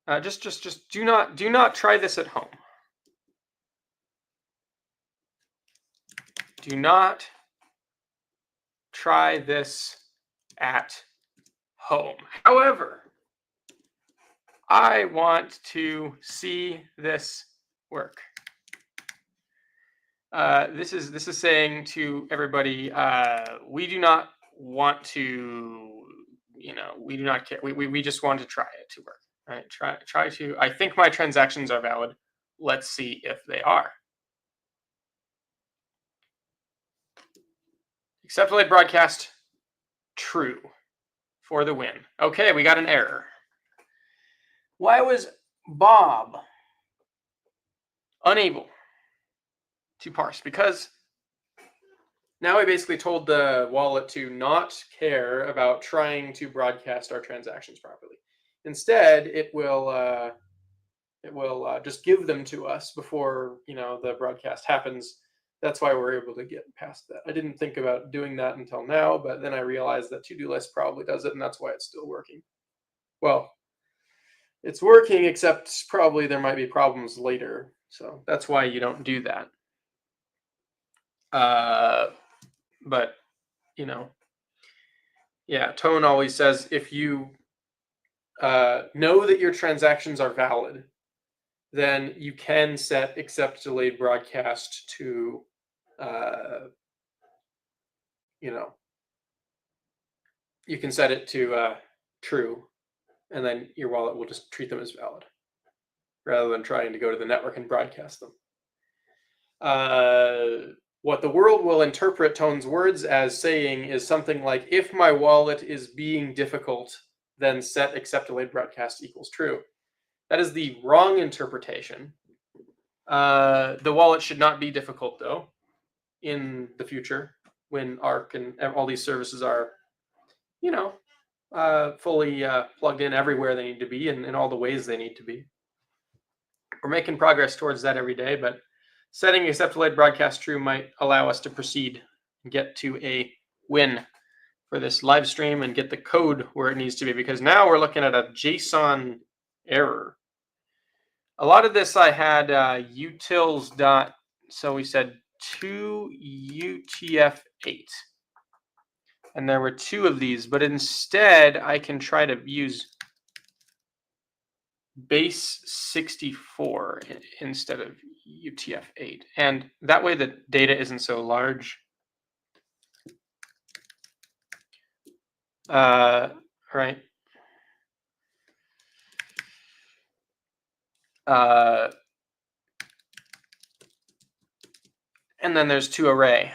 just do not try this at home. Do not try this at home. However, I want to see this work. This is saying to everybody, we do not want to, we do not care. We just want to try it to work. Right? Try to. I think my transactions are valid. Let's see if they are. Accept delayed broadcast. True for the win. Okay, we got an error. Why was Bob unable to parse? Because now I basically told the wallet to not care about trying to broadcast our transactions properly. Instead, it will just give them to us before the broadcast happens. That's why we're able to get past that. I didn't think about doing that until now, but then I realized that to-do list probably does it, and that's why it's still working. Well, it's working, except probably there might be problems later. So that's why you don't do that. But, you know, yeah, Tone always says if you know that your transactions are valid, then you can set accept delayed broadcast to, you know, you can set it to true, and then your wallet will just treat them as valid rather than trying to go to the network and broadcast them. What the world will interpret Tone's words as saying is something like, if my wallet is being difficult, then set accept delayed broadcast equals true. That is the wrong interpretation. The wallet should not be difficult, though, in the future when ARC and all these services are, fully plugged in everywhere they need to be and in all the ways they need to be. We're making progress towards that every day, but setting accept delayed broadcast true might allow us to proceed and get to a win for this live stream and get the code where it needs to be, because now we're looking at a JSON error. A lot of this I had utils dot, so we said to UTF-8. And there were two of these, but instead I can try to use base 64 instead of UTF-8. And that way the data isn't so large. Right. And then there's to array.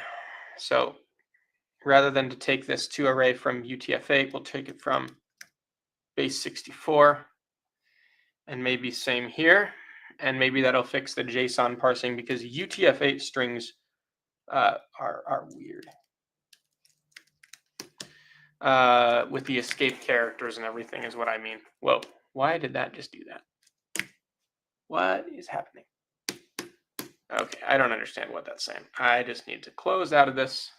So rather than to take this to array from UTF-8, we'll take it from base 64. And maybe same here. And maybe that'll fix the JSON parsing, because UTF-8 strings are weird. With the escape characters and everything is what I mean. Whoa, why did that just do that? What is happening? Okay, I don't understand what that's saying. I just need to close out of this.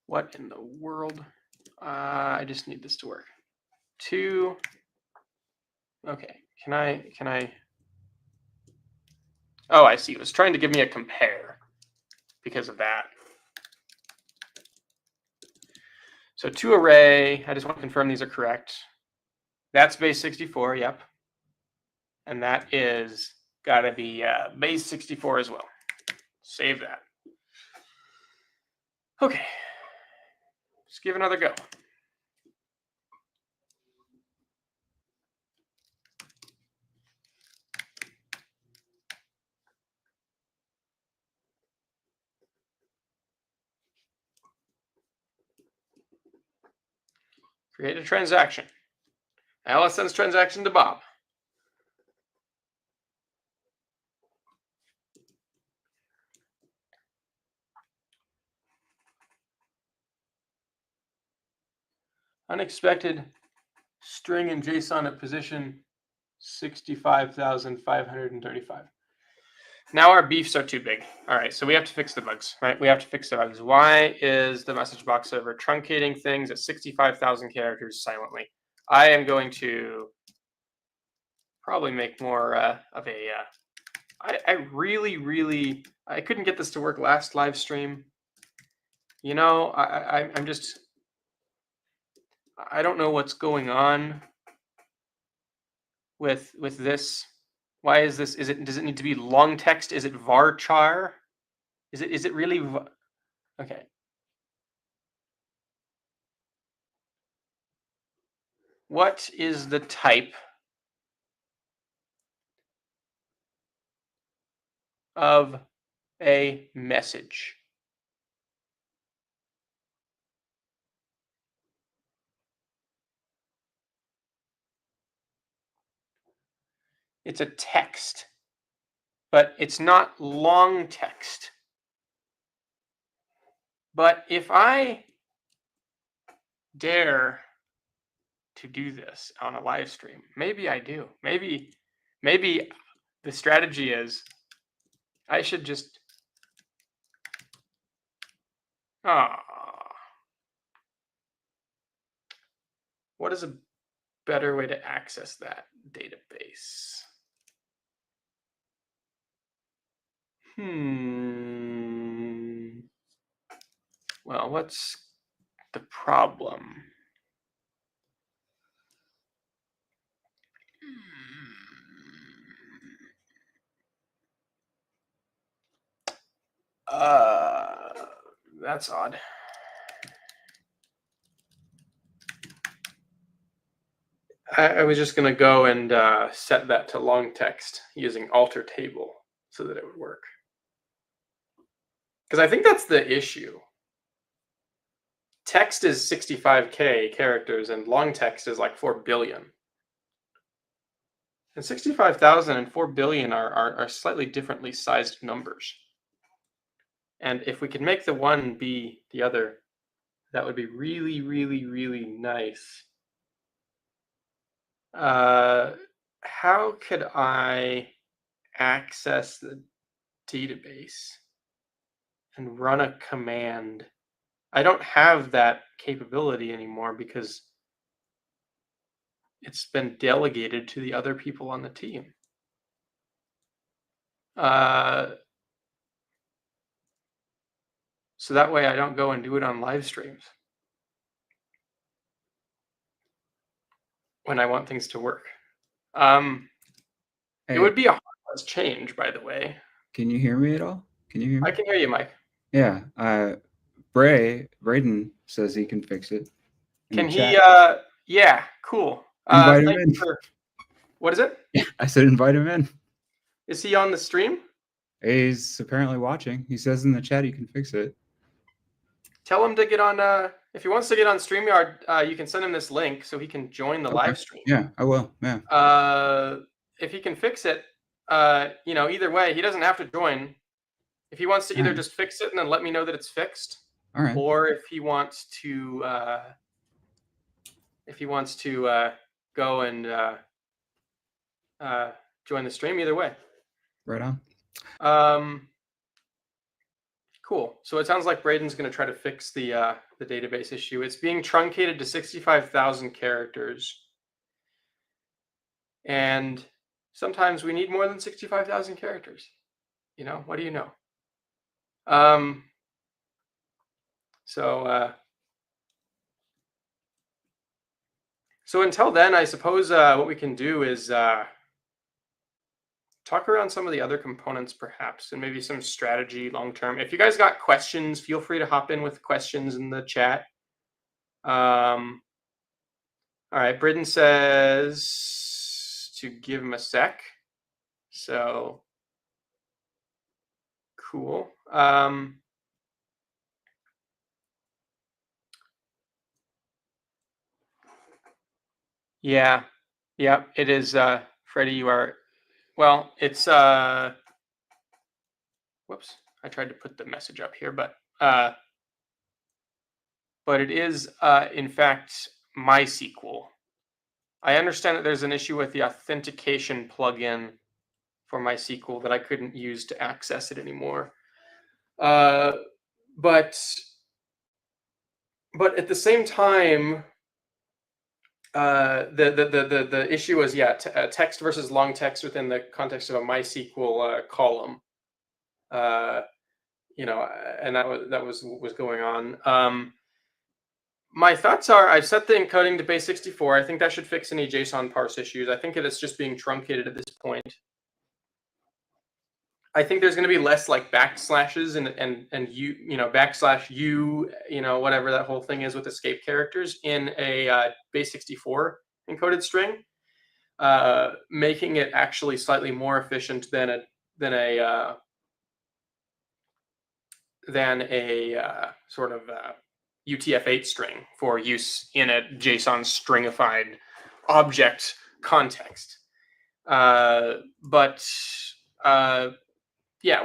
What in the world? I just need this to work. Two. Okay, can I? Oh, I see. It was trying to give me a compare because of that. So to array, I just want to confirm these are correct. That's base 64, yep. And that is gotta be base 64 as well. Save that. Okay, let's give another go. Create a transaction. Alice sends transaction to Bob. Unexpected string in JSON at position 65,535. Now our beefs are too big. All right, so we have to fix the bugs, right? We have to fix the bugs. Why is the message box server truncating things at 65,000 characters silently? I am going to probably make more of a. I really, I couldn't get this to work last live stream. You know, I'm just, I don't know what's going on with this. Why is this? Does it need to be long text? Is it varchar? Is it really? Okay. What is the type of a message? It's a text, but it's not long text. But if I dare to do this on a live stream, maybe I do. Maybe the strategy is I should just What is a better way to access that database? Well, what's the problem? That's odd. I was just going to go and set that to long text using alter table so that it would work. Because I think that's the issue. Text is 65K characters and long text is like 4 billion. And 65,000 and 4 billion are slightly differently sized numbers. And if we could make the one be the other, that would be really, really, really nice. How could I access the database and run a command? I don't have that capability anymore because it's been delegated to the other people on the team. So that way I don't go and do it on live streams when I want things to work. It would be a harmless change, by the way. Can you hear me at all? Can you hear me? I can hear you, Mike. Yeah. Braden says he can fix it. Can he? Yeah, cool. Invite him in. What is it? Yeah, I said invite him in. Is he on the stream? He's apparently watching. He says in the chat he can fix it. Tell him to get on. If he wants to get on StreamYard, you can send him this link so he can join the live stream. Yeah, I will. Yeah. If he can fix it, either way, he doesn't have to join. If he wants to either just fix it and then let me know that it's fixed, or if he wants to, go and join the stream, either way. Right on. Cool. So it sounds like Braden's going to try to fix the database issue. It's being truncated to 65,000 characters. And sometimes we need more than 65,000 characters. What do you know? So until then, I suppose what we can do is talk around some of the other components perhaps, and maybe some strategy long-term. If you guys got questions, feel free to hop in with questions in the chat. All right, Britton says to give him a sec. So cool. Yeah, it is. Freddie, you are. Well, it's whoops, I tried to put the message up here, but it is in fact MySQL. I understand that there's an issue with the authentication plugin for MySQL that I couldn't use to access it anymore. But at the same time, the issue was text versus long text within the context of a MySQL column. And that was going on. My thoughts are I've set the encoding to base 64. I think that should fix any JSON parse issues. I think it is just being truncated at this point. I think there's going to be less like backslashes and backslash u, whatever that whole thing is with escape characters in a base 64 encoded string, making it actually slightly more efficient than a sort of UTF-8 string for use in a JSON stringified object context.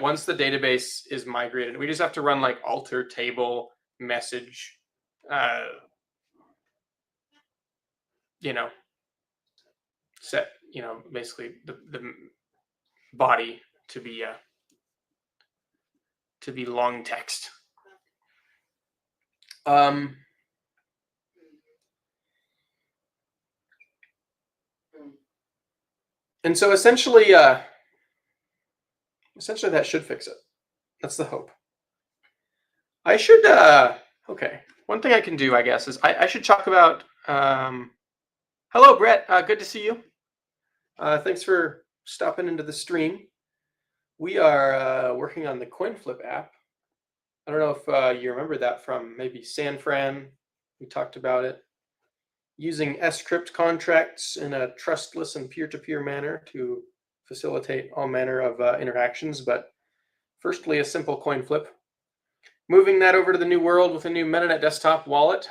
Once the database is migrated, we just have to run like alter table message, set, basically the body to be long text. And so essentially that should fix it. That's the hope. I should, okay. One thing I can do, I guess, is I should talk about, hello, Brett. Good to see you. Thanks for stopping into the stream. We are working on the CoinFlip app. I don't know if you remember that from maybe San Fran. We talked about it. Using scrypt contracts in a trustless and peer-to-peer manner to facilitate all manner of interactions. But firstly, a simple coin flip. Moving that over to the new world with a new Metanet desktop wallet.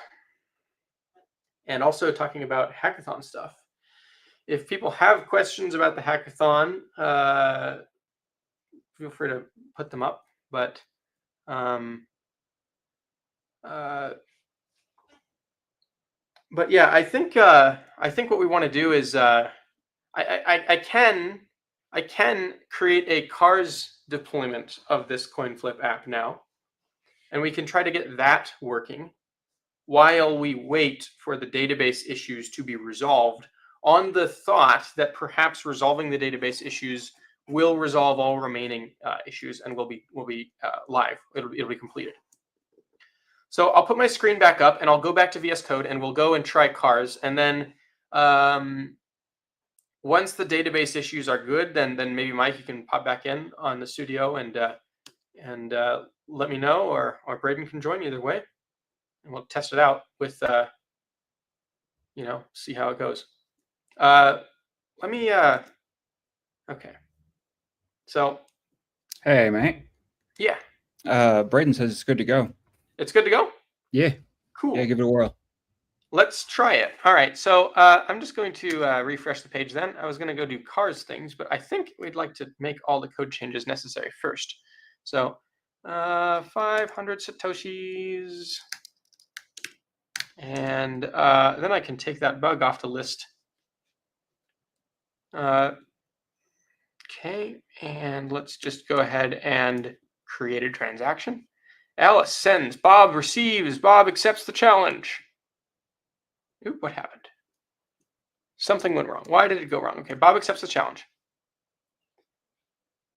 And also talking about hackathon stuff. If people have questions about the hackathon, feel free to put them up. But yeah, I think what we want to do is I can create a cars deployment of this CoinFlip app now, and we can try to get that working while we wait for the database issues to be resolved, on the thought that perhaps resolving the database issues will resolve all remaining issues and will be live. It'll be completed. So I'll put my screen back up and I'll go back to VS Code and we'll go and try cars. And then once the database issues are good, then maybe Mike, you can pop back in on the studio and let me know, or Braden can join either way, and we'll test it out with see how it goes. Let me okay. So Hey, mate. Yeah. Braden says it's good to go. It's good to go? Yeah. Cool. Yeah, give it a whirl. Let's try it. All right. So I'm just going to refresh the page then. I was going to go do cars things, but I think we'd like to make all the code changes necessary first. So 500 Satoshis. And then I can take that bug off the list. Okay. And let's just go ahead and create a transaction. Alice sends, Bob receives, Bob accepts the challenge. Oop, what happened? Something went wrong. Why did it go wrong? Okay, Bob accepts the challenge.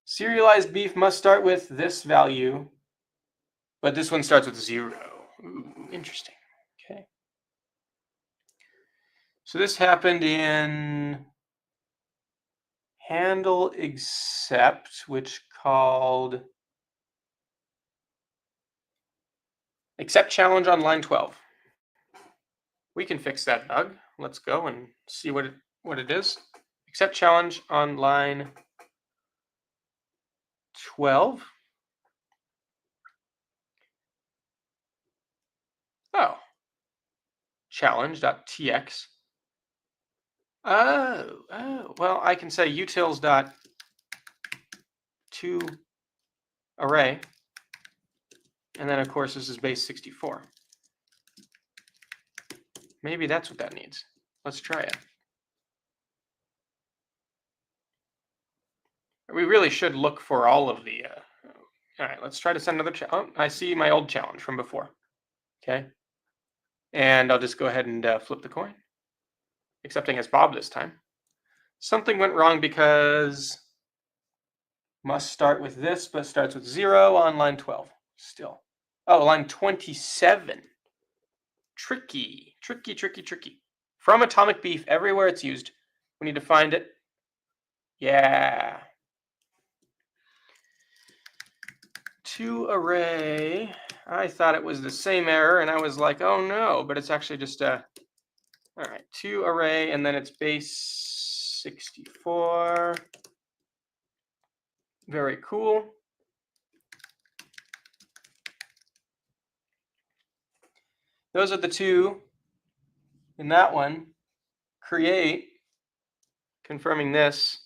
Serialized beef must start with this value, but this one starts with 0. Ooh, interesting. Okay. So this happened in handle accept, which called accept challenge on line 12. We can fix that bug. Let's go and see what it is. Accept challenge on line 12. Oh. Challenge.tx. Oh, well, I can say utils.toArray. And then, of course, this is base 64. Maybe that's what that needs. Let's try it. We really should look for all of the... all right, let's try to send another... Oh, I see my old challenge from before. Okay. And I'll just go ahead and flip the coin. Accepting as Bob this time. Something went wrong because must start with this, but starts with 0 on line 12 still. Oh, line 27. Tricky. From Atomic Beef, everywhere it's used. We need to find it. Yeah. ToArray. I thought it was the same error, and I was like, oh no, but it's actually just all right, ToArray, and then it's base 64. Very cool. Those are the two. In that one, create, confirming this,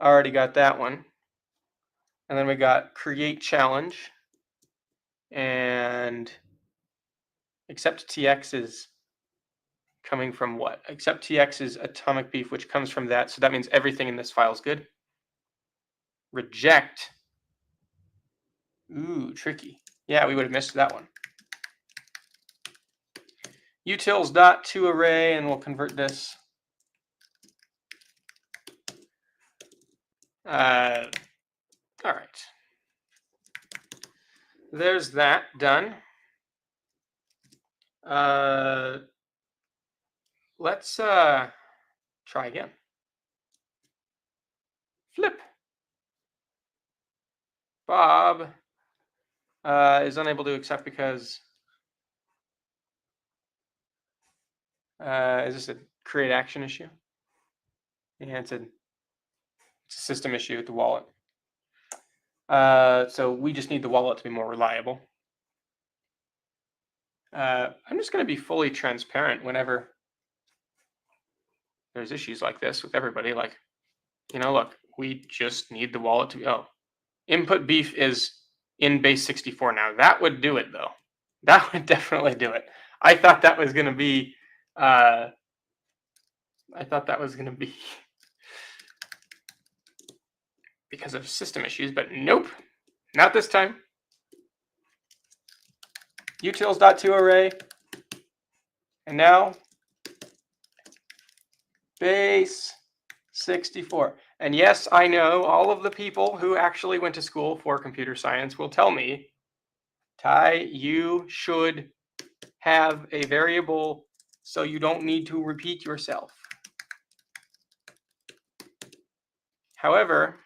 already got that one. And then we got create challenge, and accept TX is coming from what? Accept TX is Atomic Beef, which comes from that. So that means everything in this file is good. Reject. Ooh, tricky. Yeah, we would have missed that one. utils.toArray, and we'll convert this. All right. There's that done. Let's try again. Flip. Bob is unable to accept because is this a create action issue? Yeah, it's a system issue with the wallet. So we just need the wallet to be more reliable. I'm just going to be fully transparent whenever there's issues like this with everybody. Like, look, we just need the wallet to be, input beef is in base 64 now. That would do it, though. That would definitely do it. I thought that was going to be, because of system issues, but nope, not this time. utils.toArray, and now base 64. And yes, I know all of the people who actually went to school for computer science will tell me, Ty, you should have a variable so you don't need to repeat yourself. However,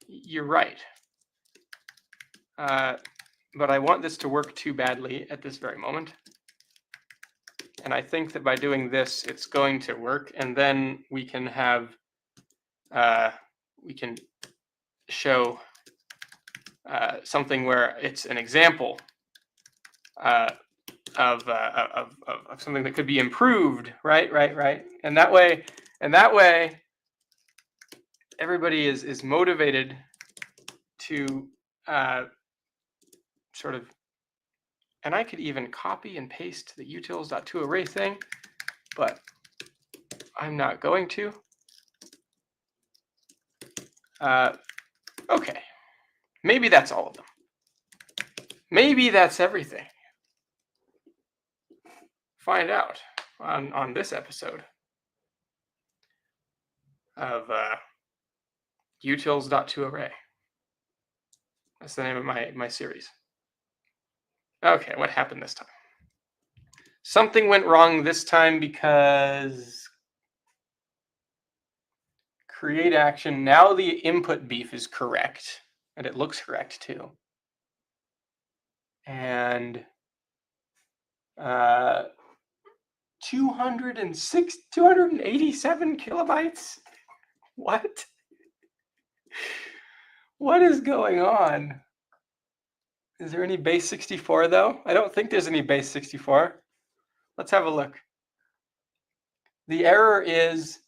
you're right. But I want this to work too badly at this very moment. And I think that by doing this, it's going to work. And then we can have, we can show something where it's an example of something that could be improved, right? And that way, everybody is motivated to sort of, and I could even copy and paste the utils.toArray thing, but I'm not going to. Okay, maybe that's all of them. Maybe that's everything. Find out on this episode of utils.toArray. That's the name of my series. Okay, what happened this time? Something went wrong this time because create action. Now the input beef is correct, and it looks correct too. And 287 kilobytes? What? What is going on? Is there any base 64 though? I don't think there's any base 64. Let's have a look. The error is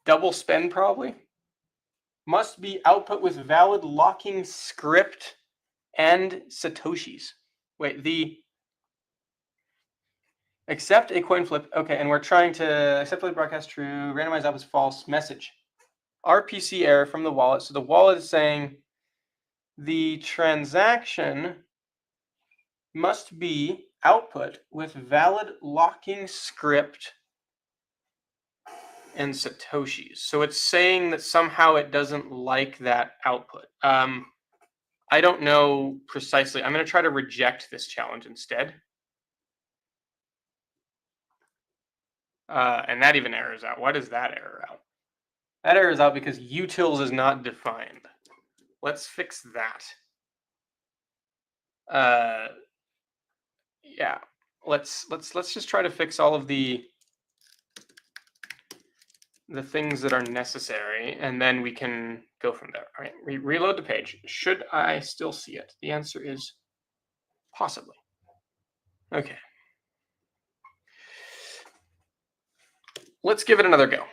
double spend probably. Must be output with valid locking script and Satoshis. Wait, the accept a coin flip. Okay, and we're trying to accept the broadcast true, randomize output is false, message. RPC error from the wallet. So the wallet is saying the transaction must be output with valid locking script and Satoshis. So it's saying that somehow it doesn't like that output. I don't know precisely. I'm going to try to reject this challenge instead. And that even errors out. Why does that error out? That errors out because utils is not defined. Let's fix that. Yeah, let's just try to fix all of the things that are necessary, and then we can go from there. All right, reload the page. Should I still see it? The answer is possibly. Okay. Let's give it another go.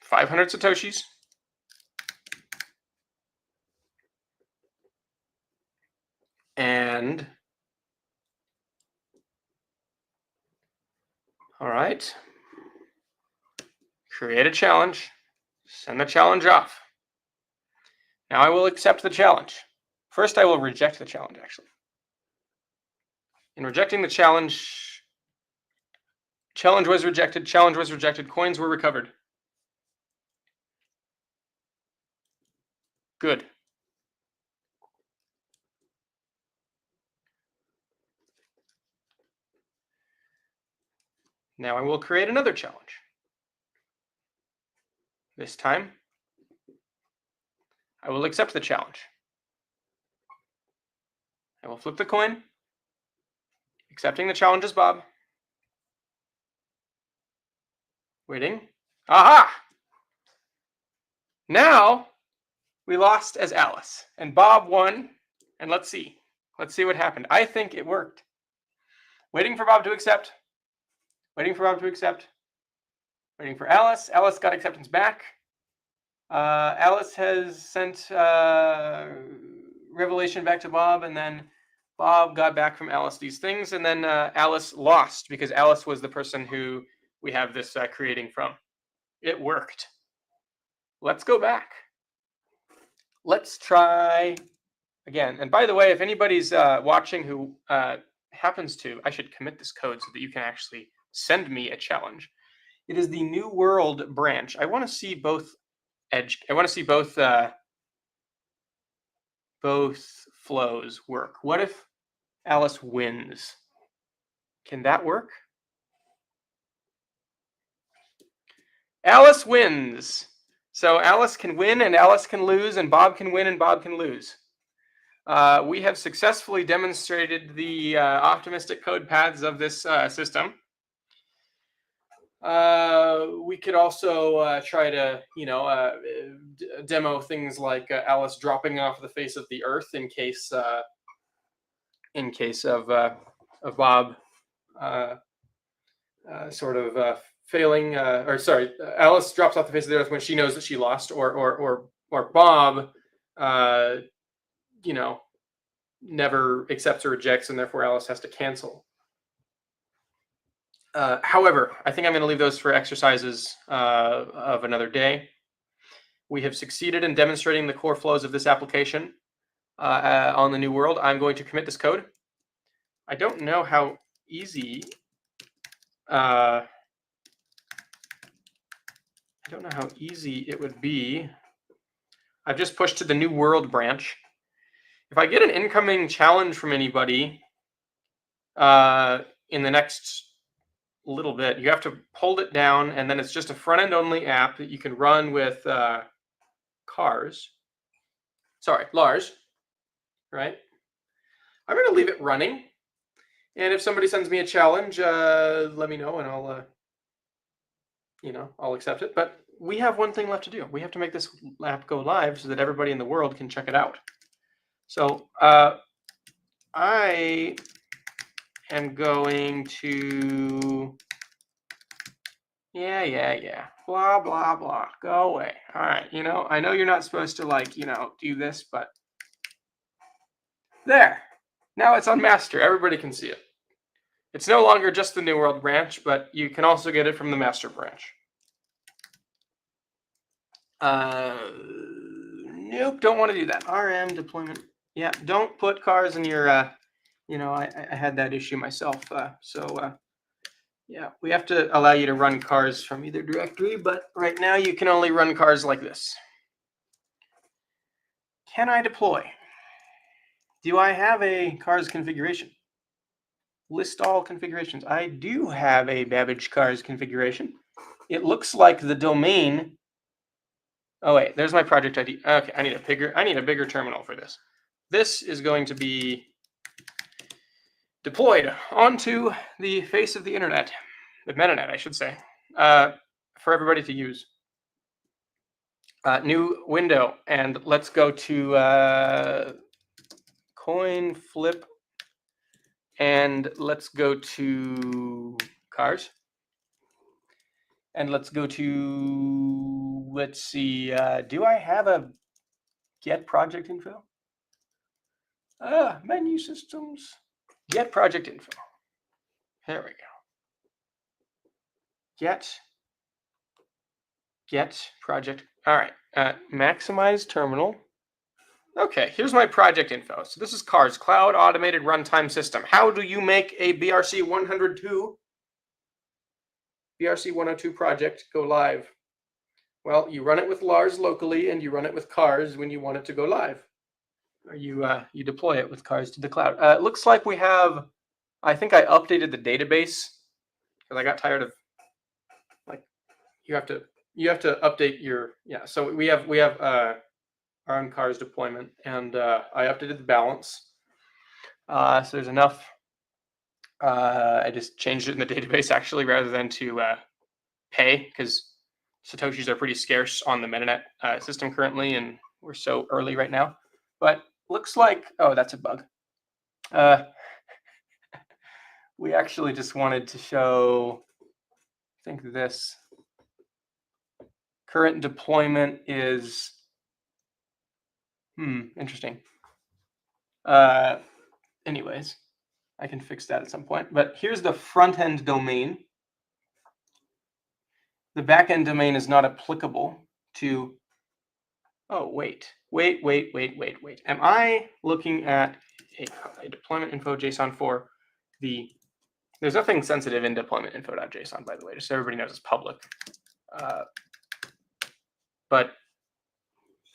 500 Satoshis. And all right. Create a challenge. Send the challenge off. Now I will accept the challenge. First, I will reject the challenge, actually. In rejecting the challenge, challenge was rejected, coins were recovered. Good. Now I will create another challenge. This time, I will accept the challenge. I will flip the coin. Accepting the challenge as Bob. Waiting. Aha! Now we lost as Alice, and Bob won. And let's see. Let's see what happened. I think it worked. Waiting for Bob to accept. Waiting for Bob to accept. Waiting for Alice. Alice got acceptance back. Alice has sent revelation back to Bob, and then Bob got back from Alice these things, and then Alice lost because Alice was the person who we have this creating from. It worked. Let's go back. Let's try again. And by the way, if anybody's watching who happens to, I should commit this code so that you can actually send me a challenge. It is the New World branch. I want to see both edge. I want to see both flows work. What if Alice wins? Can that work? Alice wins. So Alice can win and Alice can lose, and Bob can win and Bob can lose. We have successfully demonstrated the optimistic code paths of this system. We could also try to, demo things like Alice dropping off the face of the earth in case of Bob failing. Alice drops off the face of the earth when she knows that she lost, or Bob, never accepts or rejects, and therefore Alice has to cancel. However, I think I'm going to leave those for exercises of another day. We have succeeded in demonstrating the core flows of this application on the New World. I'm going to commit this code. I don't know how easy. I don't know how easy it would be. I've just pushed to the New World branch. If I get an incoming challenge from anybody in the next little bit, you have to hold it down, and then it's just a front-end only app that you can run with Lars, right? I'm going to leave it running, and if somebody sends me a challenge, let me know, and I'll accept it. But we have one thing left to do. We have to make this app go live so that everybody in the world can check it out. So I am going to, blah, blah, blah, go away. All right, I know you're not supposed to do this, but there. Now it's on master. Everybody can see it. It's no longer just the New World branch, but you can also get it from the master branch. Nope, don't want to do that. RM deployment. Yeah, don't put cars in your, I had that issue myself. Yeah, we have to allow you to run cars from either directory, but right now you can only run cars like this. Can I deploy? Do I have a cars configuration? List all configurations. I do have a Babbage cars configuration. It looks like the domain. Oh wait, there's my project ID. Okay, I need a bigger terminal for this. This is going to be deployed onto the face of the internet, the Metanet, I should say, for everybody to use. New window, and let's go to coin flip, and let's go to cars, and let's go to, let's see, do I have a get project info? Menu systems, get project info. There we go. Get project. All right. Maximize terminal. Okay, here's my project info. So this is Cars, Cloud Automated Runtime System. How do you make a BRC 102 project go live? Well, you run it with Lars locally, and you run it with Cars when you want it to go live. Or you deploy it with Cars to the cloud. It looks like we have. I think I updated the database because I got tired of like you have to update your So we have our own Cars deployment, and I updated the balance. So there's enough. I just changed it in the database actually rather than to pay, because Satoshis are pretty scarce on the Metanet system currently, and we're so early right now. But looks like, oh, that's a bug. We actually just wanted to show, I think this current deployment is, interesting. Anyways, I can fix that at some point. But here's the front-end domain. The back-end domain is not applicable to, oh, wait. Am I looking at a deployment info JSON for the, there's nothing sensitive in deployment info.json, by the way, just so everybody knows it's public. But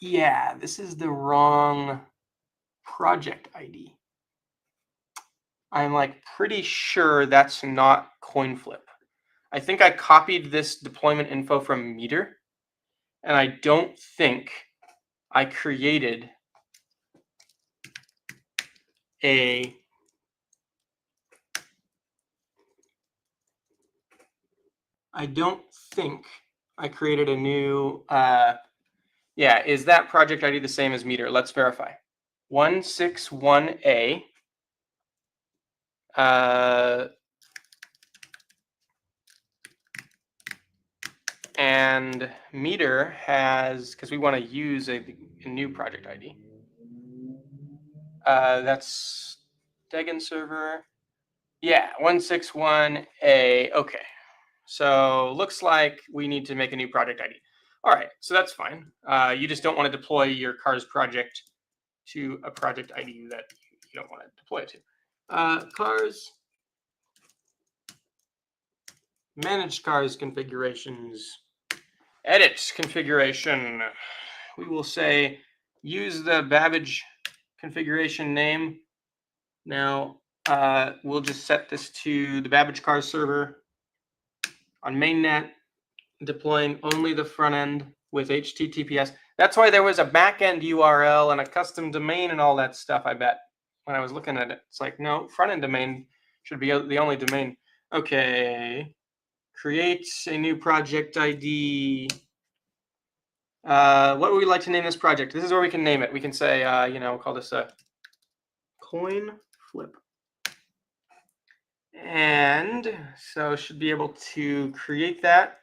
yeah, this is the wrong project ID. I'm like pretty sure that's not CoinFlip. I think I copied this deployment info from Meter, and I don't think I created a new, is that project ID the same as Meter? Let's verify. 161A. And Meter has, because we want to use a new project ID. That's Degen server. Yeah, 161A. Okay. So looks like we need to make a new project ID. All right, so that's fine. You just don't want to deploy your Cars project to a project ID that you don't want to deploy it to. Cars, manage Cars configurations, edit configuration. We will say use the Babbage configuration name. Now we'll just set this to the Babbage Cars server on mainnet, deploying only the front end with HTTPS. That's why there was a backend URL and a custom domain and all that stuff, I bet, when I was looking at it. It's like, no, front end domain should be the only domain. Okay, create a new project ID. What would we like to name this project? This is where we can name it. We can say, we'll call this a coin flip. And so should be able to create that.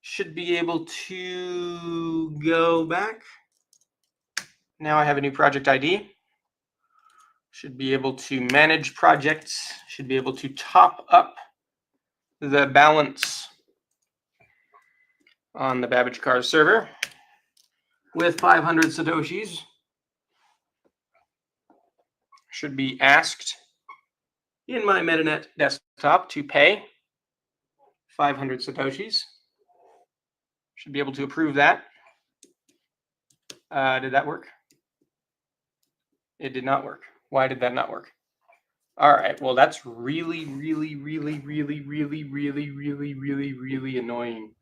Should be able to go back. Now I have a new project ID. Should be able to manage projects. Should be able to top up the balance on the Babbage Cars server with 500 Satoshis. Should be asked in my Metanet desktop to pay 500 Satoshis. Should be able to approve that. Did that work? It did not work. Why did that not work? All right, well, that's really annoying.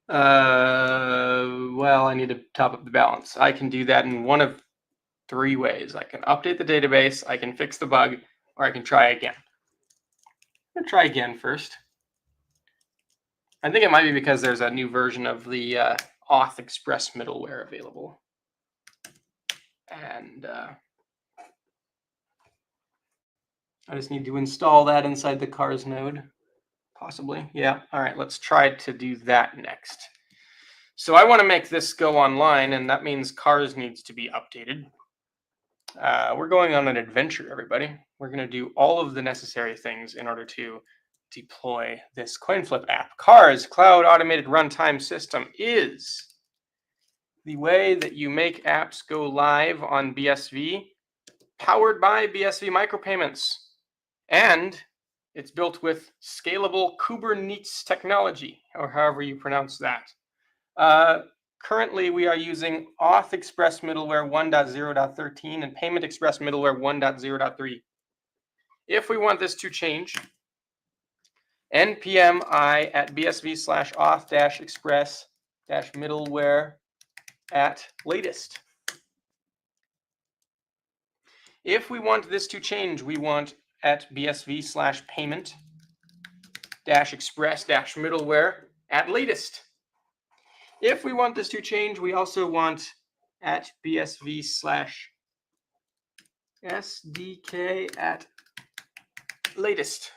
Well, I need to top up the balance. I can do that in one of three ways. I can update the database, I can fix the bug, or I can try again. I'm gonna try again first. I think it might be because there's a new version of the Auth Express middleware available. And I just need to install that inside the Cars node, possibly. Yeah, all right, let's try to do that next. So I want to make this go online, and that means Cars needs to be updated. We're going on an adventure, everybody. We're going to do all of the necessary things in order to deploy this CoinFlip app. Cars Cloud Automated Runtime System is the way that you make apps go live on BSV, powered by BSV micropayments. And it's built with scalable Kubernetes technology, or however you pronounce that. Currently, we are using Auth Express middleware 1.0.13 and Payment Express middleware 1.0.3. If we want this to change, npm I at bsv/auth-express-middleware at latest. If we want this to change, we want at bsv/payment-express-middleware at latest. If we want this to change, we also want at bsv/sdk at latest.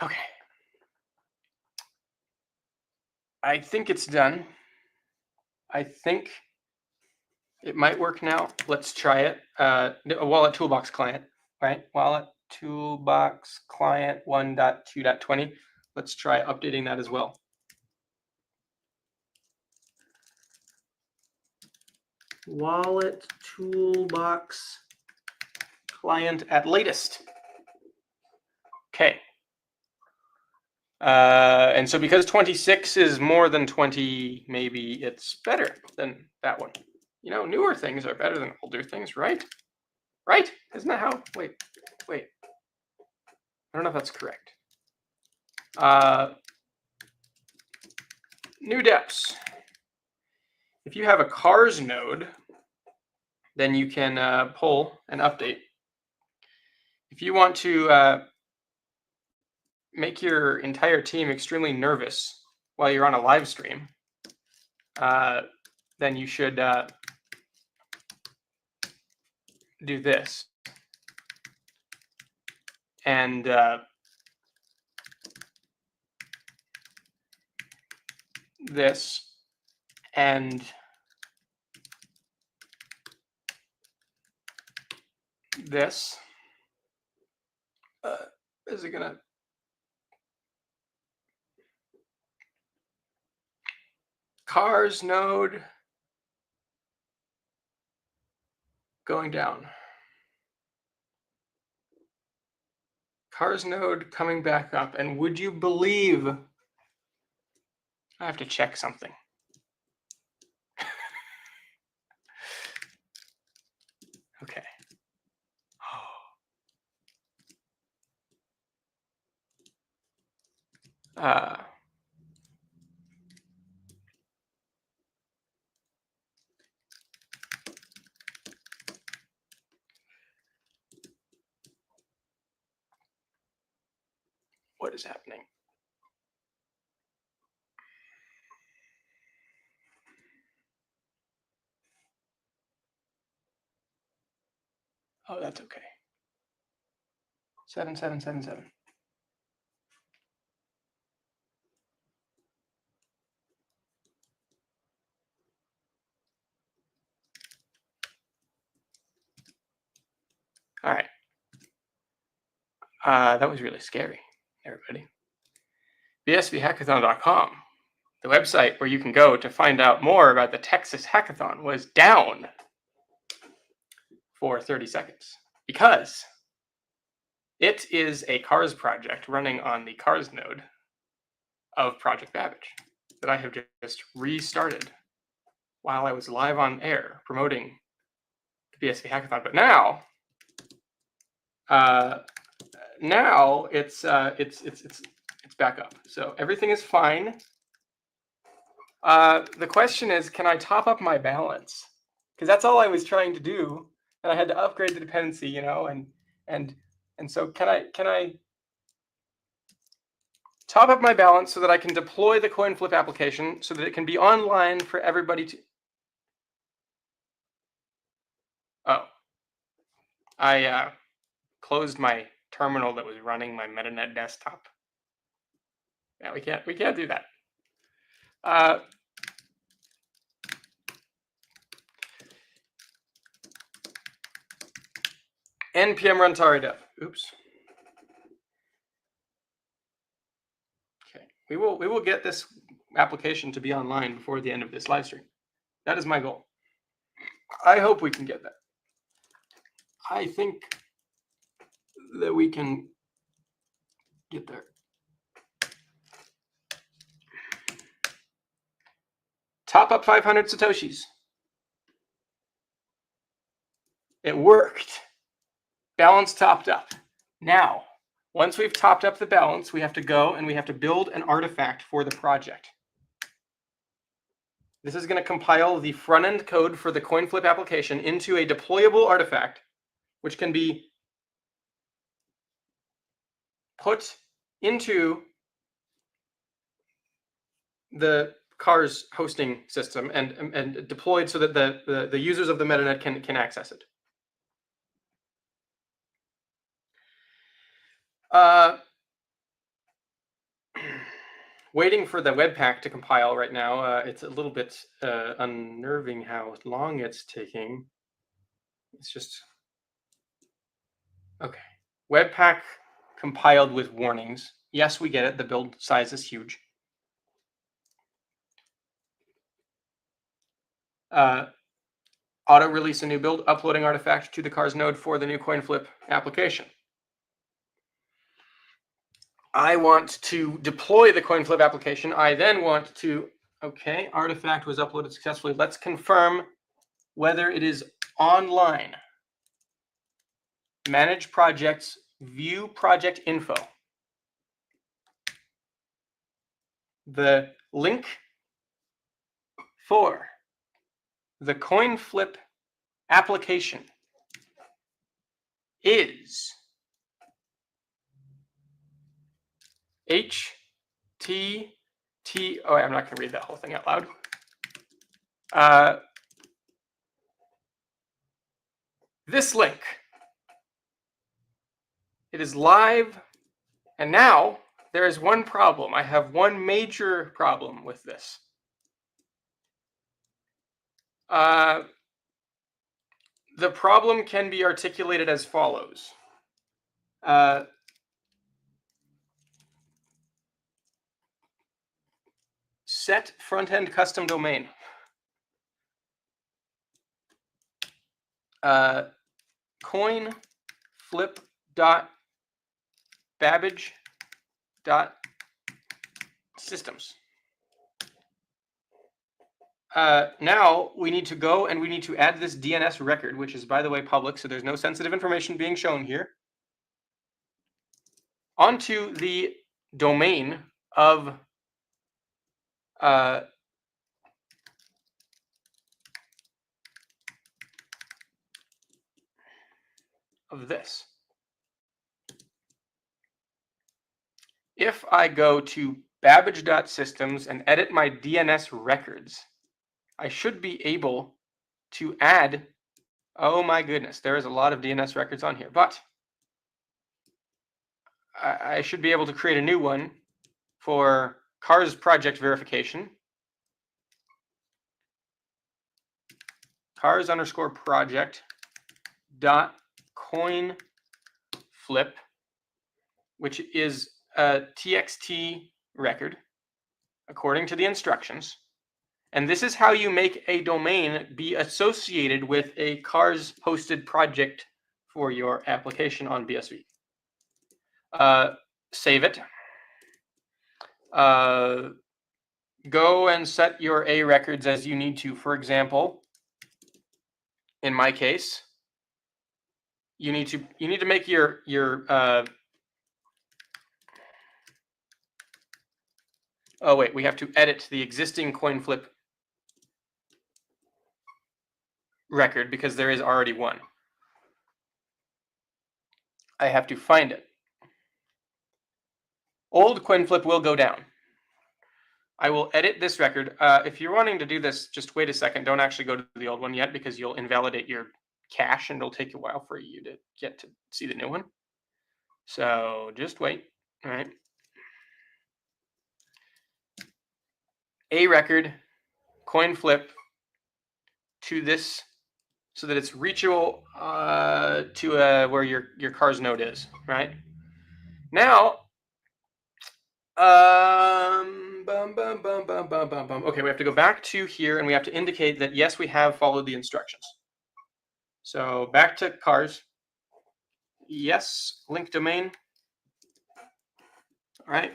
Okay. I think it's done. I think it might work now. Let's try it. A Wallet Toolbox client, right? Wallet Toolbox client 1.2.20. Let's try updating that as well. Wallet Toolbox client at latest. Okay. And so because 26 is more than 20, maybe it's better than that one. You know, newer things are better than older things, right? Right? Isn't that how? Wait. I don't know if that's correct. New depths. If you have a cars node, then you can pull and update. If you want to make your entire team extremely nervous while you're on a live stream, then you should do this. And this, and this. Is it gonna? Cars node going down. Cars node coming back up. And would you believe, I have to check something. Okay. What is happening? Oh, that's okay. 7777. All right. That was really scary, everybody. bsvhackathon.com, the website where you can go to find out more about the Texas Hackathon, was down for 30 seconds because it is a cars project running on the cars node of Project Babbage that I have just restarted while I was live on air promoting the BSV Hackathon. But now it's back up. So everything is fine. The question is, can I top up my balance? Because that's all I was trying to do, and I had to upgrade the dependency, you know, and so can I top up my balance so that I can deploy the coin flip application so that it can be online for everybody to. Oh, I closed my terminal that was running my Metanet desktop. Yeah, we can't do that. npm run tari-dev. Oops. Okay, we will get this application to be online before the end of this live stream. That is my goal. I hope we can get that. I think that we can get there. Top up 500 Satoshis. It worked. Balance topped up. Now, once we've topped up the balance, we have to go and we have to build an artifact for the project. This is going to compile the front-end code for the coin flip application into a deployable artifact, which can be put into the Cars hosting system and deployed so that the users of the Metanet can access it. Waiting for the Webpack to compile right now. It's a little bit unnerving how long it's taking. It's just okay. Webpack compiled with warnings. Yes, we get it. The build size is huge. Auto release a new build, uploading artifact to the Cars node for the new coin flip application. I want to deploy the coin flip application. I then want to, okay, artifact was uploaded successfully. Let's confirm whether it is online. Manage projects, view project info. The link for the coin flip application is HTTP. Oh, I'm not going to read that whole thing out loud. This link. It is live, and now there is one problem. I have one major problem with this. The problem can be articulated as follows. Set front-end custom domain. coinflip.babbage.systems. Now we need to go and we need to add this DNS record, which is, by the way, public, so there's no sensitive information being shown here, onto the domain of this. If I go to babbage.systems and edit my DNS records, I should be able to add, oh my goodness, there is a lot of DNS records on here, but I should be able to create a new one for Cars project verification. Cars_project.coinflip, which is a TXT record according to the instructions. And this is how you make a domain be associated with a Cars hosted project for your application on BSV. Save it. Go and set your A records as you need to. For example, in my case, you need to make your oh wait, we have to edit the existing coin flip record because there is already one. I have to find it. Old coin flip will go down. I will edit this record. If you're wanting to do this, just wait a second. Don't actually go to the old one yet because you'll invalidate your cache and it'll take a while for you to get to see the new one. So just wait. All right. A record, coin flip to this so that it's reachable to where your Cars node is, right? Now, Okay, we have to go back to here and we have to indicate that yes, we have followed the instructions. So back to cars. Yes, link domain. All right.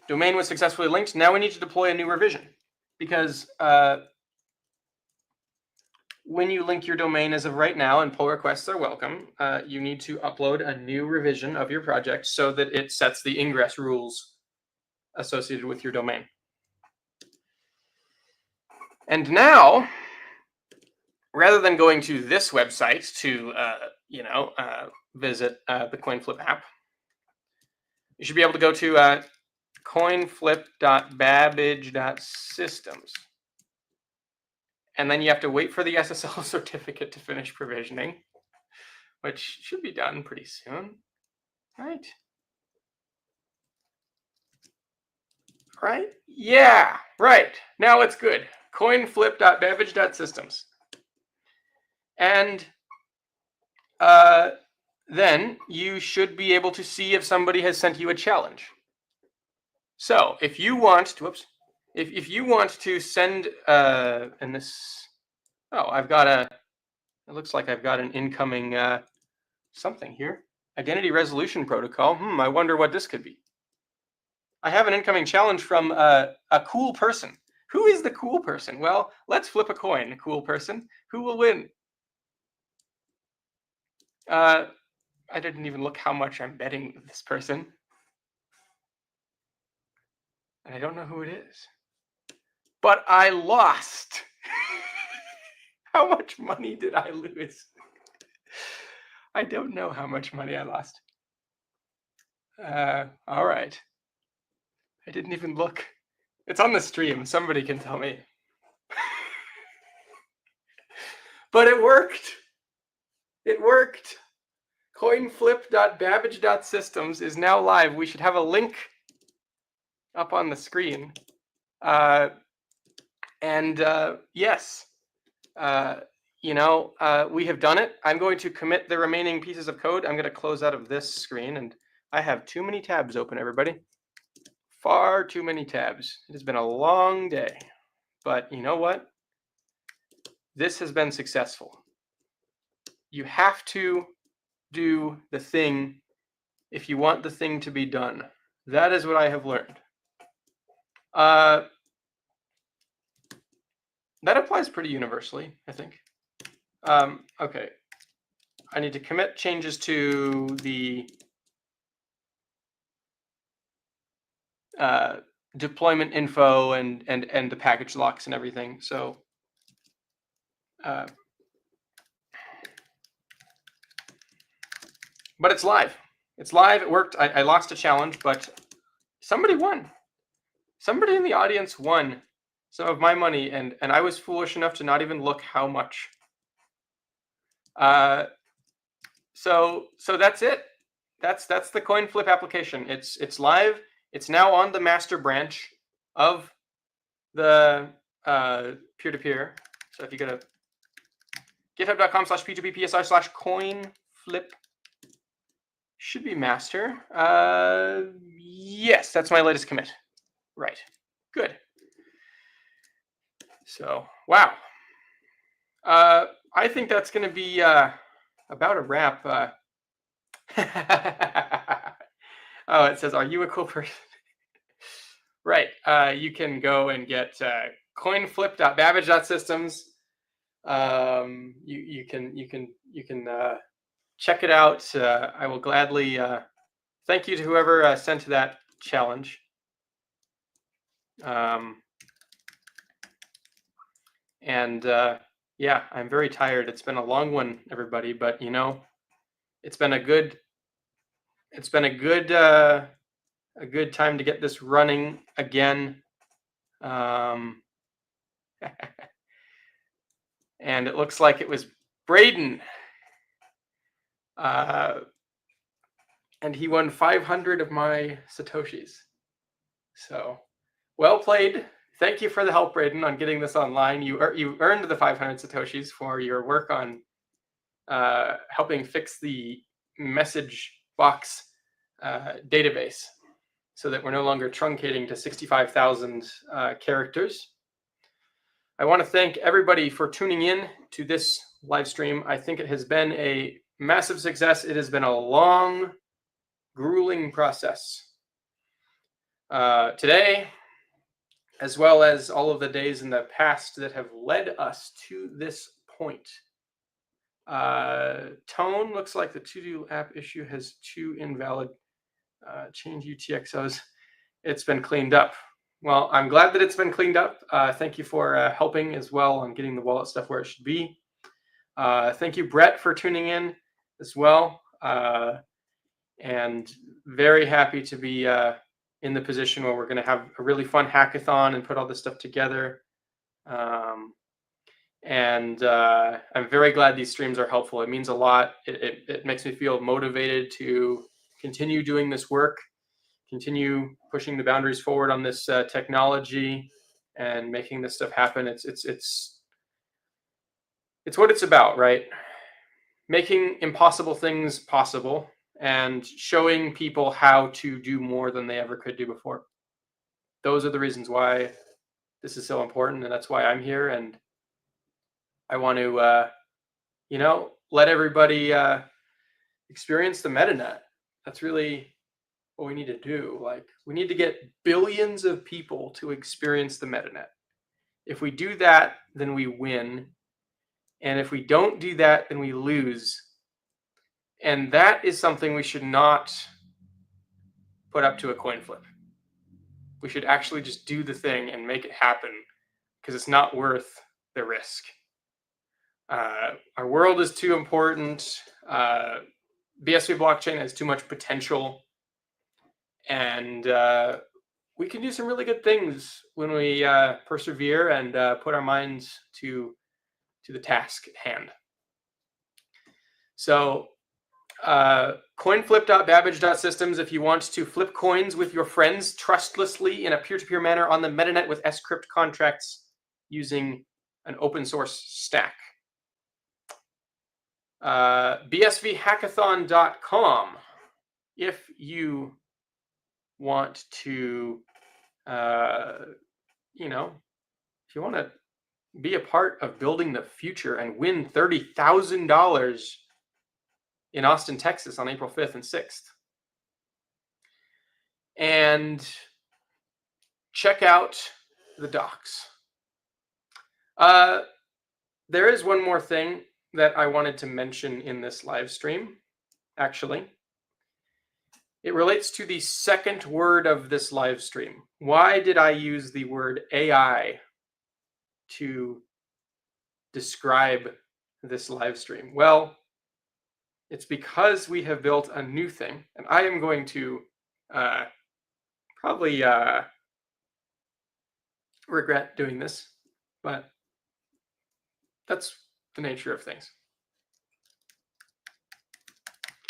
Domain was successfully linked. Now we need to deploy a new revision because when you link your domain as of right now, and pull requests are welcome, you need to upload a new revision of your project so that it sets the ingress rules associated with your domain. And now, rather than going to this website to, visit the CoinFlip app, you should be able to go to coinflip.babbage.systems. And then you have to wait for the SSL certificate to finish provisioning, which should be done pretty soon, right? Right? Yeah, right. Now it's good. Coinflip.babbage.systems. And then you should be able to see if somebody has sent you a challenge. So if you want to, if you want to send, and this, it looks like I've got an incoming something here. Identity resolution protocol. I wonder what this could be. I have an incoming challenge from a cool person. Who is the cool person? Well, let's flip a coin. Cool person. Who will win? I didn't even look how much I'm betting this person. And I don't know who it is. But I lost. How much money did I lose? I don't know how much money I lost. All right. I didn't even look. It's on the stream. Somebody can tell me. But it worked. It worked. Coinflip.babbage.systems is now live. We should have a link up on the screen. Yes, we have done it. I'm going to commit the remaining pieces of code. I'm going to close out of this screen, and I have too many tabs open, everybody. Far too many tabs. It has been a long day, but you know what? This has been successful. You have to do the thing if you want the thing to be done. That is what I have learned. That applies pretty universally, I think. Okay. I need to commit changes to the deployment info and the package locks and everything. So but it's live. It's live. It worked. I lost a challenge, but somebody won. Somebody in the audience won some of my money, and I was foolish enough to not even look how much. So that's it. That's the CoinFlip application. It's live. It's now on the master branch of the peer-to-peer. So if you go to github.com/p2p/psi/coinflip, should be master. Yes, that's my latest commit. Right. Good. So, wow. I think that's going to be about a wrap. Oh, it says, "Are you a cool person?" Right. You can go and get coinflip.babbage.systems. You can check it out. I will gladly thank you to whoever sent that challenge. Yeah, I'm very tired. It's been a long one, everybody, but it's been a good time to get this running again. And it looks like it was Braden. And he won 500 of my Satoshis. So, well played. Thank you for the help, Braden, on getting this online. You earned the 500 Satoshis for your work on helping fix the message box database. so that we're no longer truncating to 65,000 characters. I want to thank everybody for tuning in to this live stream. I think it has been a massive success. It has been a long, grueling process. Today, as well as all of the days in the past that have led us to this point. Tone looks like the to-do app issue has 2 invalid change UTXOs. It's been cleaned up. Well, I'm glad that it's been cleaned up. Thank you for helping as well on getting the wallet stuff where it should be. Thank you, Brett, for tuning in as well. And very happy to be in the position where we're going to have a really fun hackathon and put all this stuff together. And I'm very glad these streams are helpful. It means a lot. It makes me feel motivated to continue doing this work, continue pushing the boundaries forward on this technology and making this stuff happen. It's what it's about, right? Making impossible things possible and showing people how to do more than they ever could do before. Those are the reasons why this is so important, and that's why I'm here. And I want to, let everybody experience the Metanet. That's really what we need to do. Like, we need to get billions of people to experience the Metanet. If we do that, then we win. And if we don't do that, then we lose. And that is something we should not put up to a coin flip. We should actually just do the thing and make it happen, because it's not worth the risk. Our world is too important. BSV blockchain has too much potential. And we can do some really good things when we persevere and put our minds to the task at hand. So coinflip.babbage.systems if you want to flip coins with your friends trustlessly in a peer-to-peer manner on the Metanet with scrypt contracts using an open source stack. bsvhackathon.com if you want to, if you want to be a part of building the future and win $30,000 in Austin, Texas on April 5th and 6th. And check out the docs. There is one more thing that I wanted to mention in this live stream, actually. It relates to the second word of this live stream. Why did I use the word AI to describe this live stream? Well, it's because we have built a new thing, and I am going to probably regret doing this, but that's the nature of things.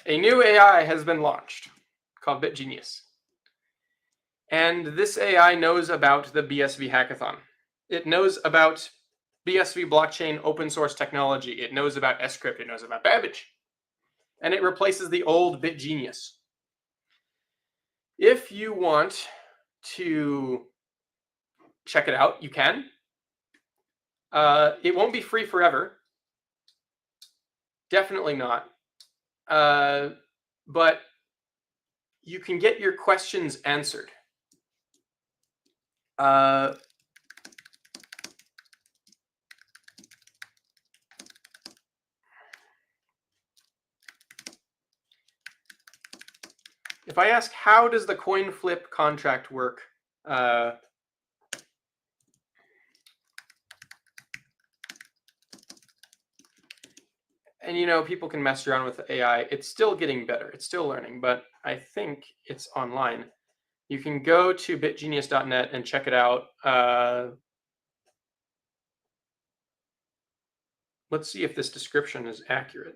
A new AI has been launched called BitGenius. And this AI knows about the BSV Hackathon. It knows about BSV blockchain open source technology. It knows about scrypt. It knows about Babbage. And it replaces the old BitGenius. If you want to check it out, you can. It won't be free forever. Definitely not. But you can get your questions answered. If I ask, how does the coin flip contract work? And people can mess around with AI. It's still getting better. It's still learning, but I think it's online. You can go to bitgenius.net and check it out. Let's see if this description is accurate.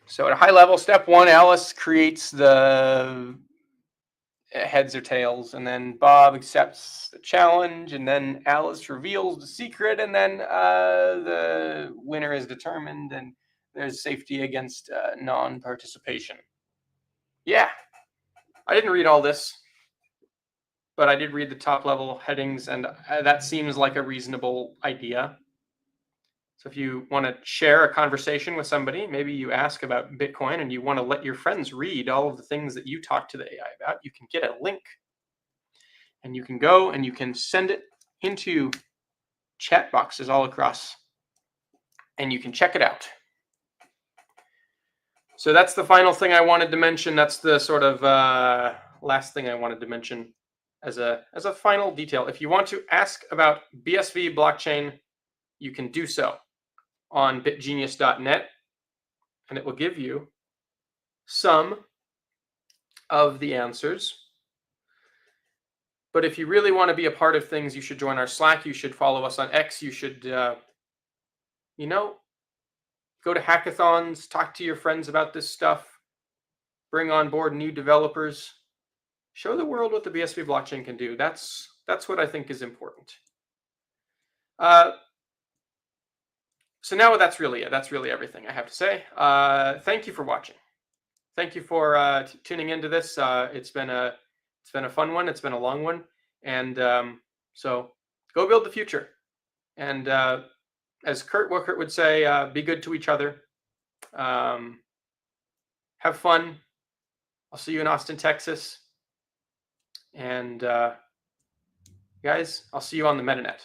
So at a high level, step 1, Alice creates the heads or tails, and then Bob accepts the challenge, and then Alice reveals the secret, and then the winner is determined, and there's safety against non-participation. yeah, I didn't read all this, but I did read the top level headings, and that seems like a reasonable idea. So if you want to share a conversation with somebody, maybe you ask about Bitcoin and you want to let your friends read all of the things that you talk to the AI about, you can get a link and you can go and you can send it into chat boxes all across and you can check it out. So that's the final thing I wanted to mention. That's the sort of last thing I wanted to mention as a final detail. If you want to ask about BSV blockchain, you can do so on bitgenius.net, and it will give you some of the answers. But if you really want to be a part of things, you should join our Slack. You should follow us on X. You should, go to hackathons, talk to your friends about this stuff, bring on board new developers, show the world what the BSV blockchain can do. That's what I think is important. So now that's really it. That's really everything I have to say. Thank you for watching. Thank you for tuning into this. It's been a fun one. It's been a long one, and so go build the future. And as Kurt Wookert would say, be good to each other. Have fun. I'll see you in Austin, Texas. And guys, I'll see you on the Metanet.